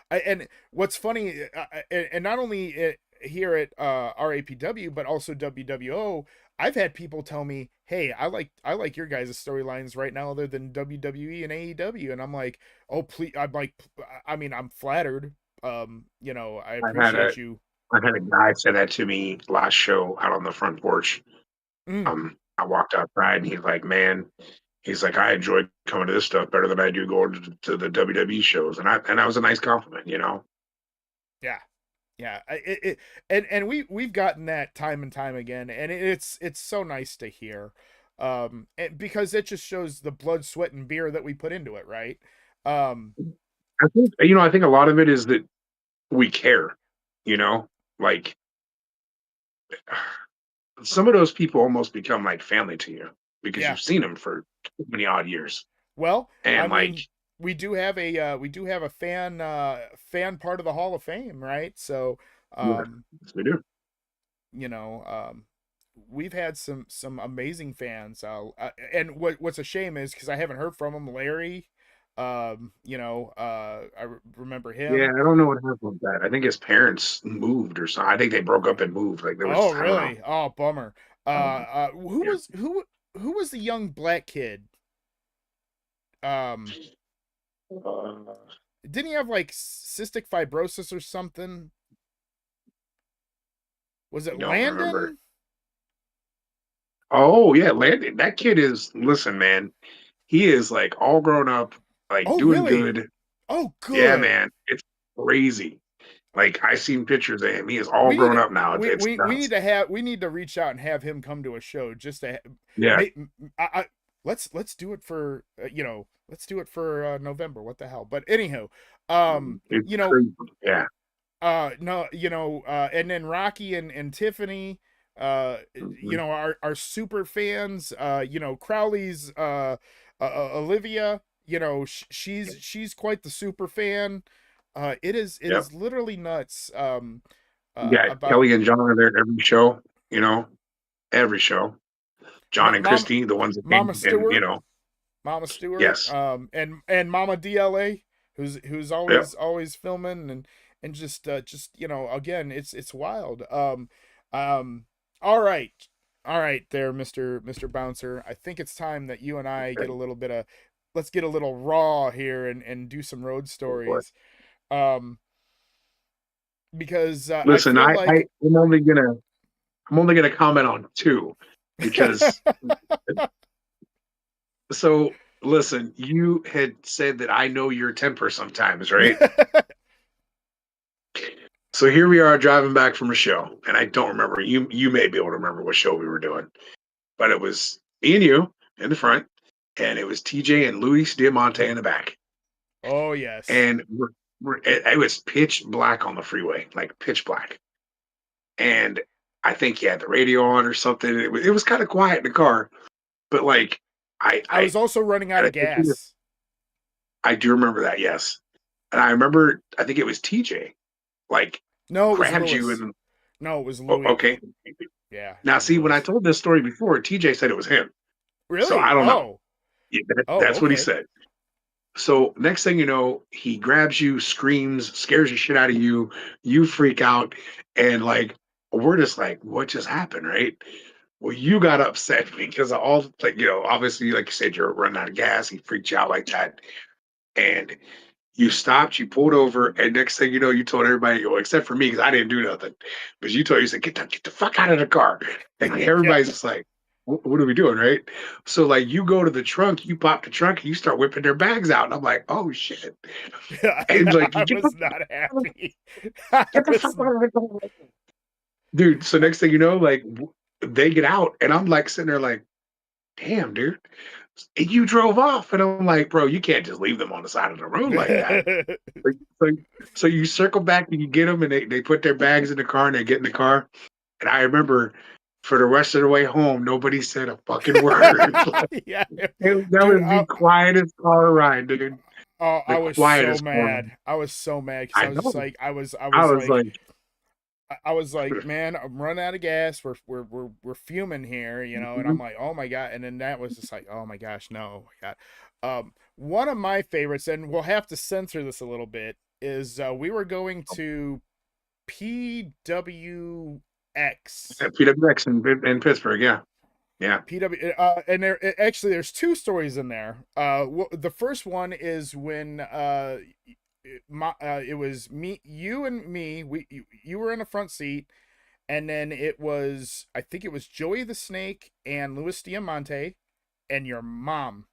and what's funny, and not only here at RAPW but also WWO, I've had people tell me, "Hey, I like your guys' storylines right now other than WWE and AEW," and I'm like, "Oh, please!" I'm like, I mean, I'm flattered. I I had a appreciate you. I had a guy say that to me last show out on the front porch. Mm, I walked outside, and he's like, "Man," he's like, "I enjoy coming to this stuff better than I do going to the WWE shows," and that was a nice compliment, you know. yeah. Yeah, and we've gotten that time and time again, and it's so nice to hear, because it just shows the blood, sweat, and beer that we put into it, right? Um, I think a lot of it is that we care, you know, like some of those people almost become like family to you because yeah. you've seen them for so many odd years. Well, I And like, mean, we do have a fan part of the Hall of Fame, right? So, yeah, um, yes, we do. you know, um, we've had some amazing fans. And what's a shame is because I haven't heard from him, Larry. Remember Yeah, him. I don't know what happened with that. I think his parents moved or something. I think they broke up and moved. Like there Oh, was, I don't know. really? Oh, bummer. Who Yeah. was who was the young black kid? Um, Uh, didn't he have like cystic fibrosis or something? Was I it don't remember. Landon? Oh yeah, Landon. That kid is. Listen, man. He is like all grown up, like Oh, doing really? good. Oh, Yeah, good. man. It's crazy. Like I seen pictures of him. He is all We need grown to, up now. It's nuts. we need to reach out and have him come to a show just to Yeah. make let's do it for let's do it for November. What the hell? But anyhow, It's you know, crazy. Yeah. no, and then Rocky and Tiffany, Mhm. are super fans. Crowley's Olivia, she's quite the super fan. It Yep. is literally nuts. Yeah. About Kelly and John are there every show. You know, every show. John and Mom, Christy, the ones that Mama came, and Stewart, Mama Stewart, yes. and Mama DLA, who's Yep. always filming and just again, it's wild. All right, there, Mister Bouncer. I think it's time that you and I get a little bit of, let's get a little raw here and do some road stories. Um, because I Listen, feel like I'm only gonna comment on two because so listen, you had said that I know your temper sometimes, right? So here we are driving back from a show, and I don't remember. You may be able to remember what show we were doing, but it was me and you in the front, and it was TJ and Luis Diamante in the back, Oh yes. and it was pitch black on the freeway, like pitch black, and I think he had the radio on or something. It was kind of quiet in the car, but like I was also running out and of gas. I do remember that, yes, and I remember I think it was TJ like No, it was grabbed you Lewis. and No, it was oh, Louis. okay. Yeah, it Now, was see, when I Lewis. told this story before, TJ said it was him. So I Really? don't know. Oh. Yeah, Oh, that's what he okay. said. So next thing you know, he grabs you, screams, scares the shit out of you. You freak out, and like we're just like, what just happened, right? Well, you got upset because of all like obviously, like you said, you're running out of gas. He freaked you out like that, and you stopped, you pulled over, and next thing you know, you told everybody, well, except for me, because I didn't do nothing. But you said, get the fuck out of the car. And Yeah. everybody's just like, what are we doing, right? So like you go to the trunk, you pop the trunk, and you start whipping their bags out. And I'm like, oh shit. And like you I was not happy. get the fuck out of the car. Dude, so next thing you know, like they get out, and I'm like sitting there like, damn, dude. And you drove off. And I'm like, bro, you can't just leave them on the side of the road like that. So, so you circle back and you get them, and they put their bags in the car and they get in the car. And I remember for the rest of the way home, nobody said a fucking word. Yeah. That Dude, was the quietest car ride, dude. I The was so quietest car ride. mad. I was so mad because I I was just know. like, I was like, I was like, man, I'm running out of gas. We're fuming here, and I'm like, oh my god. And then that was just like, oh my gosh, no, oh my god. One of my favorites, and we'll have to censor this a little bit, is we were going to PWX. PWX in Pittsburgh, yeah. Yeah. And actually there's two stories in there. The first one is when it was you and me. You were in the front seat, and then I think it was Joey the Snake and Luis Diamante, and your mom.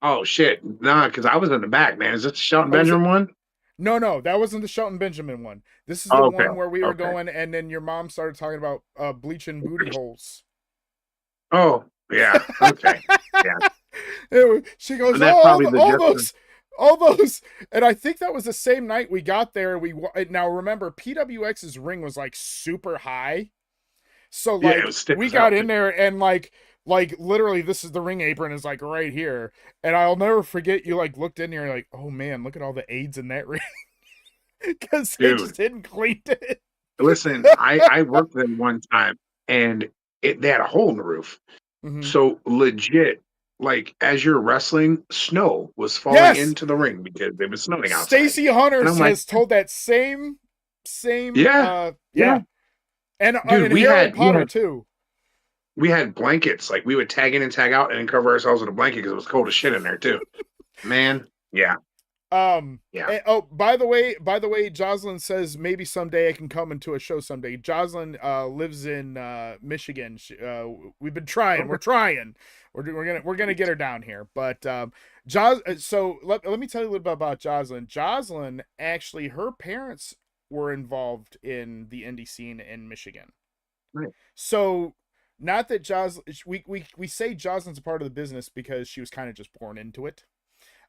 Oh shit. Nah, because I was in the back, man. Is this the Shelton Oh, was it? Benjamin one? No, that wasn't the Shelton Benjamin one. This is the Oh, okay. one where we were Okay. going, and then your mom started talking about bleaching booty holes. Oh, yeah. Okay. Yeah. She goes, And that's all probably the difference. those, and I think that was the same night we got there. Now remember, PWX's ring was like super high, so Yeah, like it was stiff we as got hell. in there and like literally this is the ring apron is like right here, and I'll never forget you like looked in here and like, oh man, look at all the AIDS in that ring because they Dude. just didn't clean it. Listen, I worked there one time, and they had a hole in the roof. Mhm. So legit, like as you're wrestling, snow was falling Yes! into the ring because it was snowing outside. Stacey Hunter And I'm like, has told that same Yeah. and Dude, and we Harold had Potter too. we had blankets. Like we would tag in and tag out and then cover ourselves with a blanket because it was cold as shit in there too. Man, yeah. Yeah. Oh, by the way, Jocelyn says maybe someday I can come into a show someday. Jocelyn lives in Michigan. We've been trying. We're trying. We're gonna get her down here. But so let me tell you a little bit about Jocelyn. Jocelyn actually, her parents were involved in the indie scene in Michigan. Right. So not that Jocelyn, we say Jocelyn's a part of the business because she was kind of just born into it.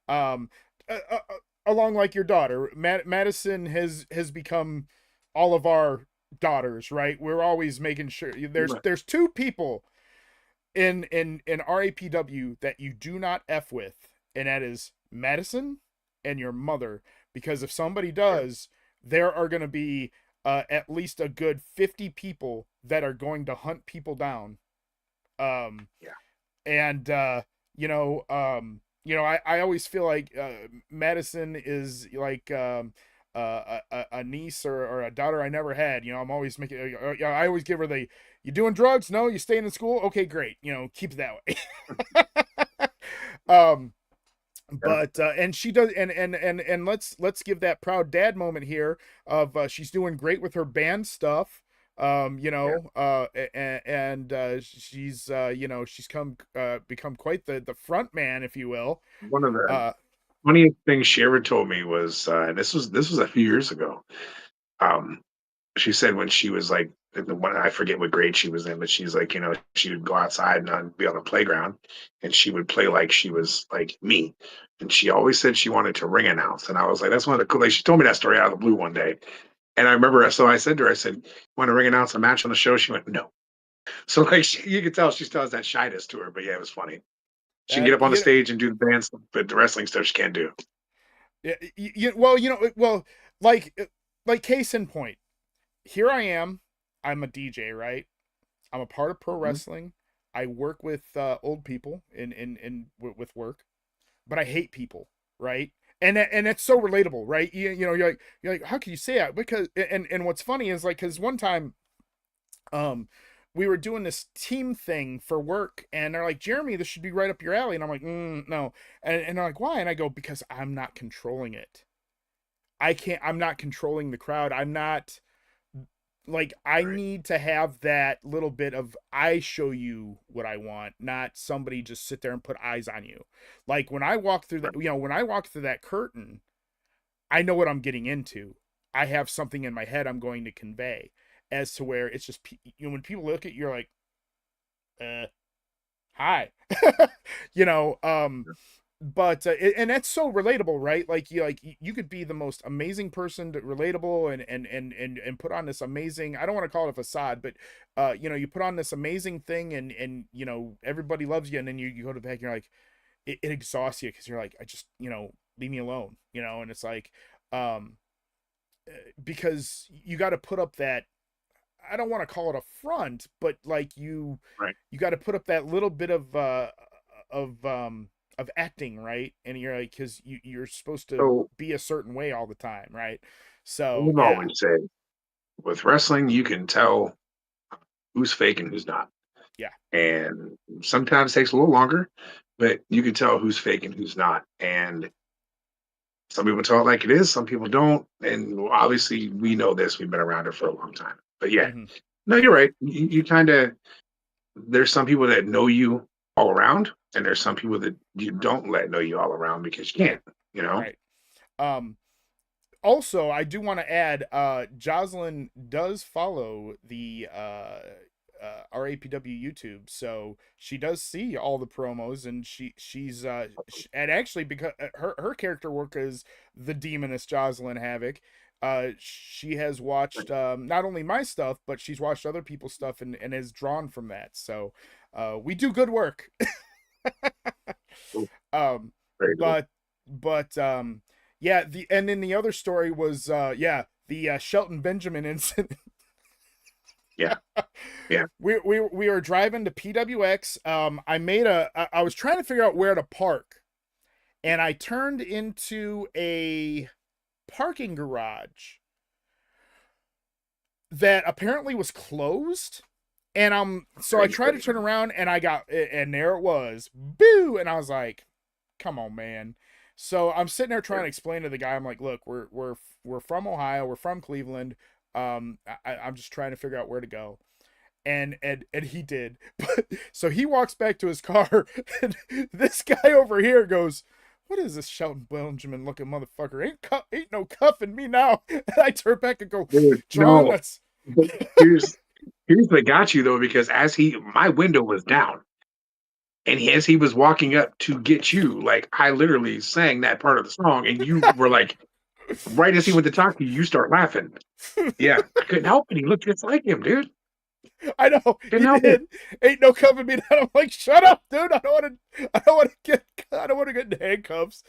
Um, uh, uh, Along like your daughter, Madison has become all of our daughters, right? We're always making sure there's two people in RAPW that you do not F with, and that is Madison and your mother, because if somebody does, there are going to be at least a good 50 people that are going to hunt people down. And I always feel like Madison is like a niece or a daughter I never had. I'm always making. I always give her the. You doing drugs? No. You staying in school? Okay, great. Keep it that way. But and she does, and let's give that proud dad moment here of she's doing great with her band stuff. She's she's become quite the front man, if you will. One of the funniest things she ever told me was, and this was a few years ago. She said when she was like, I forget what grade she was in, but she's like, she would go outside and be on the playground, and she would play like she was like me, and she always said she wanted to ring announce, and I was like, that's one of the cool. Like, she told me that story out of the blue one day, and I remember, so I said to her, I said, want to ring announce a match on the show? She went, no. So like, you could tell she still has that shyness to her, but yeah, it was funny. She can get up on the stage and do the band stuff, but the wrestling stuff she can't do. Yeah, like case in point. Here I am. I'm a DJ, right? I'm a part of pro wrestling. I work with old people with work, but I hate people, right? And it's so relatable, right? You're like, how can you say that? Because and what's funny is like, because one time, we were doing this team thing for work, and they're like, Jeremy, this should be right up your alley, and I'm like, no, and they're like, why? And I go, because I'm not controlling it. I'm not controlling the crowd. I'm not. Like, I need to have that little bit of, I show you what I want, not somebody just sit there and put eyes on you. Like, when I walk through that, when I walk through that curtain, I know what I'm getting into. I have something in my head I'm going to convey, as to where it's just, when people look at you, you're like, hi. But and that's so relatable, right? Like you could be the most amazing person, relatable, and put on this amazing, I don't want to call it a facade, but you put on this amazing thing, and everybody loves you, and then you go to the back and you're like, it exhausts you, because you're like, I just, leave me alone, and it's like, because you got to put up that, I don't want to call it a front, but like you got to put up that little bit of acting, right? And you're like, because you're supposed to be a certain way all the time, right? So I've always said, with wrestling, you can tell who's fake and who's not. Yeah. And sometimes it takes a little longer, but you can tell who's fake and who's not. And some people tell it like it is, some people don't. And obviously, we know this. We've been around it for a long time. But yeah, no, you're right. You kind of, there's some people that know you all around, and there's some people that you don't let know you all around because you can't, Right. Also, I do want to add, Jocelyn does follow the RAPW YouTube, so she does see all the promos, and she's and actually, because her character work is the demoness Jocelyn Havoc, she has watched not only my stuff, but she's watched other people's stuff, and is drawn from that. So we do good work. Yeah, and then the other story was the Shelton Benjamin incident. Yeah. We were driving to PWX. I was trying to figure out where to park, and I turned into a parking garage that apparently was closed. And I tried to turn around, and and there it was, boo, and I was like, come on, man. So I'm sitting there trying to explain to the guy, I'm like, look, we're from Ohio, we're from Cleveland. I'm just trying to figure out where to go. And he did. But so he walks back to his car, and this guy over here goes, "What is this Shelton Benjamin looking motherfucker? Ain't no cuffing me now." And I turn back and go, Dude, "John, no. let's." Here's what got you though, because my window was down, and as he was walking up to get you, like I literally sang that part of the song, and you were like, right as he went to talk to you, you start laughing. Yeah, I couldn't help it. He looked just like him, dude. I know Couldn't he help did. it. Ain't no cuffing me down. I'm like, shut up, dude. I don't want to get in handcuffs.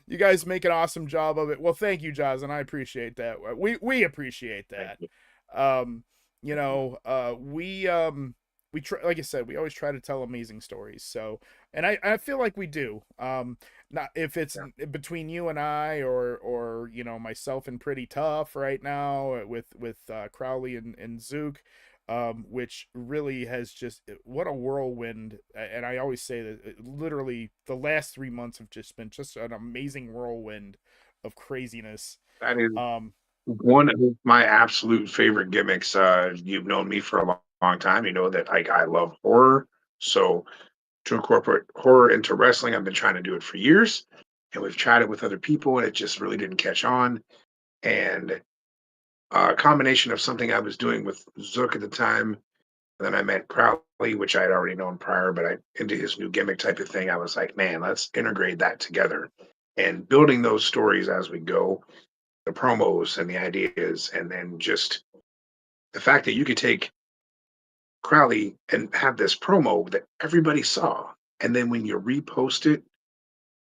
You guys make an awesome job of it. Well, thank you, Jaws, and I appreciate that. We appreciate that. You know, we try, like I said, we always try to tell amazing stories. So, and I feel like we do. Not if it's between you and I, or you know, myself and Pretty Tough right now with Crowley and Zook. Which really has just, what a whirlwind. And I always say that literally the last 3 months have just been just an amazing whirlwind of craziness. That is one of my absolute favorite gimmicks. You've known me for a long time. You know that I love horror. So to incorporate horror into wrestling, I've been trying to do it for years. And we've tried it with other people, and it just really didn't catch on. And a combination of something I was doing with Zook at the time. And then I met Crowley, which I had already known prior, but I into his new gimmick type of thing. I was like, man, let's integrate that together and building those stories as we go, the promos and the ideas, and then just the fact that you could take Crowley and have this promo that everybody saw. And then when you repost it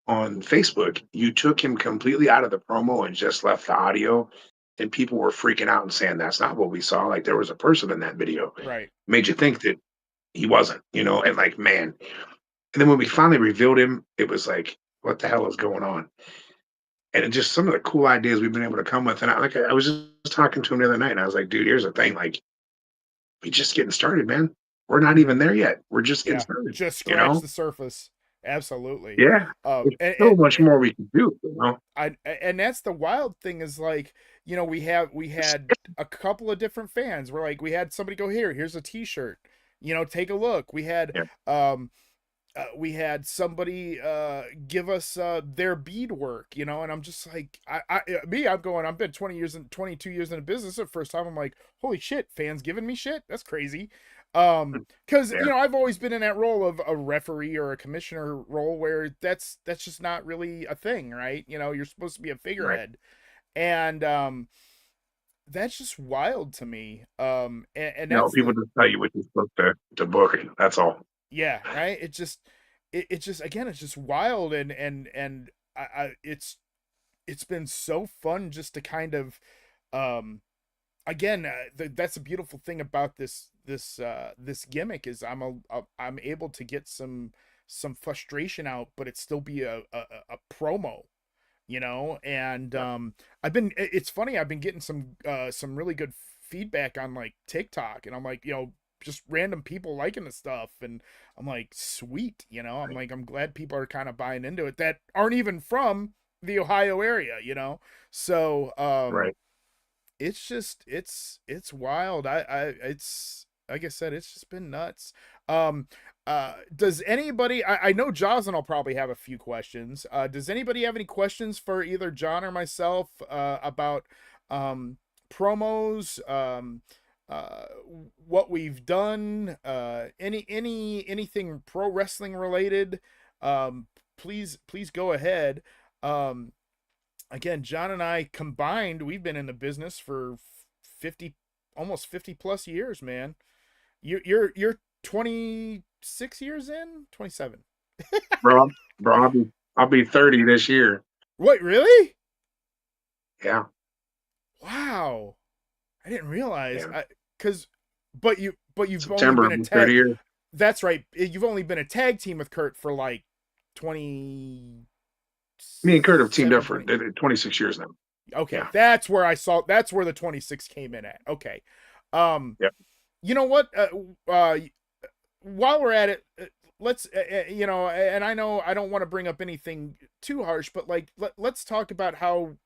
on Facebook, you took him completely out of the promo and just left the audio. And people were freaking out and saying that's not what we saw. Like there was a person in that video. Right. Made you think that he wasn't, and like, man. And then when we finally revealed him, it was like, what the hell is going on? And it just some of the cool ideas we've been able to come with. And I was just talking to him the other night, and I was like, dude, here's the thing. Like, we just getting started, man. We're not even there yet. We're just getting started. Just scratch the surface. Absolutely. Yeah. There's so much more we can do, and that's the wild thing is, like, we had a couple of different fans. We're like, we had somebody go, here's a t-shirt, take a look. We had somebody give us their beadwork, and I'm just like, I've been 22 years in the business. The first time I'm like, holy shit, fans giving me shit? That's crazy. Because I've always been in that role of a referee or a commissioner role where that's just not really a thing, right? You're supposed to be a figurehead, and that's just wild to me. And that's people just tell you what you're supposed to book. That's all. Yeah, right. It just again, it's just wild, and it's been so fun just to kind of again, that's a beautiful thing about this gimmick is I'm able to get some frustration out, but it still be a promo, and it's funny, I've been getting some really good feedback on like TikTok, and I'm like, just random people liking the stuff, and I'm like, sweet, I'm like, I'm glad people are kind of buying into it that aren't even from the Ohio area, so Right. It's just it's wild. It's like I said, it's just been nuts. Does anybody, I know Jocelyn will probably have a few questions. Does anybody have any questions for either John or myself about promos, what we've done, anything pro wrestling related? Please go ahead. Again, John and I combined, we've been in the business for almost 50 plus years, man. You're 26 years in, 27. Bro, I'll be 30 this year. What, really? Yeah. Wow. I didn't realize. Yeah. But you've September, only been a tag. 30 years. That's right. You've only been a tag team with Kurt for like 20. Me and Kurt have teamed up for 26 years now. Okay, yeah. That's where the 26 came in at. Okay. Yep. You know what? While we're at it, let's you know, and I know I don't want to bring up anything too harsh, but like let's talk about how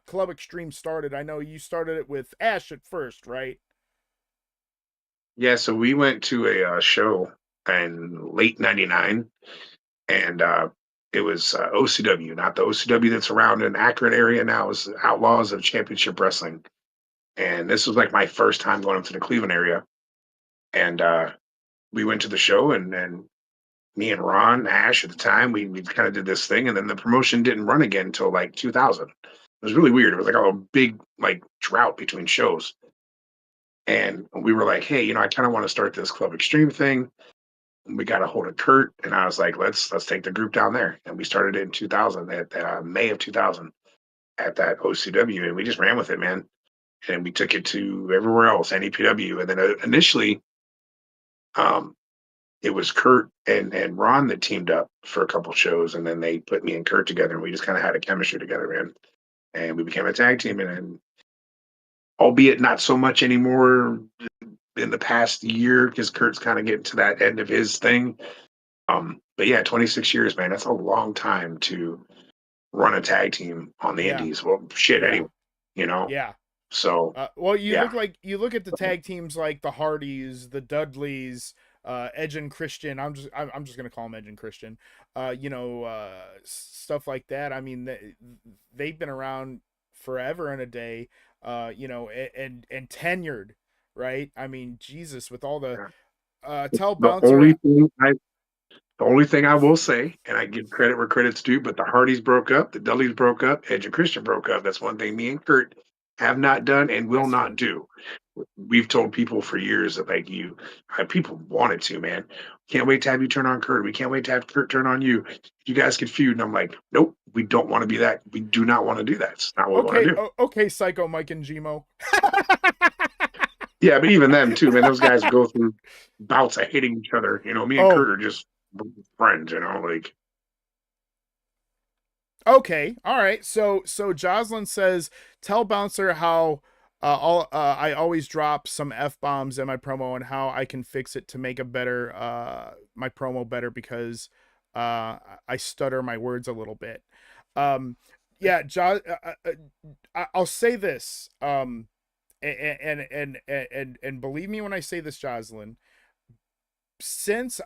Club Extreme started. I know you started it with Ash at first, right? Yeah, so we went to a show in late '99, and it was OCW, not the OCW that's around in Akron area now. It was Outlaws of Championship Wrestling, and this was like my first time going up to the Cleveland area, and we went to the show, and me and Ron Ash at the time, we kind of did this thing, and then the promotion didn't run again until like 2000. It was really weird. It was like a big like drought between shows, and we were like, hey, I kind of want to start this Club Extreme thing. And we got a hold of Kurt, and I was like, let's take the group down there, and we started it in 2000 at May of 2000 at that OCW, and we just ran with it, man. And we took it to everywhere else, NEPW, and then initially, um, it was Kurt and Ron that teamed up for a couple shows, and then they put me and Kurt together, and we just kind of had a chemistry together, man. And we became a tag team, and albeit not so much anymore in the past year because Kurt's kind of getting to that end of his thing. But yeah, 26 years, man, that's a long time to run a tag team on the Yeah. indies. Well, shit, Yeah. anyway, Yeah. So Well, you yeah. look at the tag teams like the Hardys, the Dudleys, Edge and Christian. I'm just gonna call them Edge and Christian. Stuff like that. I mean, they've been around forever and a day. And tenured, right? I mean, Jesus, with all the tell The Bouncer. only thing I will say, and I give credit where credit's due, but the Hardys broke up, the Dudleys broke up, Edge and Christian broke up. That's one thing me and Kurt have not done and will That's not do. We've told people for years that people wanted to, man. Can't wait to have you turn on Kurt. We can't wait to have Kurt turn on you. You guys can feud. And I'm like, nope, we don't want to be that. We do not want to do that. It's not what we want to do. Okay, Psycho Mike and Gmo. Yeah, but even them too, man. Those guys go through bouts of hating each other. Me and Kurt are just friends. Like. Okay, all right. So Jocelyn says, tell Bouncer how I always drop some f bombs in my promo and how I can fix it to make a better my promo better because I stutter my words a little bit. Yeah, I'll say this. And believe me when I say this, Jocelyn. Since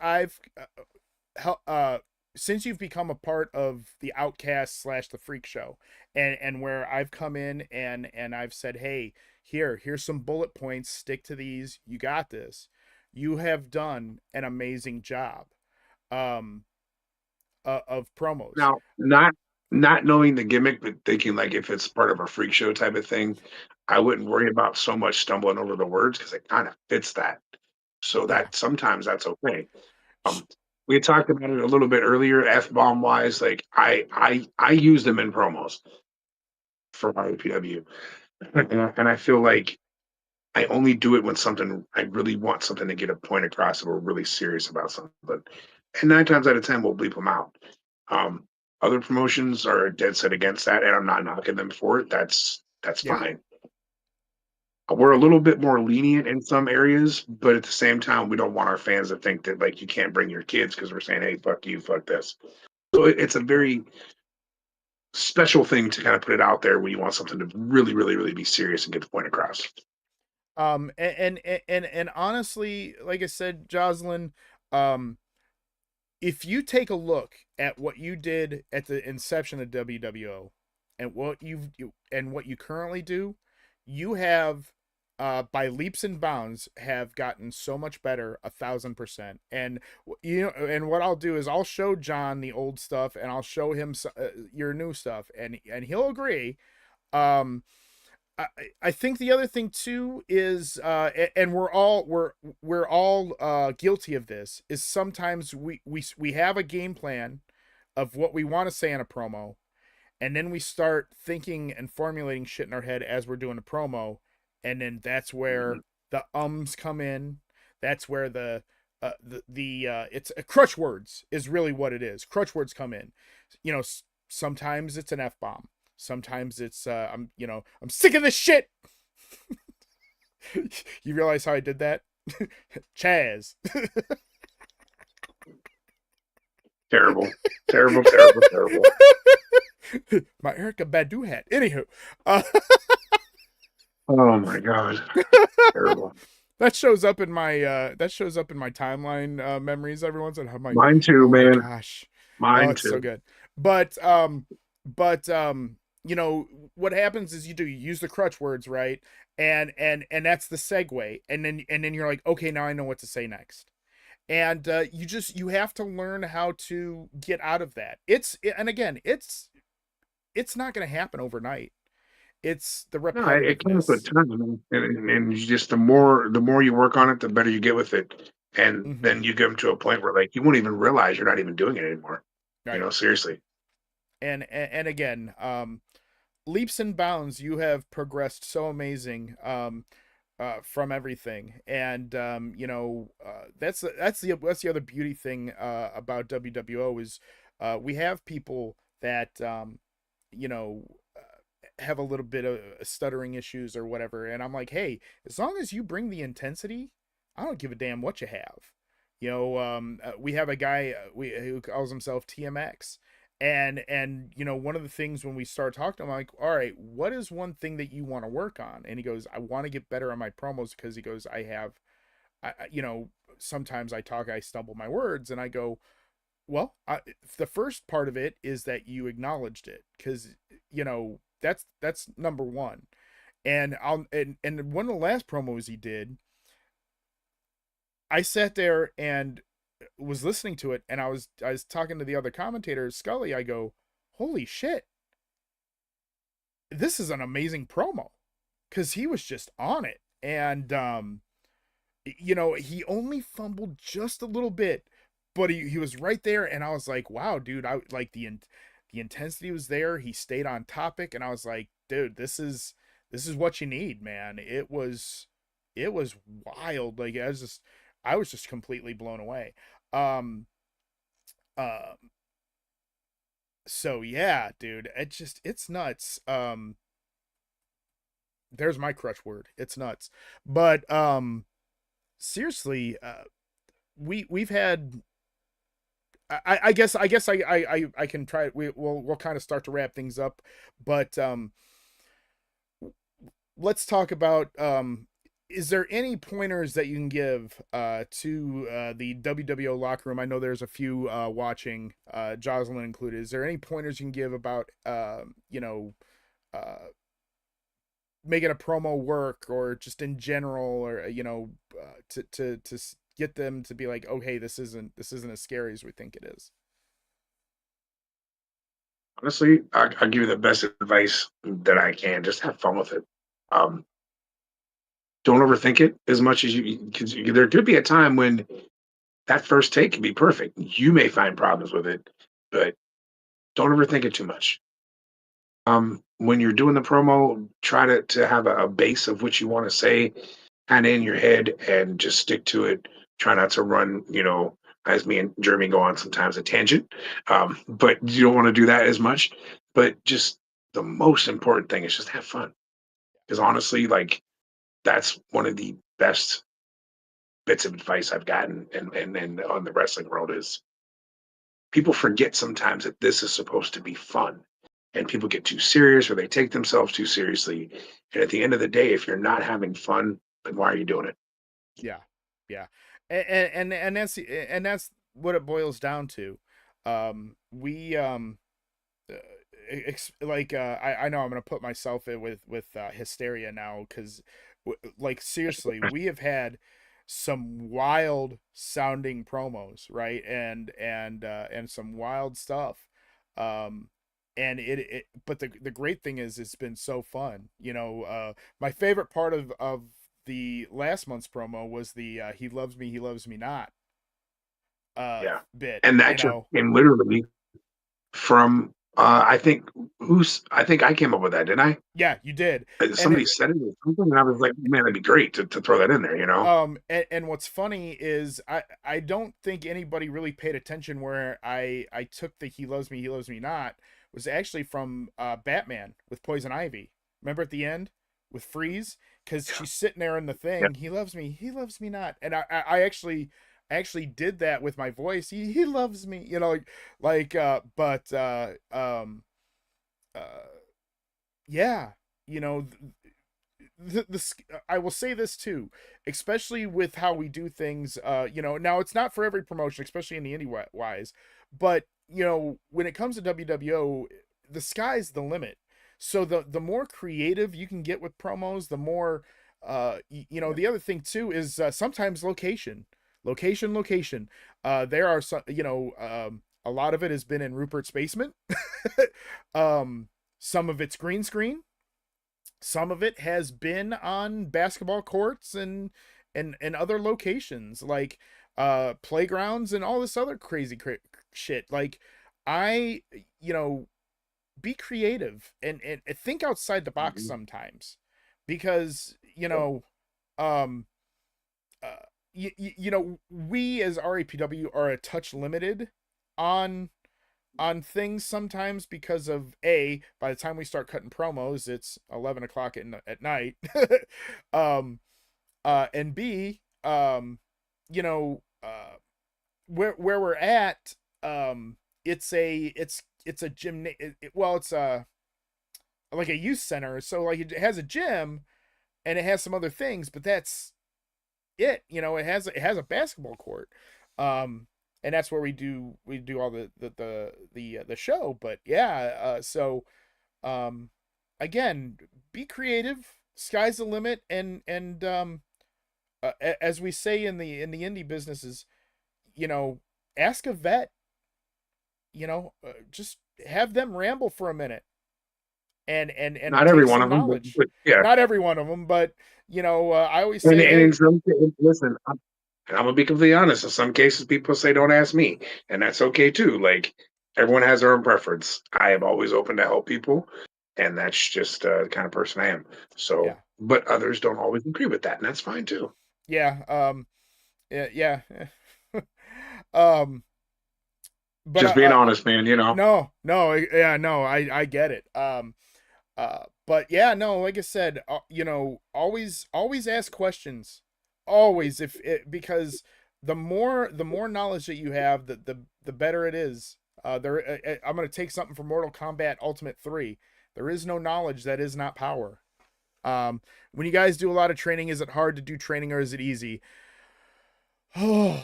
since you've become a part of the Outcast / the Freak Show, and where I've come in and I've said, hey, here's some bullet points, stick to these, you got this. You have done an amazing job of promos. Now, not knowing the gimmick, but thinking like if it's part of a freak show type of thing, I wouldn't worry about so much stumbling over the words because it kind of fits that. So that sometimes that's okay. We talked about it a little bit earlier, F-bomb wise. Like I use them in promos for WPW, and I feel like I only do it when I really want something to get a point across, or we're really serious about something. And 9 times out of 10, we'll bleep them out. Other promotions are dead set against that, and I'm not knocking them for it. That's fine. We're a little bit more lenient in some areas, but at the same time, we don't want our fans to think that like you can't bring your kids because we're saying, hey, fuck you, fuck this. So it's a very special thing to kind of put it out there when you want something to really, really, really be serious and get the point across. And honestly, like I said, Jocelyn, if you take a look at what you did at the inception of WWO and what you currently do, you have by leaps and bounds have gotten so much better 1,000%. And and what I'll do is I'll show John the old stuff and I'll show him your new stuff, and he'll agree. I think the other thing too is and we're all guilty of this, is sometimes we have a game plan of what we want to say in a promo, and then we start thinking and formulating shit in our head as we're doing a promo, and then that's where the ums come in. That's where the it's crutch words is really what it is. Crutch words come in. Sometimes it's an F-bomb. Sometimes it's I'm sick of this shit. You realize how I did that? Chaz. Terrible, terrible, terrible, terrible. My Erica Badu hat. Anywho, Oh my god, terrible. that shows up in my timeline memories every once in a while. I'm like, Mine too, oh my man. gosh, oh, Mine it's so too. good. But you know what happens is you use the crutch words, right? And that's the segue, and then you're like, okay, now I know what to say next. And you have to learn how to get out of that. And again, it's not going to happen overnight. It's the No, it comes with repetitiveness. time, and you just the more you work on it, the better you get with it, and Hmm. then you get them to a point where like you won't even realize you're not even doing it anymore. You Right. know, seriously. And again, leaps and bounds, you have progressed so amazing from everything. And you know, that's the other beauty thing about WWO is we have people that you know, have a little bit of stuttering issues or whatever, and I'm like, hey, as long as you bring the intensity, I don't give a damn what you have. You know, we have a guy who calls himself TMX, and you know, one of the things when we start talking, I'm like, all right, what is one thing that you want to work on? And he goes, I want to get better on my promos, because he goes, you know, sometimes I stumble my words, and I go, well, the first part of it is that you acknowledged it, because you know that's number one. And one of the last promos he did, I sat there and was listening to it, and I was talking to the other commentator, Scully. I go, holy shit, this is an amazing promo, because he was just on it. And you know, he only fumbled just a little bit, but he was right there, and I was like, wow, dude, I like the intensity was there. He stayed on topic, and I was like, dude, this is what you need, man. It was wild. Like I was just completely blown away. Um uh so yeah, dude, it's nuts. There's my crutch word. It's nuts. But seriously, we've had I can try. We'll kind of start to wrap things up, but let's talk about is there any pointers that you can give to the WWO locker room? I know there's a few watching, Jocelyn included. Is there any pointers you can give about you know, uh, making a promo work, or just in general, or you know, to get them to be like, oh hey, this isn't as scary as we think it is. Honestly, I'll give you the best advice that I can. Just have fun with it. Um, don't overthink it as much as you, because there could be a time when that first take can be perfect. You may find problems with it, but don't overthink it too much. When you're doing the promo, try to have a base of what you want to say kind of in your head and just stick to it. Try not to run, you know, as me and Jeremy go on sometimes a tangent. But you don't want to do that as much. But just the most important thing is just have fun. Because honestly, like that's one of the best bits of advice I've gotten and on the wrestling world is people forget sometimes that this is supposed to be fun. And people get too serious or they take themselves too seriously. And at the end of the day, if you're not having fun, then why are you doing it? Yeah, yeah, and that's what it boils down to. We uh, like I know I'm gonna put myself in with hysteria now, because like seriously, we have had some wild sounding promos, right? And some wild stuff. Um, and but the great thing is it's been so fun. You know, my favorite part of the last month's promo was the he loves me not Yeah. bit. And You that just know, came literally from I think I came up with that, didn't I? yeah, you did. And Somebody said it or something, and I was like, man, that'd be great to throw that in there, you know? and what's funny is I don't think anybody really paid attention where I took the he loves me not was actually from Batman with Poison Ivy. Remember at the end with Freeze, because Yeah. she's sitting there in the Yeah. thing, he loves me not. And I actually actually did that with my voice. He loves me, you know, but uh, yeah, you know, I will say this too, especially with how we do things. You know, now it's not for every promotion, especially in the indie wise, but you know, when it comes to WWO, the sky's the limit. So the more creative you can get with promos, the more you know. The other thing too is sometimes location. There are some, you know, a lot of it has been in Rupert's basement. Some of it's green screen. Some of it has been on basketball courts and other locations like playgrounds and all this other crazy shit. Like I, you know, be creative and think outside the box Mhm. sometimes, because you know, um you know, we as RAPW are a touch limited on things sometimes because of by the time we start cutting promos it's 11 o'clock at night. And B, you know, where we're at, it's a gym, well, it's like a youth center, so like it has a gym and it has some other things, but that's it. You know, it has a basketball court. And that's where we do all the show. But yeah, so um again, be creative, sky's the limit. And as we say in the indie businesses, you know, ask a vet, you know, just have them ramble for a minute and Not every take one some of them, knowledge. but yeah. Not every one of them, but you know, I always And say, in hey, some listen, I'm gonna be completely honest. In some cases, people say, "Don't ask me," and that's okay too. Like everyone has their own preference. I am always open to help people, and that's just the kind of person I am. So, yeah, but others don't always agree with that, and that's fine too. yeah, yeah. um but Just being honest, man. You know. no, yeah, no, I get it. But yeah, no, like I said, you know, always ask questions, always, if it, because the more knowledge that you have, the better it is. I'm gonna take something from Mortal Kombat Ultimate 3. There is no knowledge that is not power. When you guys do a lot of training, is it hard to do training or is it easy? Oh,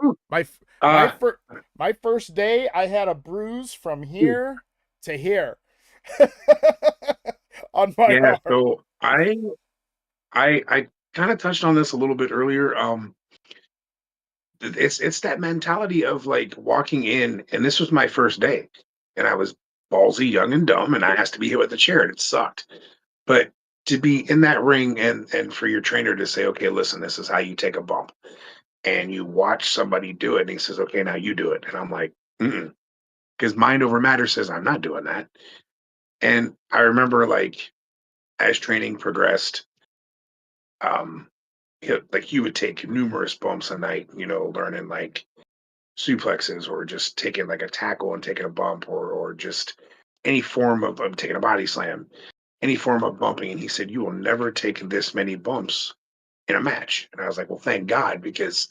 Ooh. my f- my Uh, first my first day, I had a bruise from here to here on my yeah. arm. So I kind of touched on this a little bit earlier. It's that mentality of like walking in, and this was my first day, and I was ballsy, young and dumb, and I asked to be hit with a chair, and it sucked. But to be in that ring and for your trainer to say, okay, listen, this is how you take a bump, and you watch somebody do it, and he says, okay, now you do it, and I'm like, because mind over matter says I'm not doing that. And I remember like as training progressed, um, like you would take numerous bumps a night, you know, learning like suplexes or just taking like a tackle and taking a bump or just any form of taking a body slam, any form of bumping. And he said, you will never take this many bumps in a match. And I was like, well, thank God, because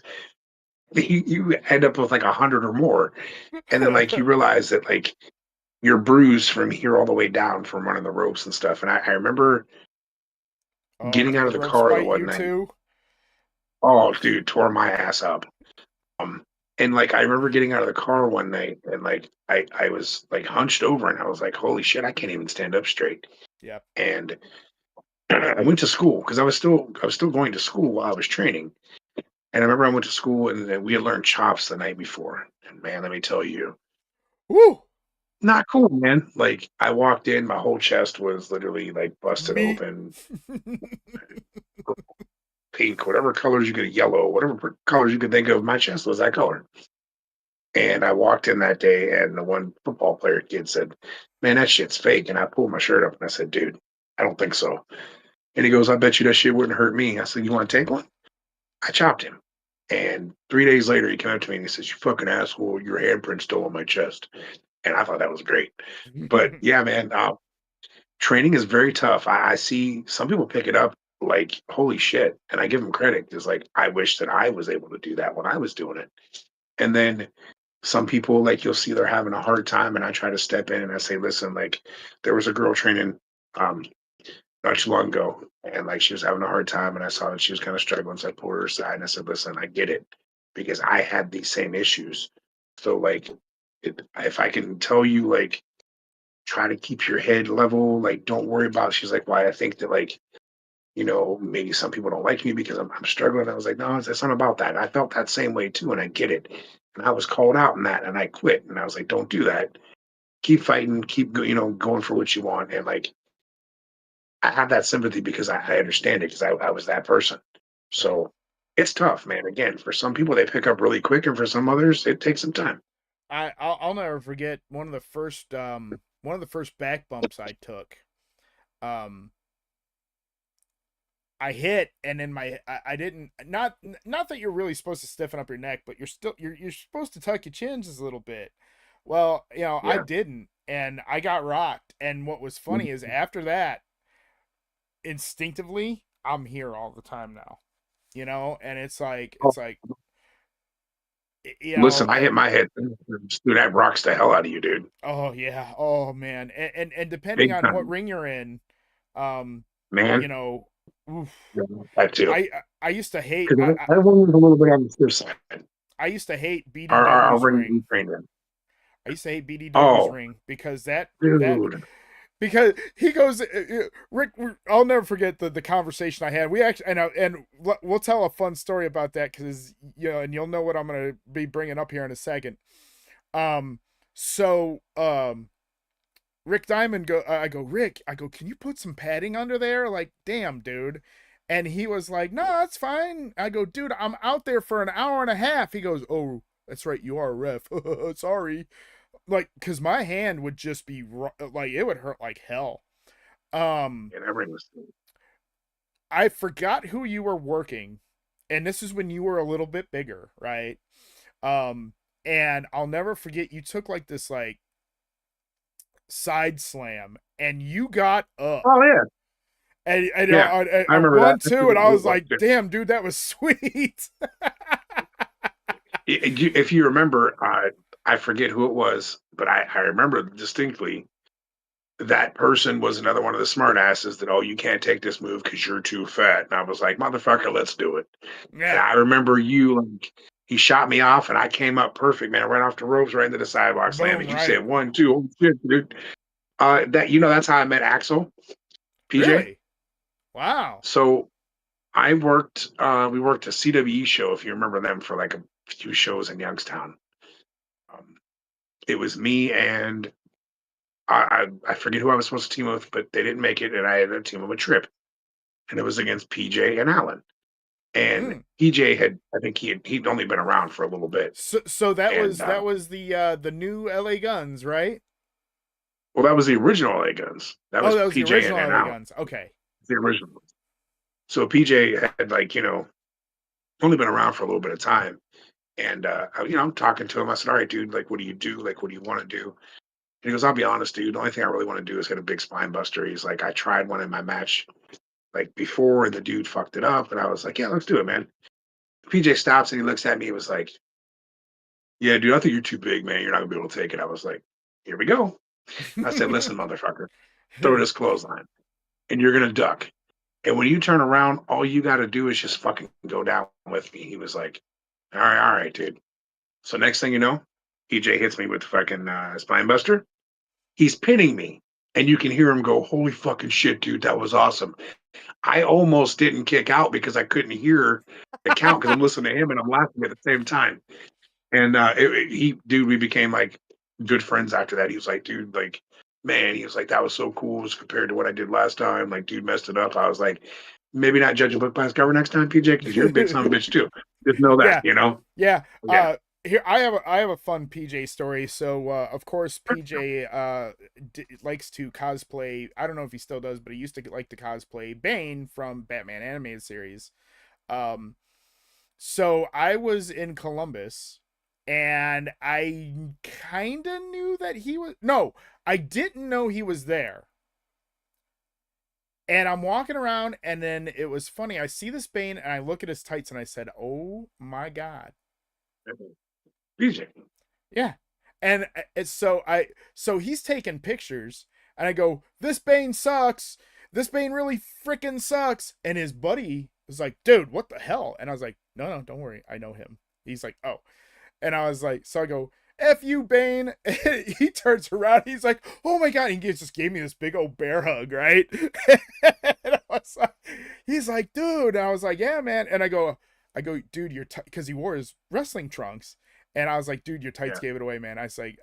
you end up with like 100 or more. And then like you realize that like you're bruised from here all the way down from running the ropes and stuff. And I remember Oh, getting did out the of the ropes car the bite one you night. too? Oh, dude, tore my ass up. Um, and like I remember getting out of the car one night and like I was like hunched over and I was like, holy shit, I can't even stand up straight. Yep. And I went to school because I was still going to school while I was training. And I remember I went to school and we had learned chops the night before. And man, let me tell you, Woo! not cool, man. Like I walked in, my whole chest was literally like busted Meat. open, pink, whatever colors you could, yellow, whatever colors you could think of. My chest was that color. And I walked in that day, and the one football player kid said, "Man, that shit's fake." And I pulled my shirt up and I said, "Dude, I don't think so." And he goes, "I bet you that shit wouldn't hurt me." I said, "You want to take one?" I chopped him. And 3 days later, he came up to me and he says, "You fucking asshole, your handprint's still on my chest." And I thought that was great. But yeah, man, training is very tough. I see some people pick it up like, holy shit. And I give him credit because, like, I wish that I was able to do that when I was doing it. And then some people, like, you'll see they're having a hard time, and I try to step in and I say, listen, like, there was a girl training um, not too long ago, and like she was having a hard time, and I saw that she was kind of struggling, so I pulled her aside and I said, listen, I get it because I had these same issues. So, like, if I can tell you, like, try to keep your head level, like, don't worry about it. She's like, why? I think that, like, maybe some people don't like me because I'm struggling. I was like, no, it's not about that. I felt that same way too, and I get it. And I was called out in that, and I quit. And I was like, don't do that. Keep fighting. Keep going for what you want. And like, I have that sympathy because I understand it because I was that person. So it's tough, man. Again, for some people they pick up really quick, and for some others it takes some time. I'll never forget one of the first back bumps I took. I hit, and in I didn't, not that you're really supposed to stiffen up your neck, but you're supposed to tuck your chins a little bit. Well, I Yeah. didn't, and I got rocked. And what was funny is after that, instinctively, I'm here all the time now. And it's like Oh, listen, I hit my head. Dude, that rocks the hell out of you, dude. oh yeah, oh man, and depending Big on what time, ring you're in, you man. know, oof, Yeah, that too. I used to hate Because everyone was a little bit on the stiff side. I used to hate Our BDW's ring we ring. trained in. I used to hate BDW's Oh, ring because that dude. because he goes, Rick. I'll never forget the conversation I had. We actually and we'll tell a fun story about that because and you'll know what I'm gonna be bringing up here in a second. So Rick Diamond I go, Rick, can you put some padding under there? Like, damn, dude. And he was like, no, that's fine. I go, dude, I'm out there for an hour and a half. He goes, oh, that's right, you are a ref. Sorry. Like, because my hand would just be like, it would hurt like hell. Yeah, that ring was. I forgot who you were working, and this is when you were a little bit bigger, right? And I'll never forget, you took like this like side slam, and you got up. Oh yeah, And yeah. I on remember that. one, two, and I was like, damn, dude, that was sweet. If you remember, I forget who it was, but I remember distinctly that person was another one of the smart asses that, oh, you can't take this move because you're too fat. And I was like, motherfucker, let's do it. And Yeah. I remember you, like, he shot me off and I came up perfect, man. Right off the ropes, right into the sidewalk slam. Boom, And you right. said 1, 2, oh shit, dude. That's how I met Axel, PJ. Really? Wow. So we worked a CWE show, if you remember them, for like a few shows in Youngstown. Um, it was me and I forget who I was supposed to team with, but they didn't make it, and I had a team of a trip, and it was against PJ and Alan. And PJ I think he'd only been around for a little bit, So that and was the new LA Guns, right? well, that was the original LA Guns. That was That was the PJ original and LA Alan, Guns. Okay. the original. So PJ had, like, only been around for a little bit of time, and I'm talking to him. I said, "All right, dude, like, what do you do? Like, what do you want to do?" And he goes, "I'll be honest, dude. The only thing I really want to do is get a big spine buster." He's like, "I tried one in my match like before, and the dude fucked it up." And I was like, "Yeah, let's do it, man." PJ stops and he looks at me. He was like, "Yeah, dude, I think you're too big, man. You're not gonna be able to take it." I was like, "Here we go." I said, "Listen, motherfucker, throw this clothesline, and you're gonna duck. And when you turn around, all you got to do is just fucking go down with me." He was like, all right, dude." So next thing you know, PJ hits me with fucking spine buster. He's pinning me, and you can hear him go, "Holy fucking shit, dude, that was awesome." I almost didn't kick out because I couldn't hear the count because I'm listening to him and I'm laughing at the same time. And dude, we became like good friends after that. He was like, "Dude, like, man," he was like, "that was so cool as compared to what I did last time. Like, dude messed it up." I was like, "Maybe not judge a book by its cover next time, PJ, because you're a big son of a bitch too. Just know that, Yeah. you know." Yeah. Yeah. Here I have a fun PJ story. So of course PJ likes to cosplay. I don't know if he still does, but he used to like to cosplay Bane from Batman animated series. Um, so I was in Columbus, and I kind of knew that he was. No, I didn't know he was there. And I'm walking around, and then it was funny. I see this Bane, and I look at his tights, and I said, "Oh my god." DJ. Yeah. And so he's taking pictures, and I go, "This Bane sucks. This Bane really freaking sucks." And his buddy was like, "Dude, what the hell?" And I was like, "No, don't worry. I know him." He's like, "Oh." And I was like, so I go, "F you, Bane." And he turns around. He's like, "Oh my god." And he just gave me this big old bear hug, right? And I was like, he's like, "Dude." And I was like, "Yeah, man." And I go, "Dude, you're," because he wore his wrestling trunks. And I was like, "Dude, your tights gave it away, man." I was like,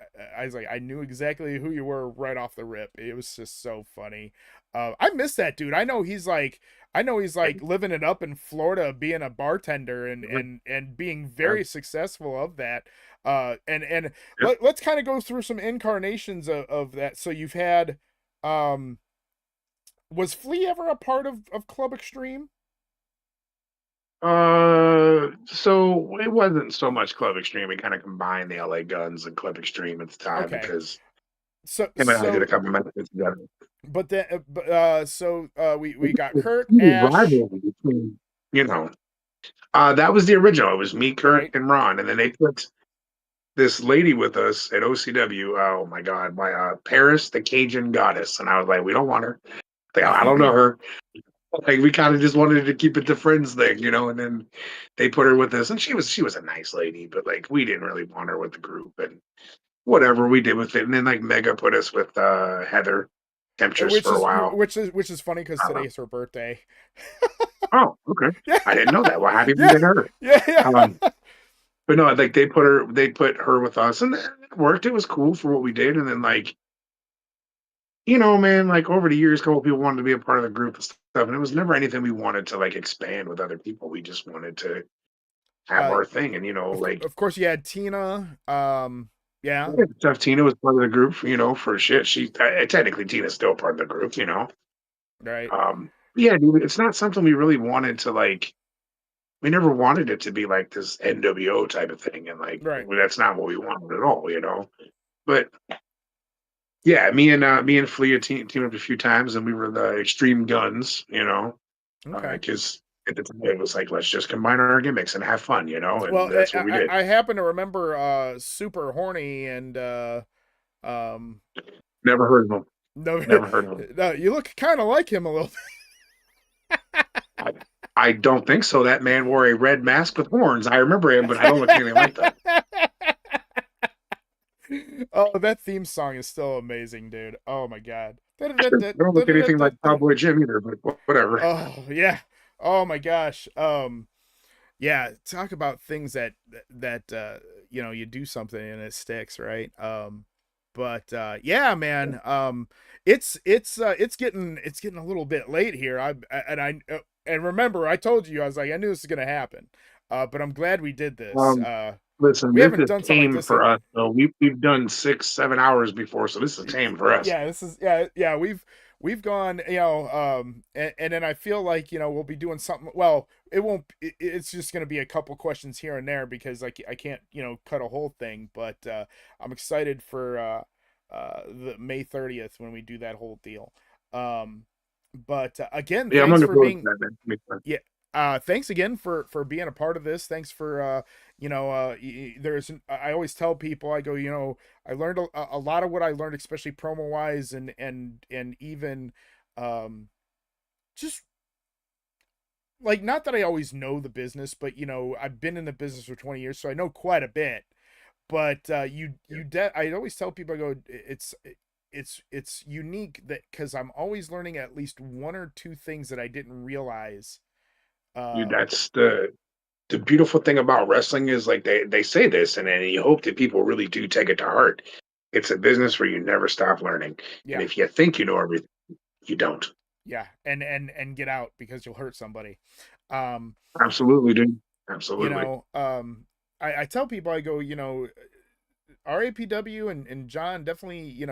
I knew exactly who you were right off the rip. It was just so funny. I miss that dude. I know he's like living it up in Florida, being a bartender and being very successful of that. And let's kind of go through some incarnations of that. So you've had, was Flea ever a part of Club Extreme? So it wasn't so much Club Extreme. We kind of combined the LA Guns and Club Extreme at the time Okay. because So him and I did a couple matches together. but then we got Kurt, Huge Ash. rivalry between, that was the original. It was me, Kurt, Right. and Ron, and then they put this lady with us at OCW. Oh my God, by Paris, the Cajun Goddess, and I was like, we don't want her. Like, I don't know her. Like, we kind of just wanted to keep it the friends thing, and then they put her with us, and she was a nice lady, but like we didn't really want her with the group, and whatever we did with it, and then like Mega put us with Heather Temptress Which for a is while. which is funny because today's her birthday. Oh, okay. Yeah. I didn't know that. Well, happy Yeah. birthday to her. Yeah. But no, like they put her with us, and it worked. It was cool for what we did, and then like man, like over the years, a couple people wanted to be a part of the group and stuff, and it was never anything we wanted to like expand with other people. We just wanted to have uh, our thing, and like of course you had Tina. Yeah. Stuff. Tina was part of the group, for shit. She technically Tina's still part of the group. Right. Yeah, dude, it's not something we really wanted to like. We never wanted it to be like this NWO type of thing, and like Right. that's not what we wanted at all. But yeah, me and Flea teamed up a few times, and we were the Extreme Guns, Okay. because at the time it was like let's just combine our gimmicks and have fun, and Well, that's what we did. I happen to remember Super Horny and um Never heard of them. no, Never heard of them. no, you look kind of like him a little I, I don't think so. That man wore a red mask with horns. I remember him, but I don't look anything like that. Oh, that theme song is still amazing, dude. Oh my god. I don't look anything like Cowboy Jim either, but whatever. Oh yeah. Oh my gosh. Yeah, talk about things that you do something and it sticks, right? But yeah, man. It's getting a little bit late here. And remember, I told you, I was like, I knew this was gonna happen. But I'm glad we did this. Listen, We this haven't is done something like tame this for in, us. So we've done 6-7 hours before, so this is tame for us. yeah, this is yeah, we've gone, and then I feel like, we'll be doing something. Well, it won't it's just going to be a couple questions here and there because I can't, cut a whole thing, but I'm excited for the May 30th when we do that whole deal. But again, Yeah, I'm thanks looking for forward to being, that, man. Makes sense. yeah, thanks again for being a part of this. Thanks for I always tell people, I go, I learned a lot of what I learned, especially promo wise and even just like, not that I always know the business, but I've been in the business for 20 years, so I know quite a bit. But I always tell people, I go, it's unique that because I'm always learning at least one or two things that I didn't realize. Dude, that's the beautiful thing about wrestling is like they say this, and then you hope that people really do take it to heart. It's a business where you never stop learning, and Yeah. if you think you know everything, you don't. Yeah, and get out because you'll hurt somebody. Absolutely, dude. You Absolutely. know, I tell people, I go, RAPW and John definitely,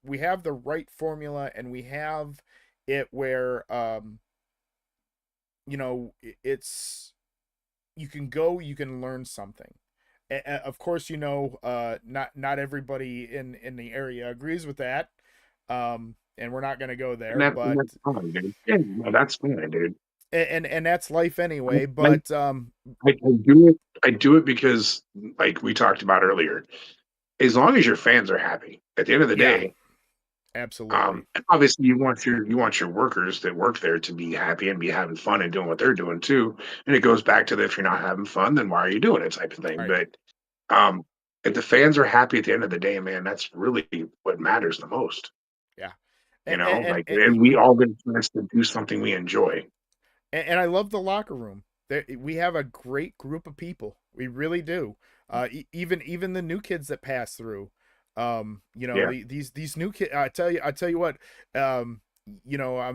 we have the right formula, and we have it where it's, you can go, you can learn something. Of course, not everybody in the area agrees with that. and we're not going to go And there, but that's fine, dude. Yeah, no, that's fine, dude. and that's life anyway. I, I, But I do it. I do it because, like we talked about earlier, as long as your fans are happy, at the end of the yeah, day, absolutely. and obviously you want your workers that work there to be happy and be having fun and doing what they're doing too. And it goes back to the, if you're not having fun, then why are you doing it type of thing. Right. But um, if the fans are happy at the end of the day, man, that's really what matters the most. Yeah. Like, and we all get a chance to do something we enjoy. And I love the locker room. We have a great group of people. We really do. Even the new kids that pass through. Yeah. These new kids. I tell you what. I'm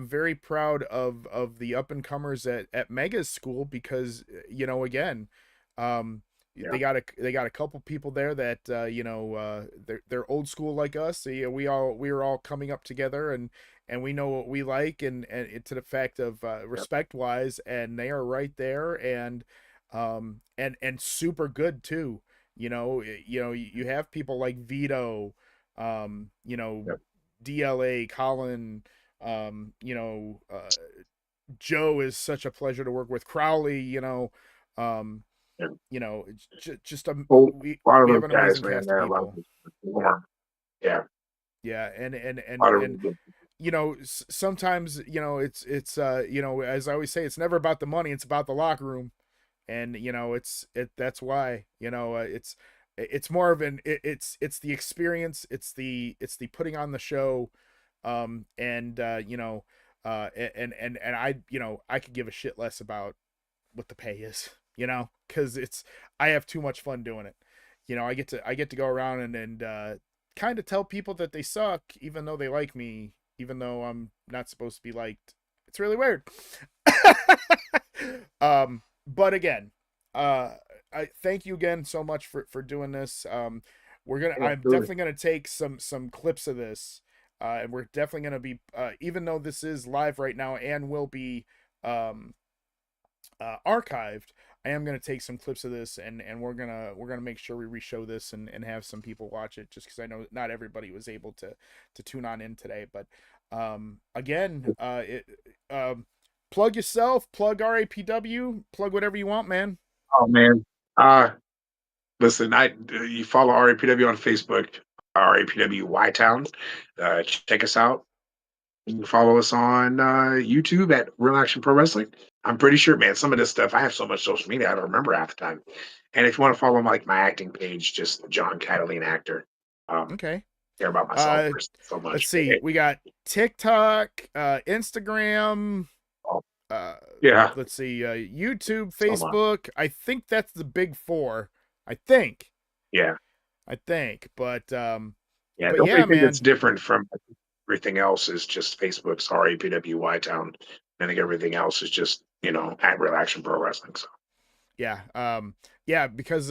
very proud of the up and comers at Mega's school because again, Yeah. they got a couple people there that they're old school like us. So, we were all coming up together and we know what we like and to the fact of respect wise, and they are right there and super good too. You have people like Vito, Yep. DLA, Colin, Joe is such a pleasure to work with. Crowley, um, Yeah. just a Well, we a lot of we have those an guys, amazing man, cast they're of a lot of people. warm. Yeah. Yeah, A lot of really good. sometimes it's as I always say, it's never about the money, it's about the locker room. And that's why it's more of it's the experience, it's the putting on the show, and and I could give a shit less about what the pay is, because I have too much fun doing it. I get to go around and kind of tell people that they suck, even though they like me, even though I'm not supposed to be liked. It's really weird. But again, I thank you again so much for doing this. Yeah, I'm absolutely. definitely gonna take some clips of this, and we're definitely gonna be even though this is live right now and will be um archived. I am gonna take some clips of this and we're gonna make sure we re-show this and have some people watch it, just because I know not everybody was able to tune on in today. But again, plug yourself, plug RAPW, plug whatever you want, man. Oh man. Uh Listen, you follow RAPW on Facebook, RAPW Y Town. Check us out. You can follow us on YouTube at Real Action Pro Wrestling. I'm pretty sure, man, some of this stuff, I have so much social media, I don't remember half the time. And if you want to follow like my acting page, just John Cataline Actor. Okay. Care about myself Uh, so let's much. see. We got TikTok, Instagram. Oh, Uh, yeah, let's see. YouTube, so much. Facebook. I think that's the big four. I think. Yeah, But yeah. but The only yeah, thing that's man. different from everything else is just Facebook's RAPW Y Town. I think everything else is just, at Real Action Pro Wrestling. So. Yeah. Yeah, because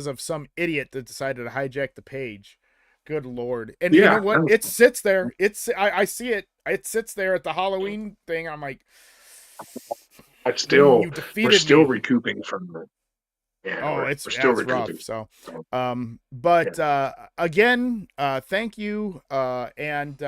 of some idiot that decided to hijack the page. Good Lord. And you know Yeah, what? It sits there. I see it. It sits there at the Halloween thing. I'm like, you we're defeated still me. recouping from the. Yeah, Oh, we're still it's rough. recouping. So, So, yeah. but again, thank you, and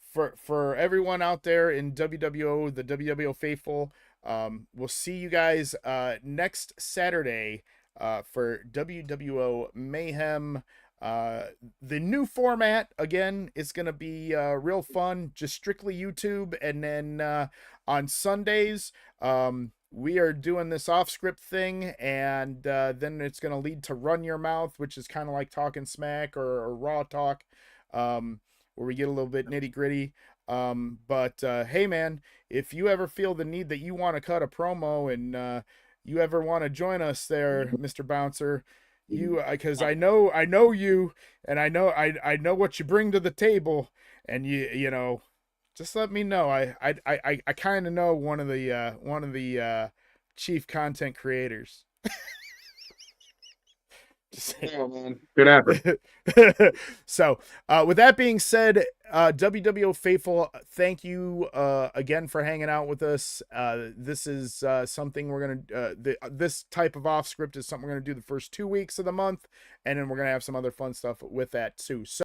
for everyone out there in WWO, the WWO faithful. We'll see you guys next Saturday for WWO Mayhem. The new format again is gonna be real fun, just strictly YouTube, and then on Sundays. We are doing this off script thing, and then it's going to lead to Run Your Mouth, which is kind of like talking smack or raw talk, where we get a little bit nitty gritty. But hey, man, if you ever feel the need that you want to cut a promo and you ever want to join us there, Mr. Bouncer, because I know you, and I know what you bring to the table, and just let me know. I kind of know one of the chief content creators. Oh, man. Good happen. So, with that being said, WWO faithful, thank you again for hanging out with us. This is something we're gonna this type of off script is something we're gonna do the first 2 weeks of the month, and then we're gonna have some other fun stuff with that too. So